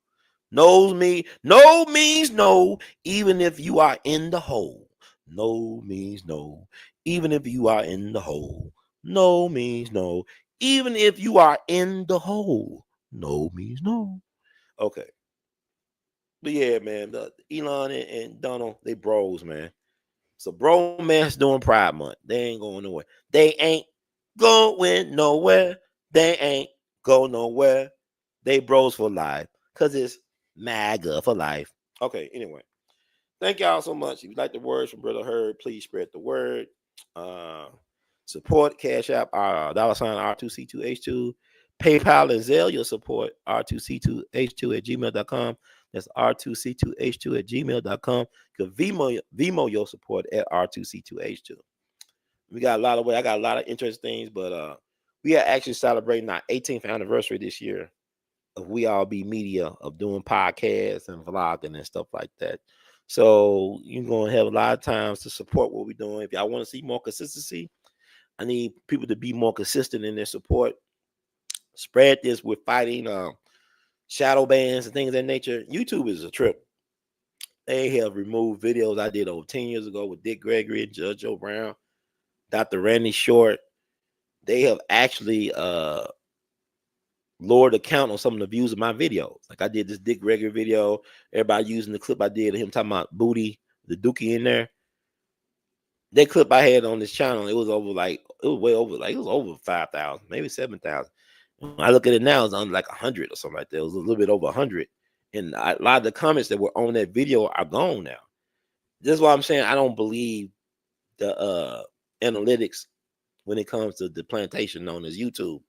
No means no, even if you are in the hole. No means no, even if you are in the hole. No means no, even if you are in the hole. No means no. Okay. But yeah, man, Elon and Donald, they bros, man. So bromance during Pride Month. They ain't going nowhere. They ain't going nowhere. They ain't go nowhere. They bros for life. Because it's MAGA for life. Okay, anyway. Thank y'all so much. If you like the words from Brother Herd, please spread the word. Support Cash App, $R2C2H2. PayPal and Zelle, your support R2C2H2 at gmail.com. That's R2C2H2 at gmail.com. You can Vimo your support at R2C2H2. I got a lot of interesting things, but we are actually celebrating our 18th anniversary this year of We All Be Media, of doing podcasts and vlogging and stuff like that. So you're going to have a lot of times to support what we're doing. If y'all want to see more consistency, I need people to be more consistent in their support. spread this with fighting shadow bans and things of that nature. YouTube is a trip. They have removed videos I did over 10 years ago with Dick Gregory and Judge Joe Brown, Dr. Randy Short. They have actually lowered the count on some of the views of my videos. Like I did this Dick Gregory video, everybody using the clip I did of him talking about booty, the dookie in there. That clip I had on this channel, it was way over, like it was over 5,000, maybe 7,000. When I look at it now, it's on like 100 or something like that. It was a little bit over 100. And a lot of the comments that were on that video are gone now. This is why I'm saying I don't believe the analytics when it comes to the plantation known as YouTube,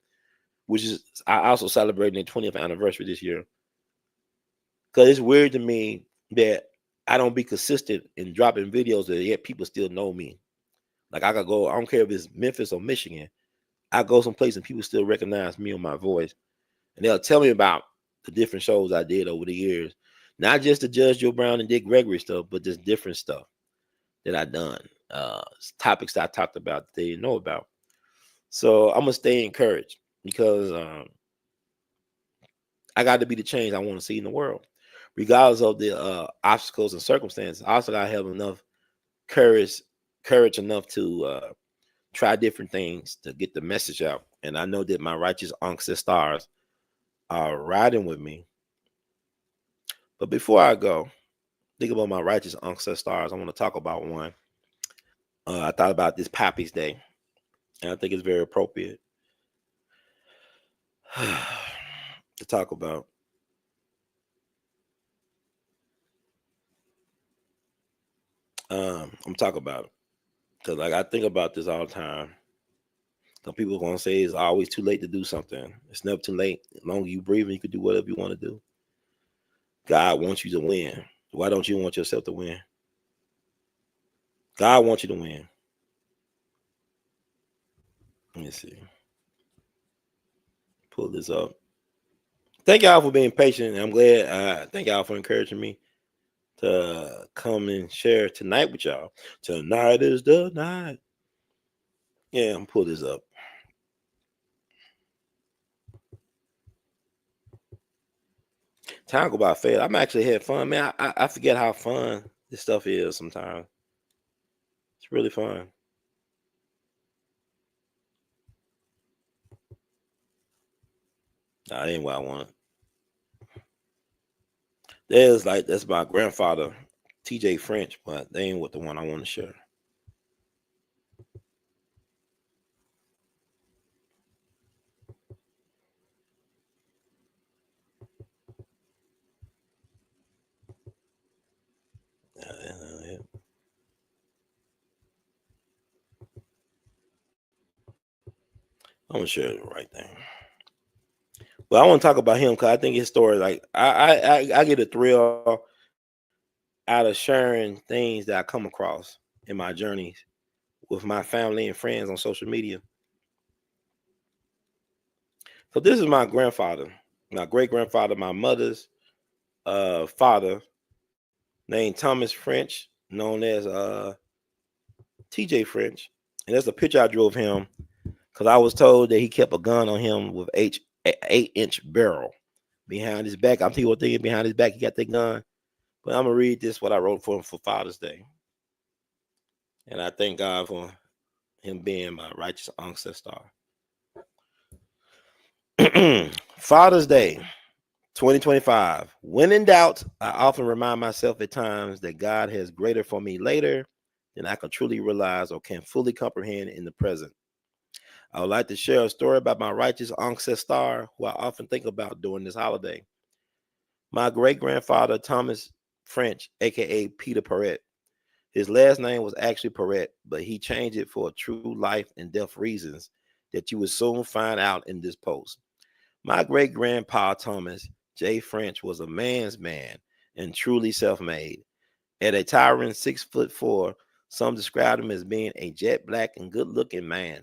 which is I also celebrating their 20th anniversary this year. Because it's weird to me that I don't be consistent in dropping videos that yet people still know me. Like I could go, I don't care if it's Memphis or Michigan. I go someplace and people still recognize me or my voice. And they'll tell me about the different shows I did over the years. Not just the Judge Joe Brown and Dick Gregory stuff, but just different stuff that I done. Topics that I talked about that they didn't know about. So I'm gonna stay encouraged because I got to be the change I want to see in the world, regardless of the obstacles and circumstances. I also gotta have enough courage enough to try different things to get the message out. And I know that my righteous ancestors are riding with me. But before I go, think about my righteous ancestors. I want to talk about one. I thought about this Pappy's Day, and I think it's very appropriate to talk about. I'm talking about it because, like, I think about this all the time. Some people are gonna say it's always too late to do something. It's never too late. As long as you breathing, you can do whatever you want to do. God wants you to win. Why don't you want yourself to win? God wants you to win. Let me see. Pull this up. Thank y'all for being patient. I'm glad. Thank y'all for encouraging me to come and share tonight with y'all. Tonight is the night. Yeah, I'm pull this up. Time go by fast. I'm actually had fun, man. I forget how fun this stuff is sometimes. It's really fun. Nah, that ain't what I want. That's my grandfather, TJ French, but they ain't what the one I want to share. I'm gonna share the right thing. But I want to talk about him because I think his story, like I get a thrill out of sharing things that I come across in my journeys with my family and friends on social media. So this is my grandfather, my great grandfather, my mother's father, named Thomas French, known as TJ French. And there's a picture I drew of him because I was told that he kept a gun on him with 8-inch barrel behind his back. I'm thinking behind his back he got that gun. But I'm gonna read this what I wrote for him for Father's Day. And I thank God for him being my righteous ancestor. Father's Day 2025. When in doubt, I often remind myself at times that God has greater for me later than I can truly realize or can fully comprehend in the present. I would like to share a story about my righteous ancestor who I often think about during this holiday. My great grandfather, Thomas French, aka Peter Perret. His last name was actually Perret, but he changed it for true life and death reasons that you would soon find out in this post. My great grandpa Thomas J. French was a man's man and truly self-made. At a towering 6'4", some described him as being a jet black and good-looking man,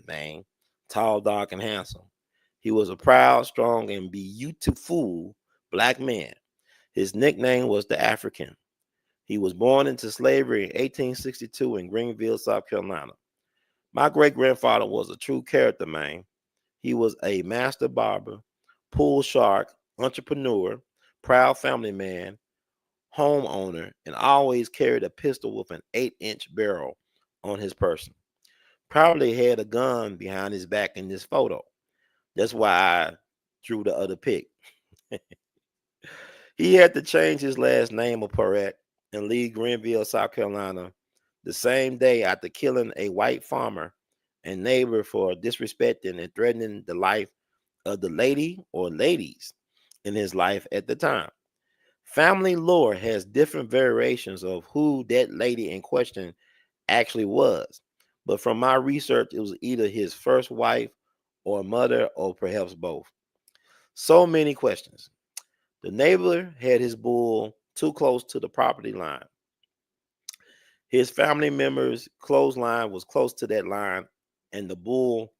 tall, dark, and handsome. He was a proud, strong, and beautiful black man. His nickname was the African. He was born into slavery in 1862 in Greenville, South Carolina. My great-grandfather was a true character, man. He was a master barber, pool shark, entrepreneur, proud family man, homeowner, and always carried a pistol with an 8-inch barrel on his person. Probably had a gun behind his back in this photo. That's why I drew the other pic. He had to change his last name of Perret and leave Greenville, South Carolina, the same day after killing a white farmer and neighbor for disrespecting and threatening the life of the lady or ladies in his life at the time. Family lore has different variations of who that lady in question actually was, but from my research, it was either his first wife or mother or perhaps both. So many questions. The neighbor had his bull too close to the property line. His family members' clothesline was close to that line, and the bull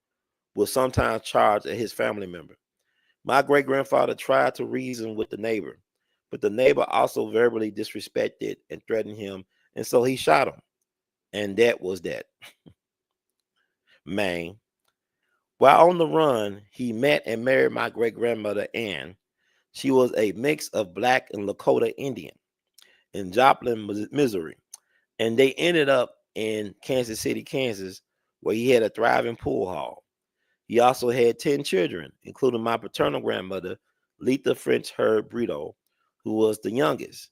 was sometimes charged at his family member. My great grandfather tried to reason with the neighbor, but the neighbor also verbally disrespected and threatened him, and so he shot him. And that was that. Man. While on the run, he met and married my great grandmother, Ann. She was a mix of Black and Lakota Indian in Joplin, Missouri. And they ended up in Kansas City, Kansas, where he had a thriving pool hall. He also had 10 children, including my paternal grandmother, Letha French Herb Brito, who was the youngest.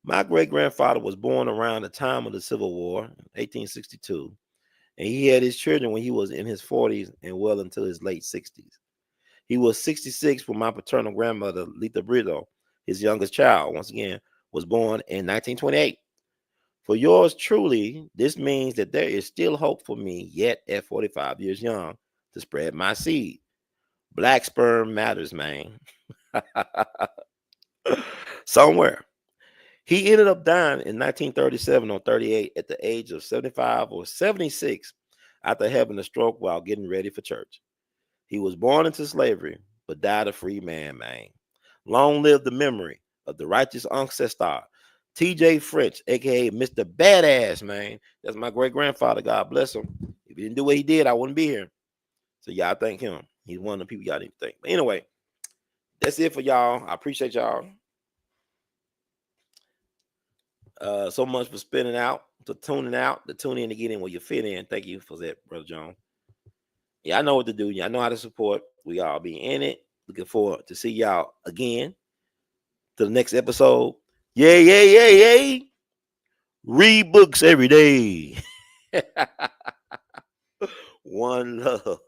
My great grandfather was born around the time of the Civil War, 1862, and he had his children when he was in his 40s and well into his late 60s. He was 66 when my paternal grandmother, Letha Brito, his youngest child, once again, was born in 1928. For yours truly, this means that there is still hope for me, yet at 45 years young, to spread my seed. Black sperm matters, man. Somewhere. He ended up dying in 1937 or 38 at the age of 75 or 76 after having a stroke while getting ready for church. He was born into slavery, but died a free man, man. Long live the memory of the righteous ancestor, T.J. French, a.k.a. Mr. Badass, man. That's my great-grandfather. God bless him. If he didn't do what he did, I wouldn't be here. So y'all thank him. He's one of the people y'all need to thank. But anyway, that's it for y'all. I appreciate y'all so much for spinning out, to tuning out, to tune in to get in where you fit in. Thank you for that, Brother John. Yeah, I know what to do. Y'all know how to support. We all be in it. Looking forward to see y'all again to the next episode. Yay, yay, yay, yay. Read books every day. One love.